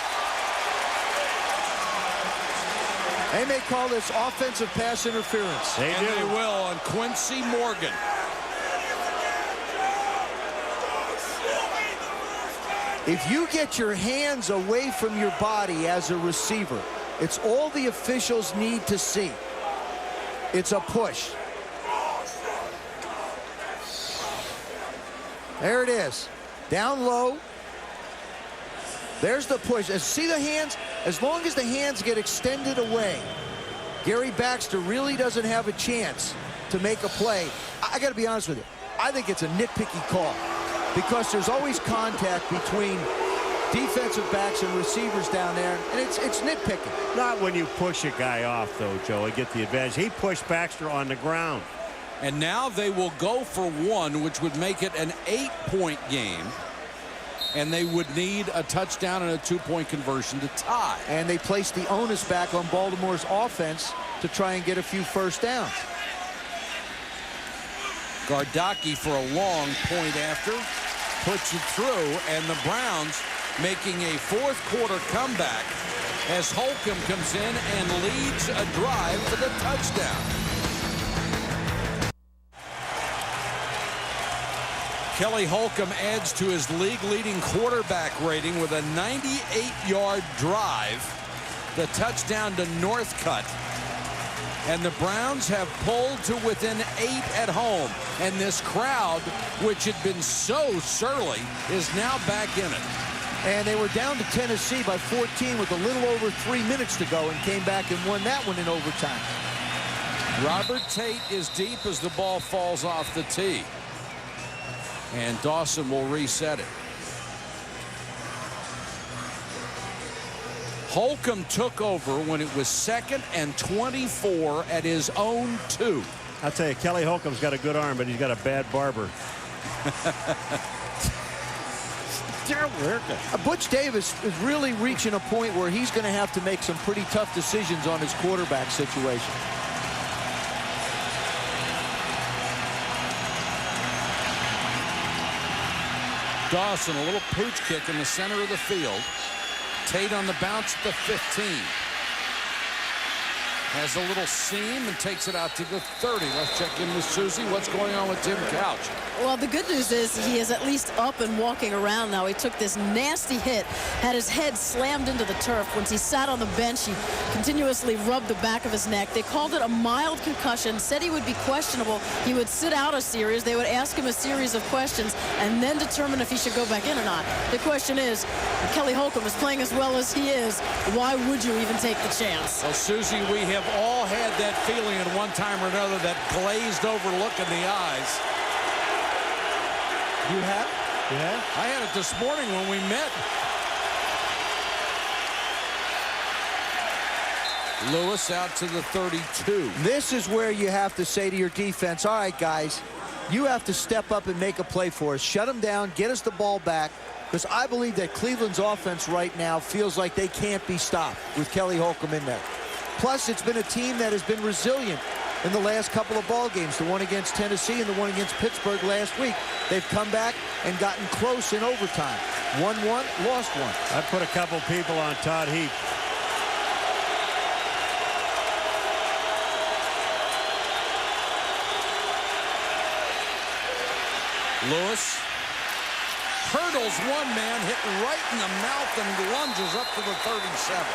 They may call this offensive pass interference. They will on Quincy Morgan. If you get your hands away from your body as a receiver, it's all the officials need to see. It's a push. There it is. Down low. There's the push. See the hands? As long as the hands get extended away, Gary Baxter really doesn't have a chance to make a play. I got to be honest with you. I think it's a nitpicky call because there's always contact between defensive backs and receivers down there, and it's nitpicking. Not when you push a guy off, though, Joe, and get the advantage. He pushed Baxter on the ground. And now they will go for 1, which would make it an 8-point game. And they would need a touchdown and a 2-point conversion to tie. And they placed the onus back on Baltimore's offense to try and get a few first downs. Gardocki for a long point after, puts it through, and the Browns making a fourth-quarter comeback as Holcomb comes in and leads a drive for the touchdown. Kelly Holcomb adds to his league-leading quarterback rating with a 98-yard drive. The touchdown to Northcutt. And the Browns have pulled to within 8 at home. And this crowd, which had been so surly, is now back in it. And they were down to Tennessee by 14 with a little over 3 minutes to go and came back and won that one in overtime. Robert Tate is deep as the ball falls off the tee. And Dawson will reset it. Holcomb took over when it was 2nd and 24 at his own 2. I'll tell you, Kelly Holcomb's got a good arm, but he's got a bad barber. Terrible haircut. Butch Davis is really reaching a point where he's going to have to make some pretty tough decisions on his quarterback situation. Dawson, a little pooch kick in the center of the field. Tate on the bounce at the 15. Has a little seam and takes it out to the 30. Let's check in with Susie. What's going on with Tim Couch? Well, the good news is he is at least up and walking around now. He took this nasty hit, had his head slammed into the turf. Once he sat on the bench, he continuously rubbed the back of his neck. They called it a mild concussion, said he would be questionable. He would sit out a series. They would ask him a series of questions and then determine if he should go back in or not. The question is, Kelly Holcomb is playing as well as he is. Why would you even take the chance? Well, Susie, we have all had that feeling at one time or another, that glazed over look in the eyes. You have? Yeah. I had it this morning when we met. Lewis out to the 32. This is where you have to say to your defense, all right, guys, you have to step up and make a play for us. Shut them down, get us the ball back, because I believe that Cleveland's offense right now feels like they can't be stopped with Kelly Holcomb in there. Plus, it's been a team that has been resilient in the last couple of ball games, the one against Tennessee and the one against Pittsburgh last week. They've come back and gotten close in overtime. 1-1, lost one. I put a couple people on Todd Heap. Lewis hurdles one man, hit right in the mouth, and lunges up to the 37.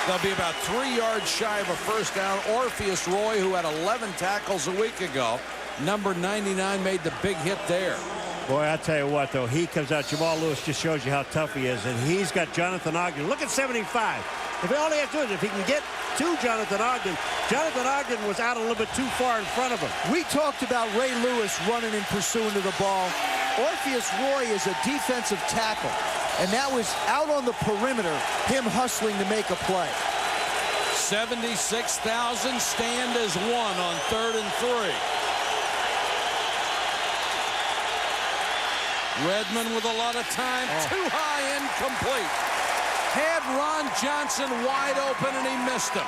They'll be about 3 yards shy of a first down. Orpheus Roy, who had 11 tackles a week ago, number 99, made the big hit there. Boy, I tell you what, though, he comes out. Jamal Lewis just shows you how tough he is, and he's got Jonathan Ogden. Look at 75. If all he has to do is if he can get to Jonathan Ogden was out a little bit too far in front of him. We talked about Ray Lewis running and pursuing to the ball. Orpheus Roy is a defensive tackle, and that was out on the perimeter, him hustling to make a play. 76,000, stand as one on 3rd and 3. Redmond with a lot of time, too high, incomplete. Had Ron Johnson wide open and he missed him.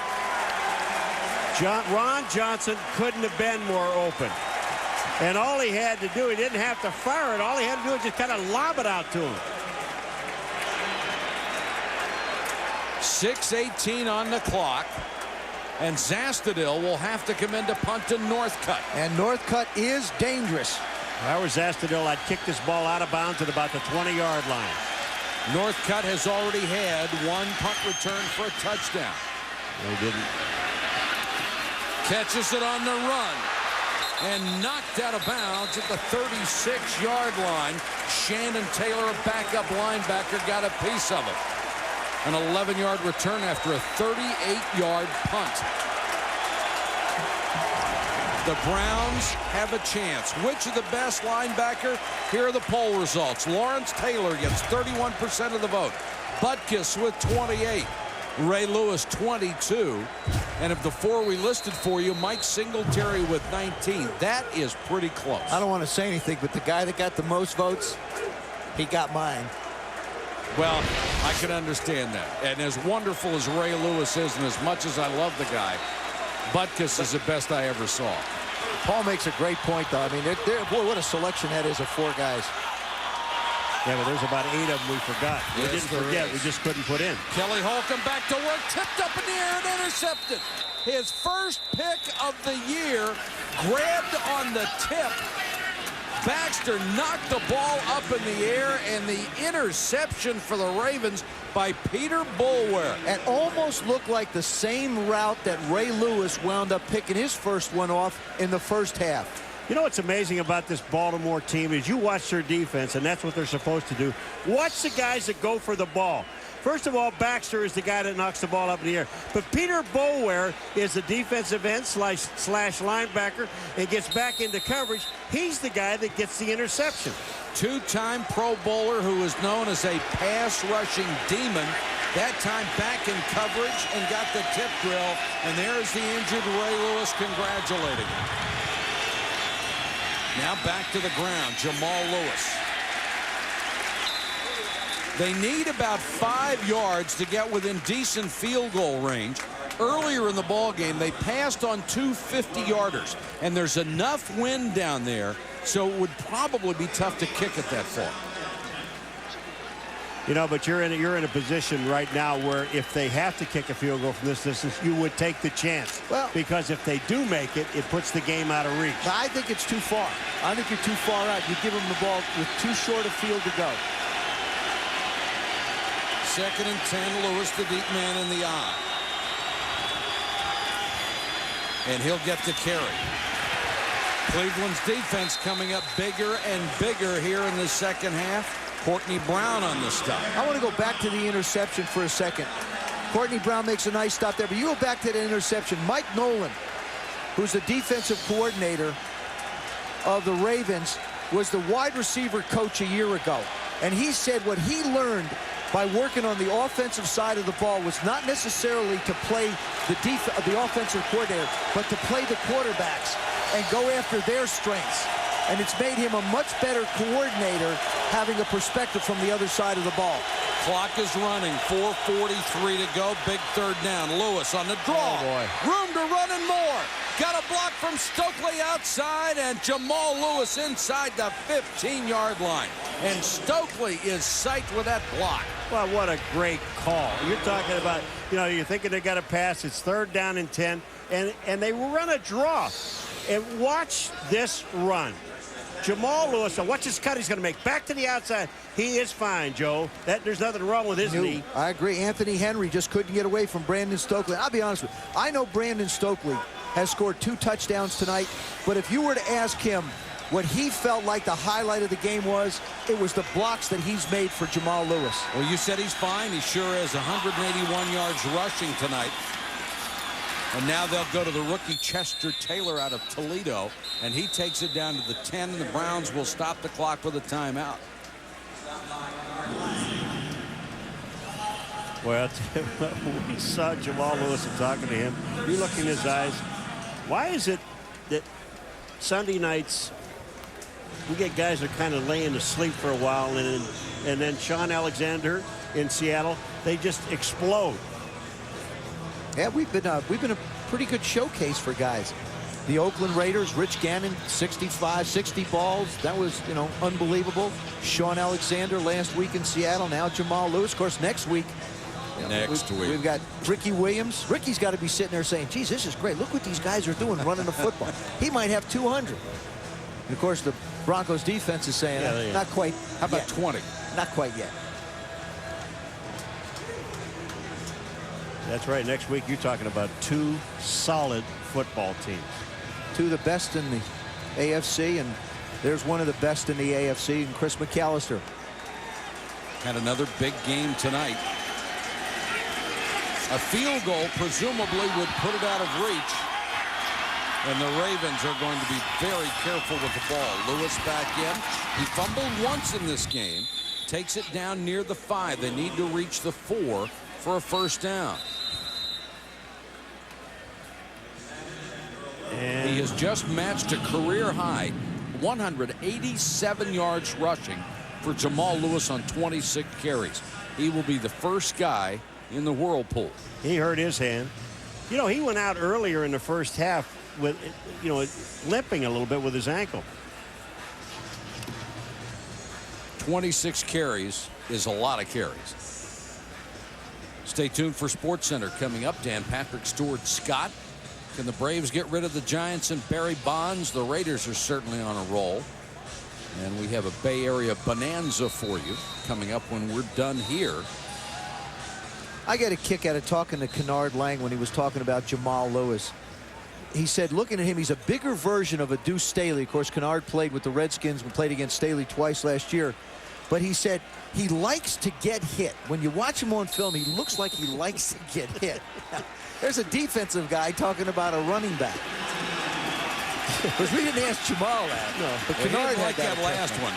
Ron Johnson couldn't have been more open. And all he had to do, he didn't have to fire it. All he had to do was just kind of lob it out to him. 6:18 on the clock. And Zastudil will have to come in to punt to Northcutt. And Northcutt is dangerous. If I were Zastudil, I'd kick this ball out of bounds at about the 20-yard line. Northcutt has already had one punt return for a touchdown. They didn't. Catches it on the run. And knocked out of bounds at the 36-yard line. Shannon Taylor, a backup linebacker, got a piece of it. An 11-yard return after a 38-yard punt. The Browns have a chance. Which is the best linebacker? Here are the poll results. Lawrence Taylor gets 31% of the vote. Butkus with 28. Ray Lewis 22. And of the 4 we listed for you, Mike Singletary with 19. That is pretty close. I don't want to say anything, but the guy that got the most votes, he got mine. Well, I can understand that. And as wonderful as Ray Lewis is, and as much as I love the guy, Butkus is the best I ever saw. Paul makes a great point, though. I mean, boy, what a selection that is of 4 guys. Yeah, but there's about 8 of them we forgot. We Yes, didn't forget. We just couldn't put in. Kelly Holcomb back to work, tipped up in the air and intercepted. His first pick of the year, grabbed on the tip. Baxter knocked the ball up in the air, and the interception for the Ravens by Peter Boulware. It almost looked like the same route that Ray Lewis wound up picking his first one off in the first half. You know what's amazing about this Baltimore team is you watch their defense, and that's what they're supposed to do. Watch the guys that go for the ball. First of all, Baxter is the guy that knocks the ball up in the air. But Peter Boulware is the defensive end slash linebacker and gets back into coverage. He's the guy that gets the interception. 2-time Pro Bowler who is known as a pass-rushing demon. That time back in coverage and got the tip drill. And there's the injured Ray Lewis congratulating him. Now back to the ground, Jamal Lewis. They need about 5 yards to get within decent field goal range. Earlier in the ball game, they passed on 2 50-yarders, and there's enough wind down there, so it would probably be tough to kick it that far. You know, but you're in a position right now where if they have to kick a field goal from this distance, you would take the chance. Well, because if they do make it, it puts the game out of reach. I think it's too far. I think you're too far out. You give them the ball with too short a field to go. 2nd and 10, Lewis, the deep man in the eye. And he'll get the carry. Cleveland's defense coming up bigger and bigger here in the second half. Courtney Brown on the stop. I want to go back to the interception for a second. Courtney Brown makes a nice stop there, but you go back to the interception. Mike Nolan, who's the defensive coordinator of the Ravens, was the wide receiver coach a year ago. And he said what he learned by working on the offensive side of the ball was not necessarily to play the offensive coordinator, but to play the quarterbacks and go after their strengths. And it's made him a much better coordinator having a perspective from the other side of the ball. Clock is running. 4:43 to go. Big 3rd down. Lewis on the draw. Oh, boy. Room to run and more. Got a block from Stokely outside, and Jamal Lewis inside the 15-yard line. And Stokely is psyched with that block. Well, what a great call. You're talking about, you know, you're thinking they got to pass. It's 3rd down and 10, and they run a draw. And watch this run. Jamal Lewis, watch this cut he's going to make. Back to the outside. He is fine, Joe. There's nothing wrong with his knee. I agree. Anthony Henry just couldn't get away from Brandon Stokely. I'll be honest with you. I know Brandon Stokely has scored 2 touchdowns tonight, but if you were to ask him what he felt like the highlight of the game was, it was the blocks that he's made for Jamal Lewis. Well, you said he's fine. He sure is. 181 yards rushing tonight. And now they'll go to the rookie Chester Taylor out of Toledo, and he takes it down to the 10, and the Browns will stop the clock with a timeout. Well, we saw Jamal Lewis and talking to him. You look in his eyes. Why is it that Sunday nights we get guys that are kind of laying to sleep for a while, and then Sean Alexander in Seattle, they just explode. Yeah, we've been a pretty good showcase for guys. The Oakland Raiders, Rich Gannon, 60 balls. That was, you know, unbelievable. Sean Alexander last week in Seattle. Now Jamal Lewis. Of course, next week. We've got Ricky Williams. Ricky's got to be sitting there saying, geez, this is great. Look what these guys are doing running the football. He might have 200. And, of course, the Broncos defense is saying, not quite. How about yet. 20? Not quite yet. That's right. Next week, you're talking about 2 solid football teams. 2 of the best in the AFC, and there's one of the best in the AFC, and Chris McAllister. And another big game tonight. A field goal presumably would put it out of reach. And the Ravens are going to be very careful with the ball. Lewis back in. He fumbled once in this game. Takes it down near the 5. They need to reach the 4 for a first down. And he has just matched a career high 187 yards rushing for Jamal Lewis on 26 carries. He will be the first guy in the whirlpool. He hurt his hand. You know, he went out earlier in the first half with, you know, limping a little bit with his ankle. 26 carries is a lot of carries. Stay tuned for SportsCenter coming up. Dan Patrick, Stuart Scott. Can the Braves get rid of the Giants and Barry Bonds? The Raiders are certainly on a roll. And we have a Bay Area bonanza for you coming up when we're done here. I get a kick out of talking to Kennard Lang when he was talking about Jamal Lewis. He said, looking at him, he's a bigger version of a Deuce Staley. Of course, Kennard played with the Redskins and played against Staley twice last year. But he said he likes to get hit. When you watch him on film, he looks like he likes to get hit. There's a defensive guy talking about a running back. Because we didn't ask Jamal that. No, but Kennard like that last one.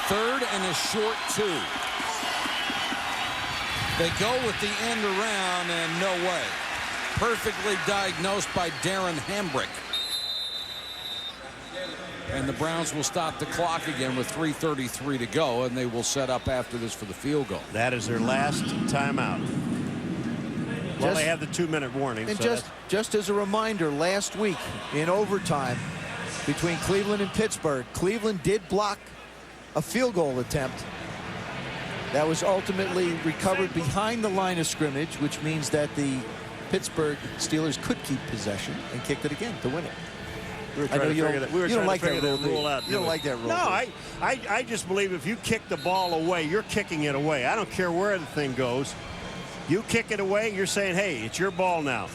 3rd and a short 2. They go with the end around, and no way. Perfectly diagnosed by Darren Hambrick. And the Browns will stop the clock again with 3:33 to go, and they will set up after this for the field goal. That is their last timeout. Well, they have the 2-minute warning. And so just as a reminder, last week in overtime between Cleveland and Pittsburgh, Cleveland did block a field goal attempt That was ultimately recovered behind the line of scrimmage, which means that the Pittsburgh Steelers could keep possession and kicked it again to win it. I know you don't like that rule out. You don't like that rule. No, I just believe if you kick the ball away, you're kicking it away. I don't care where the thing goes. You kick it away, you're saying, hey, it's your ball now.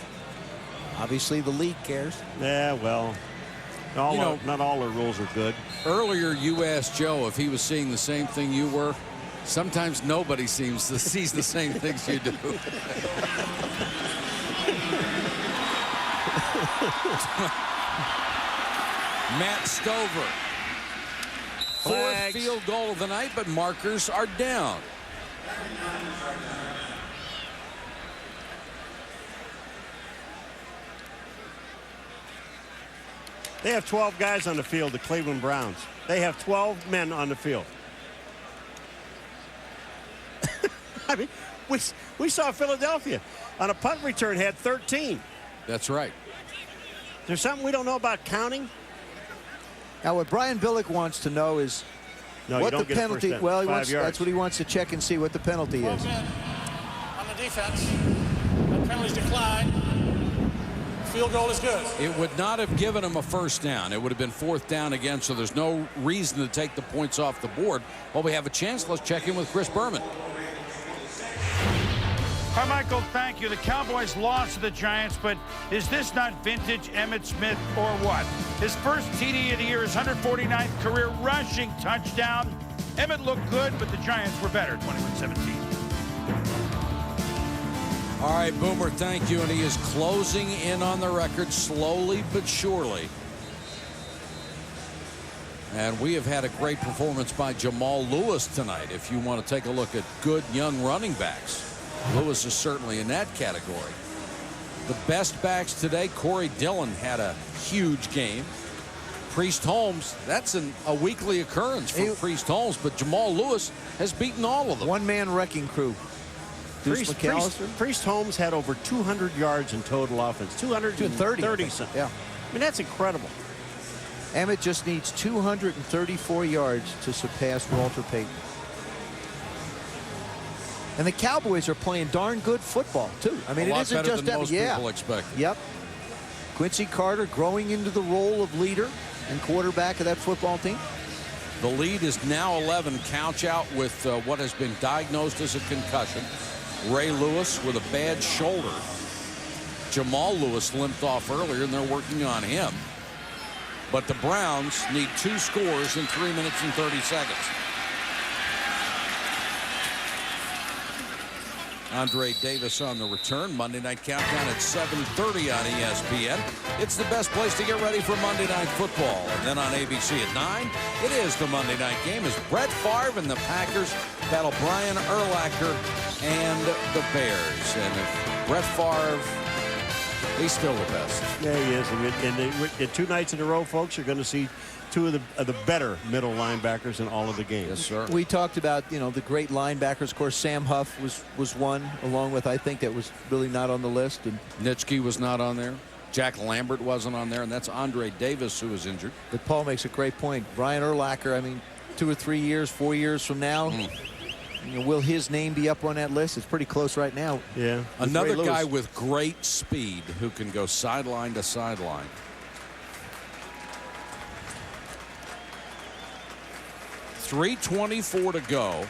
Obviously, the league cares. Yeah, well, not all the rules are good. Earlier, you asked Joe if he was seeing the same thing you were. Sometimes nobody sees the same things you do. Matt Stover. Fourth field goal of the night, but markers are down. They have 12 guys on the field, the Cleveland Browns. They have 12 men on the field. I mean, we saw Philadelphia on a punt return had 13. That's right. There's something we don't know about counting. Now, what Brian Billick wants to know is what the penalty. Well, that's what he wants to check and see what the penalty is. On the defense, the penalties decline. Field goal is good. It would not have given him a first down. It would have been fourth down again, so there's no reason to take the points off the board. While we have a chance, let's check in with Chris Berman. Hi, Michael. Thank you. The Cowboys lost to the Giants, but is this not vintage Emmitt Smith or what? His first TD of the year, his 149th career rushing touchdown. Emmitt looked good, but the Giants were better, 21-17. All right, Boomer, thank you. And he is closing in on the record slowly but surely. And we have had a great performance by Jamal Lewis tonight. If you want to take a look at good young running backs, Lewis is certainly in that category. The best backs today, Corey Dillon had a huge game. Priest Holmes, that's a weekly occurrence for Priest Holmes, but Jamal Lewis has beaten all of them. One-man wrecking crew. Priest Holmes had over 200 yards in total offense. 230 something. Yeah. I mean, that's incredible. Emmitt just needs 234 yards to surpass Walter Payton. And the Cowboys are playing darn good football, too. I mean, it isn't just that. Yeah. People expect. Yep. Quincy Carter growing into the role of leader and quarterback of that football team. The lead is now 11. Couch out with what has been diagnosed as a concussion. Ray Lewis with a bad shoulder. Jamal Lewis limped off earlier, and they're working on him. But the Browns need 2 scores in 3 minutes and 30 seconds. Andre Davis on the return. Monday Night Countdown at 7:30 on ESPN. It's the best place to get ready for Monday Night Football. And then on ABC at 9, it is the Monday Night Game as Brett Favre and the Packers battle Brian Urlacher and the Bears. And if Brett Favre, he's still the best. Yeah, he is. And 2 nights in a row, folks, you're going to see 2 of the better middle linebackers in all of the games. Yes, sir. We talked about, the great linebackers. Of course, Sam Huff was one, along with, I think, that was really not on the list. And Nitschke was not on there. Jack Lambert wasn't on there, and that's Andre Davis who was injured. But Paul makes a great point. Brian Urlacher, I mean, 2 or 3 years, 4 years from now, will his name be up on that list? It's pretty close right now. Yeah. Another guy with great speed who can go sideline to sideline. .324 to go.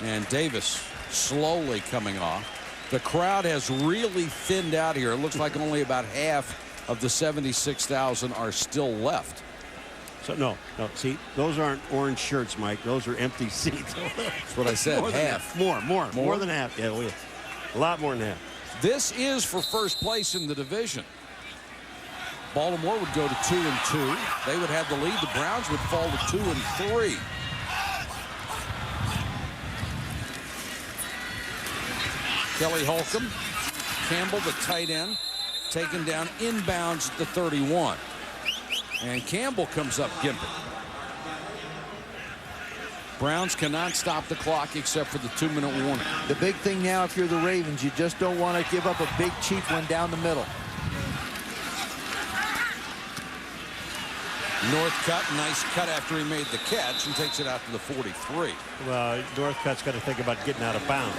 And Davis slowly coming off. The crowd has really thinned out here. It looks like only about half of the 76,000 are still left. So no. See, those aren't orange shirts, Mike. Those are empty seats. That's what I said. Half. More than half. Yeah, a lot more than half. This is for first place in the division. Baltimore would go to 2-2. They would have the lead. The Browns would fall to 2-3. Kelly Holcomb, Campbell, the tight end, taken down inbounds at the 31. And Campbell comes up gimping. Browns cannot stop the clock except for the 2-minute warning. The big thing now, if you're the Ravens, you just don't want to give up a big, cheap one down the middle. Northcutt, nice cut after he made the catch and takes it out to the 43. Well, Northcutt's got to think about getting out of bounds.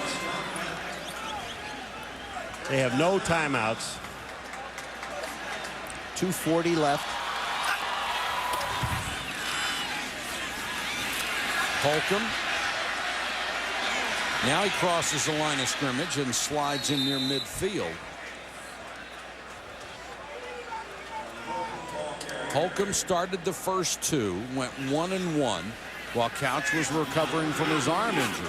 They have no timeouts. 2:40 left. Holcomb. Now he crosses the line of scrimmage and slides in near midfield. Holcomb started the first two, went 1-1 while Couch was recovering from his arm injury.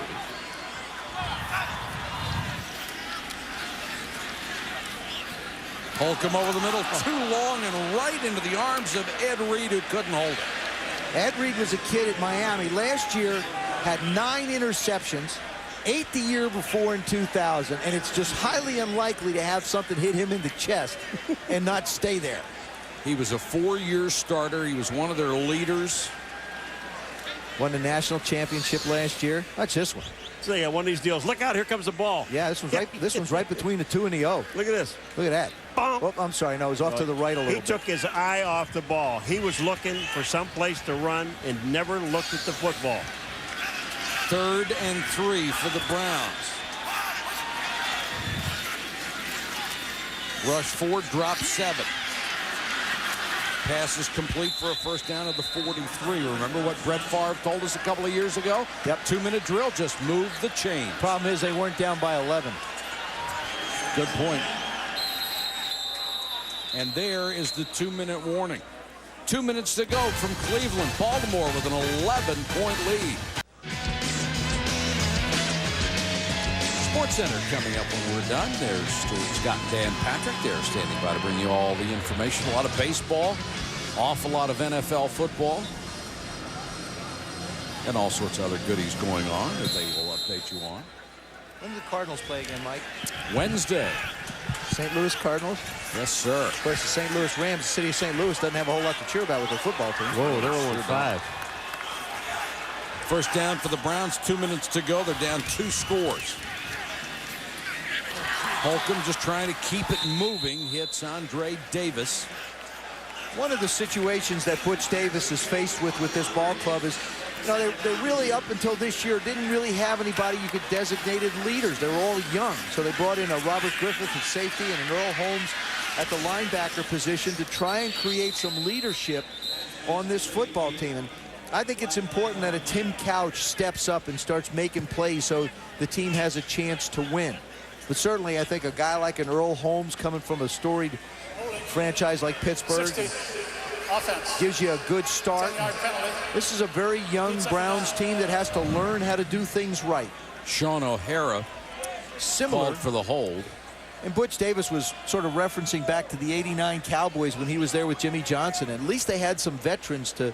Holcomb over the middle, too long and right into the arms of Ed Reed, who couldn't hold it. Ed Reed was a kid at Miami. Last year had 9 interceptions, 8 the year before in 2000, and it's just highly unlikely to have something hit him in the chest and not stay there. He was a 4-year starter. He was one of their leaders. Won the national championship last year. That's this one. So yeah, one of these deals. Look out! Here comes the ball. Yeah, this one's right. This one's right between the 2 and the O. Look at this. Look at that. Oh, I'm sorry. No, it was off to the right a little bit. He took his eye off the ball. He was looking for some place to run and never looked at the football. 3rd and 3 for the Browns. Rush 4, drop 7. Pass is complete for a first down at the 43. Remember what Brett Favre told us a couple of years ago? Yep. 2-minute drill, just move the chain. Problem is they weren't down by 11. Good point. And there is the 2-minute warning. 2 minutes to go from Cleveland. Baltimore with an 11-point lead. Sports Center coming up when we're done. There's Stuart Scott and Dan Patrick. They're standing by to bring you all the information. A lot of baseball, awful lot of NFL football, and all sorts of other goodies going on that they will update you on. When do the Cardinals play again, Mike? Wednesday. St. Louis Cardinals? Yes, sir. Of course, the St. Louis Rams, the city of St. Louis, doesn't have a whole lot to cheer about with their football team. Whoa, they're 0-5. First down for the Browns. 2 minutes to go. They're down 2 scores. Holcomb just trying to keep it moving. Hits Andre Davis. One of the situations that Butch Davis is faced with this ball club is, you know, they really, up until this year, didn't really have anybody you could designate as leaders. They were all young. So they brought in a Robert Griffith at safety and an Earl Holmes at the linebacker position to try and create some leadership on this football team. And I think it's important that a Tim Couch steps up and starts making plays so the team has a chance to win. But certainly, I think a guy like an Earl Holmes coming from a storied franchise like Pittsburgh 60. Offense. Gives you a good start. 10-yard penalty. This is a very young Browns team that has to learn how to do things right. Sean O'Hara called for the hold. And Butch Davis was sort of referencing back to the '89 Cowboys when he was there with Jimmy Johnson. At least they had some veterans to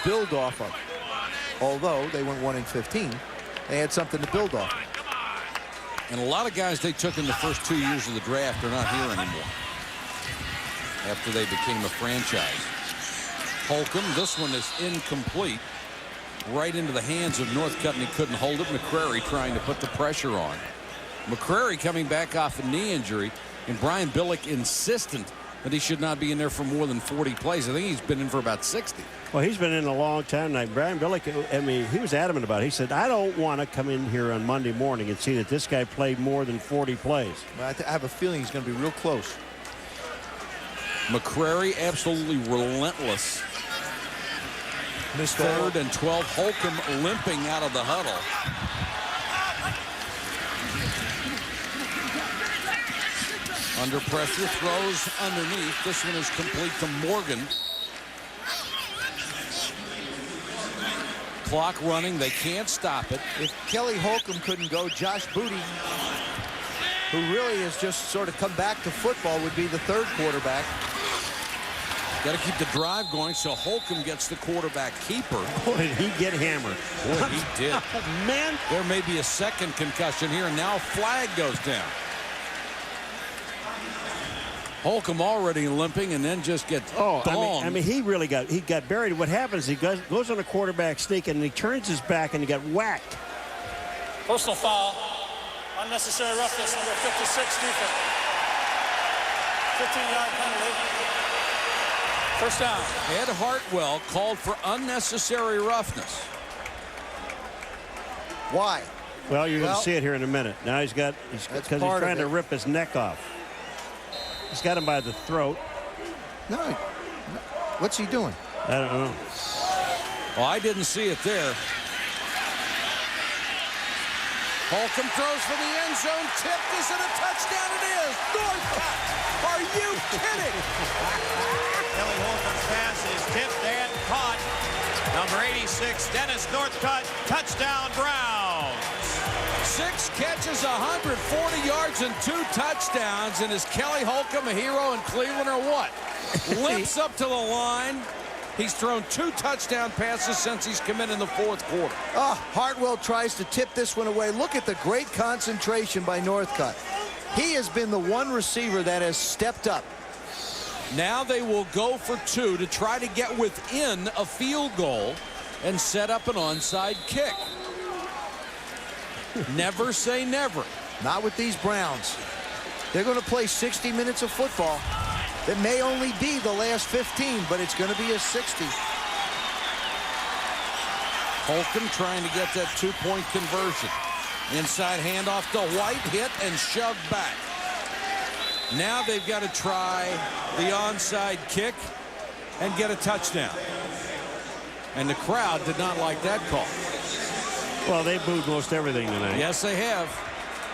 build off of. Although they went 1-15, they had something to build off of. And a lot of guys they took in the first 2 years of the draft are not here anymore after they became a franchise. Holcomb, this one is incomplete. Right into the hands of Northcutt, and he couldn't hold it. McCrary trying to put the pressure on. McCrary coming back off a knee injury, and Brian Billick insistent that he should not be in there for more than 40 plays. I think he's been in for about 60. Well, he's been in a long time now. Brian Billick, I mean, he was adamant about it. He said, I don't want to come in here on Monday morning and see that this guy played more than 40 plays. Well, I have a feeling he's going to be real close. McCrary absolutely relentless. Missed 3rd and 12. Holcomb limping out of the huddle. Under pressure, throws underneath. This one is complete to Morgan. Clock running. They can't stop it. If Kelly Holcomb couldn't go, Josh Booty, who really has just sort of come back to football, would be the 3rd quarterback. Got to keep the drive going, so Holcomb gets the quarterback keeper. Boy, did he get hammered. Boy, he did. Man. There may be a second concussion here, and now a flag goes down. Holcomb already limping and then just gets I mean, he got buried. What happens, he goes on a quarterback sneak and he turns his back and he got whacked. Personal foul. Unnecessary roughness, number 56 defense. 15-yard penalty. First down. Ed Hartwell called for unnecessary roughness. Why? Well, you're going to see it here in a minute. Now he's because he's trying to rip his neck off. He's got him by the throat. No. What's he doing? I don't know. Well, I didn't see it there. Holcomb throws for the end zone. Tipped. Is it a touchdown? It is. Northcutt. Are you kidding? Kelly Holcomb's pass is tipped and caught. Number 86, Dennis Northcutt. Touchdown, Browns. 6 catches, 140 yards, and 2 touchdowns. And is Kelly Holcomb a hero in Cleveland or what? Limps up to the line. He's thrown 2 touchdown passes since he's come in the 4th quarter. Hartwell tries to tip this one away. Look at the great concentration by Northcutt. He has been the one receiver that has stepped up. Now they will go for 2 to try to get within a field goal and set up an onside kick. Never say never. Not with these Browns. They're going to play 60 minutes of football. It may only be the last 15, but it's going to be a 60. Holcomb trying to get that 2-point conversion. Inside handoff to White, hit and shoved back. Now they've got to try the onside kick and get a touchdown. And the crowd did not like that call. Well, they booed most everything tonight. Yes, they have.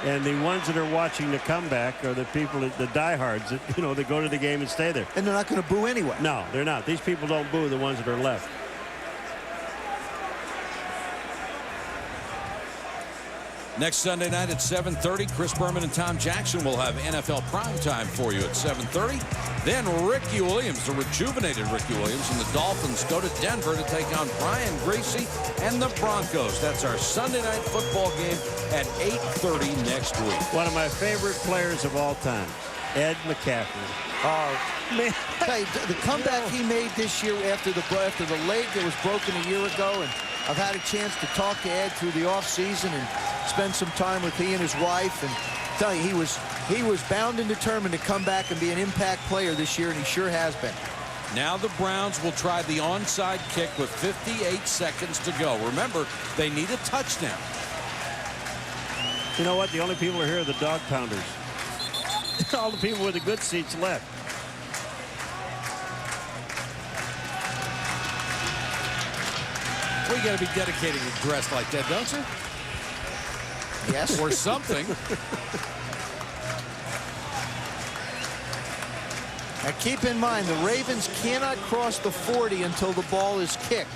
And the ones that are watching the comeback are the people, the diehards, that, that go to the game and stay there. And they're not going to boo anyway. No, they're not. These people don't boo the ones that are left. Next Sunday night at 7:30, Chris Berman and Tom Jackson will have NFL primetime for you at 7:30. Then Ricky Williams, the rejuvenated Ricky Williams, and the Dolphins go to Denver to take on Brian Gracie and the Broncos. That's our Sunday night football game at 8:30 next week. One of my favorite players of all time, Ed McCaffrey. Man. Hey, the comeback he made this year after the leg that was broken a year ago, and I've had a chance to talk to Ed through the offseason and spend some time with he and his wife, and tell you, he was bound and determined to come back and be an impact player this year, and he sure has been. Now the Browns will try the onside kick with 58 seconds to go. Remember, they need a touchdown. You know what? The only people who are here are the dog pounders. All the people with the good seats left. We got to be dedicated to dress like that, don't you? Yes. Or something. Now keep in mind, the Ravens cannot cross the 40 until the ball is kicked.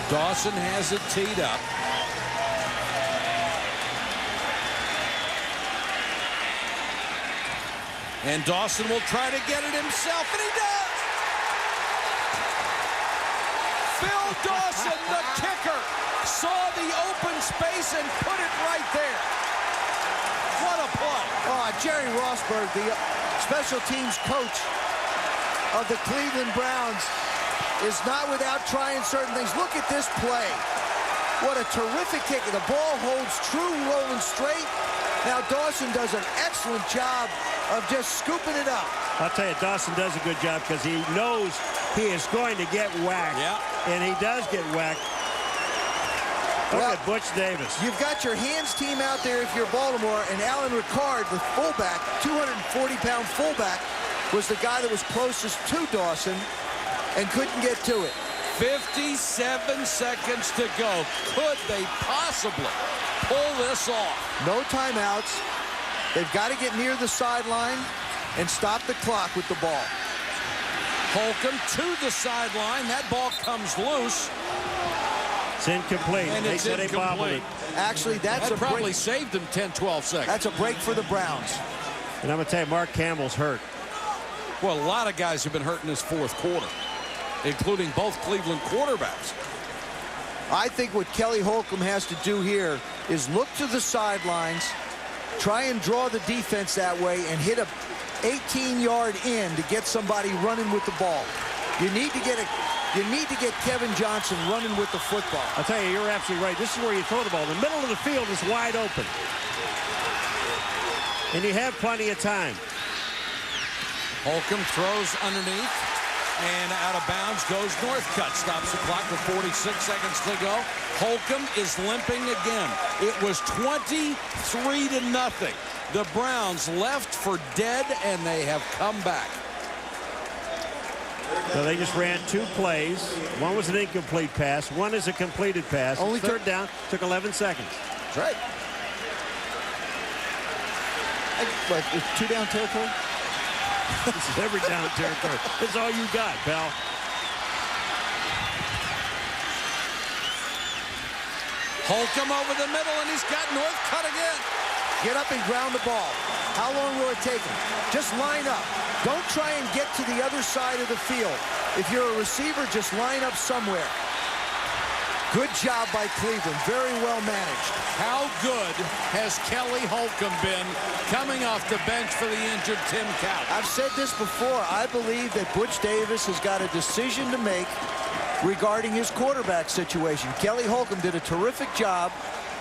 Dawson has it teed up. And Dawson will try to get it himself, and he does! Phil Dawson, the kicker, saw the open space and put it right there. What a play. Jerry Rosberg, the special teams coach of the Cleveland Browns, is not without trying certain things. Look at this play. What a terrific kick. The ball holds true, rolling straight. Now Dawson does an excellent job of just scooping it up. I'll tell you, Dawson does a good job because he knows he is going to get whacked. Yeah. And he does get whacked. Look at Butch Davis. You've got your hands team out there if you're Baltimore, and Alan Ricard, the fullback, 240-pound fullback, was the guy that was closest to Dawson and couldn't get to it. 57 seconds to go. Could they possibly pull this off? No timeouts. They've got to get near the sideline and stop the clock with the ball. Holcomb to the sideline. That ball comes loose. It's incomplete. And it's incomplete. Actually, that probably saved them 10-12 seconds. That's a break for the Browns. And I'm going to tell you, Mark Campbell's hurt. Well, a lot of guys have been hurt in this 4th quarter, including both Cleveland quarterbacks. I think what Kelly Holcomb has to do here is look to the sidelines, try and draw the defense that way, and hit a 18-yard in to get somebody running with the ball. You need to get Kevin Johnson running with the football. I'll tell you, you're absolutely right. This is where you throw the ball. The middle of the field is wide open. And you have plenty of time. Holcomb throws underneath, and out of bounds goes Northcutt. Stops the clock with 46 seconds to go. Holcomb is limping again. It was 23-0. The Browns left for dead, and they have come back. So they just ran 2 plays. One was an incomplete pass. One is a completed pass. Only third down. Took 11 seconds. That's right. What, it's 2 down territory? This is every down territory. That's all you got, pal. Holcomb over the middle, and he's got Northcutt again. Get up and ground the ball. How long will it take him? Just line up. Don't try and get to the other side of the field. If you're a receiver, just line up somewhere. Good job by Cleveland. Very well managed. How good has Kelly Holcomb been coming off the bench for the injured Tim Couch? I've said this before. I believe that Butch Davis has got a decision to make regarding his quarterback situation. Kelly Holcomb did a terrific job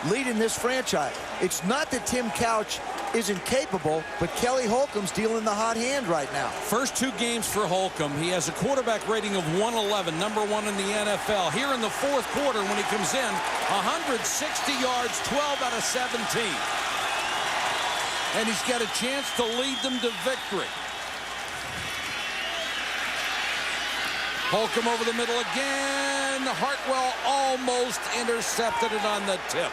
leading this franchise. It's not that Tim Couch isn't capable, but Kelly Holcomb's dealing the hot hand right now. First 2 games for Holcomb. He has a quarterback rating of 111, number 1 in the NFL. Here in the 4th quarter when he comes in, 160 yards, 12 out of 17. And he's got a chance to lead them to victory. Holcomb over the middle again. Hartwell almost intercepted it on the tip.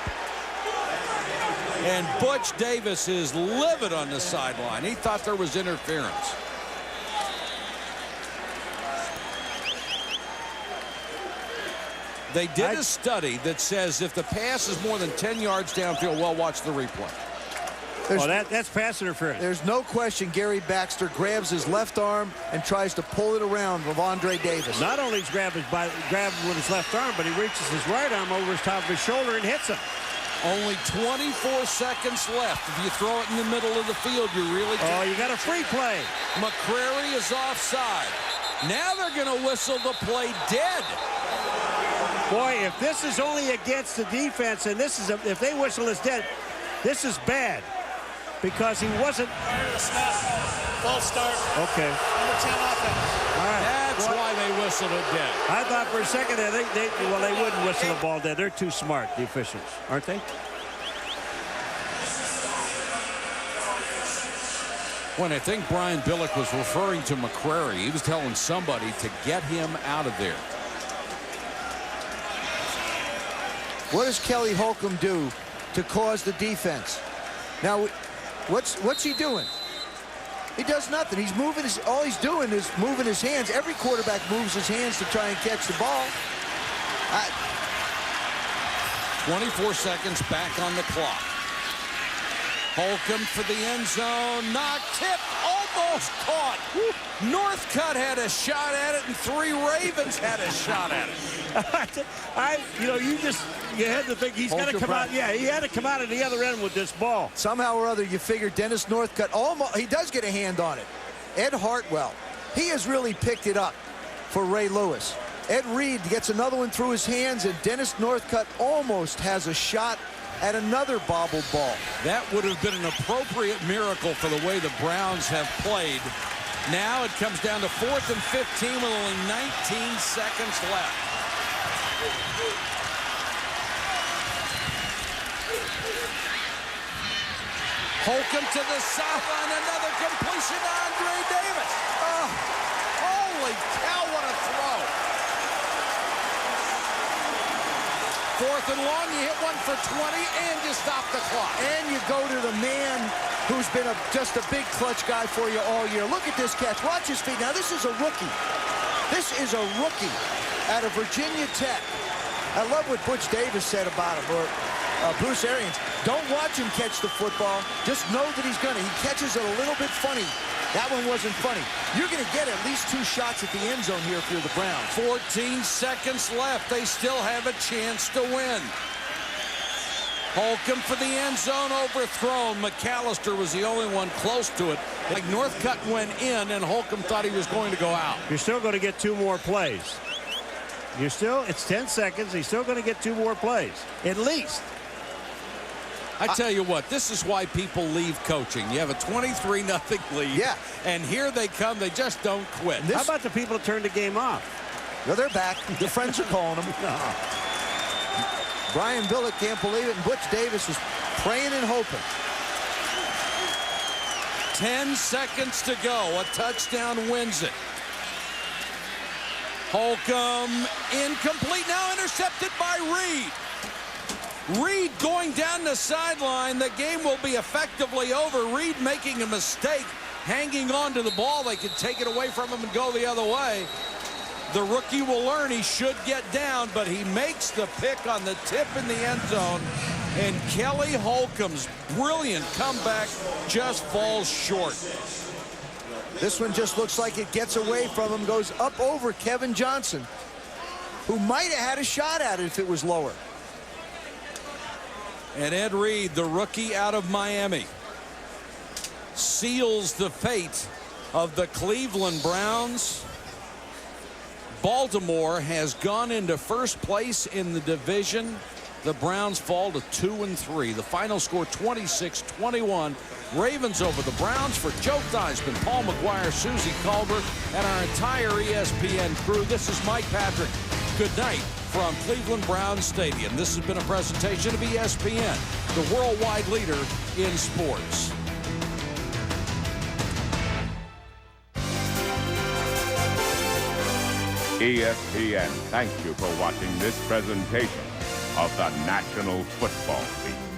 And Butch Davis is livid on the sideline. He thought there was interference. They did a study that says if the pass is more than 10 yards downfield, well, watch the replay. That's pass interference. There's no question Gary Baxter grabs his left arm and tries to pull it around with Andre Davis. Not only does grab with his left arm, but he reaches his right arm over his top of his shoulder and hits him. Only 24 seconds left. If you throw it in the middle of the field, you really can't. Oh, you got a free play. McCrary is offside. Now they're going to whistle the play dead. Boy, if this is only against the defense, and this is if they whistle this dead, this is bad. Because he wasn't. False start. Okay. Number 10 offense. All right. That's why they whistled it dead. I thought for a second they wouldn't whistle the ball dead. They're too smart, the officials, aren't they? When I think Brian Billick was referring to McCrary, he was telling somebody to get him out of there. What does Kelly Holcomb do to cause the defense? Now, what's he doing? He does nothing. He's moving all he's doing is moving his hands. Every quarterback moves his hands to try and catch the ball. 24 seconds back on the clock. Holcomb for the end zone. Knocked, tipped, almost caught. Northcutt had a shot at it, and 3 Ravens had a shot at it. You had to think he's going to come out. Yeah, he had to come out of the other end with this ball. Somehow or other, you figure Dennis Northcutt he does get a hand on it. Ed Hartwell, he has really picked it up for Ray Lewis. Ed Reed gets another one through his hands, and Dennis Northcutt almost has a shot at another bobbled ball. That would have been an appropriate miracle for the way the Browns have played. Now it comes down to 4th and 15 with only 19 seconds left. Holcomb to the sideline, another completion to Andre Davis. Oh, holy cow, what a throw. 4th and long, you hit one for 20, and you stop the clock. And you go to the man who's been just a big clutch guy for you all year. Look at this catch. Watch his feet. Now, this is a rookie. This is a rookie out of Virginia Tech. I love what Butch Davis said about him, or Bruce Arians. Don't watch him catch the football. Just know that he's gonna. He catches it a little bit funny. That one wasn't funny. You're going to get at least 2 shots at the end zone here if you're the Browns. 14 seconds left. They still have a chance to win. Holcomb for the end zone, overthrown. McAllister was the only one close to it. Like Northcutt went in, and Holcomb thought he was going to go out. You're still going to get 2 more plays. It's 10 seconds. He's still going to get 2 more plays, at least. I tell you what, this is why people leave coaching. You have a 23-0 lead. Yeah. And here they come. They just don't quit. How about the people that turned the game off? Well, they're back. The friends are calling them. Brian Billick can't believe it, and Butch Davis is praying and hoping. 10 seconds to go. A touchdown wins it. Holcomb incomplete. Now intercepted by Reed. Reed going down the sideline. The game will be effectively over. Reed making a mistake, hanging on to the ball. They can take it away from him and go the other way. The rookie will learn he should get down, but he makes the pick on the tip in the end zone. And Kelly Holcomb's brilliant comeback just falls short. This one just looks like it gets away from him, goes up over Kevin Johnson, who might have had a shot at it if it was lower. And Ed Reed, the rookie out of Miami, seals the fate of the Cleveland Browns. Baltimore has gone into first place in the division. The Browns fall to 2-3. The final score 26-21. Ravens over the Browns. For Joe Theismann, Paul McGuire, Susie Colbert, and our entire ESPN crew, this is Mike Patrick. Good night from Cleveland Browns Stadium. This has been a presentation of ESPN, the worldwide leader in sports. ESPN thanks you for watching this presentation of the National Football League.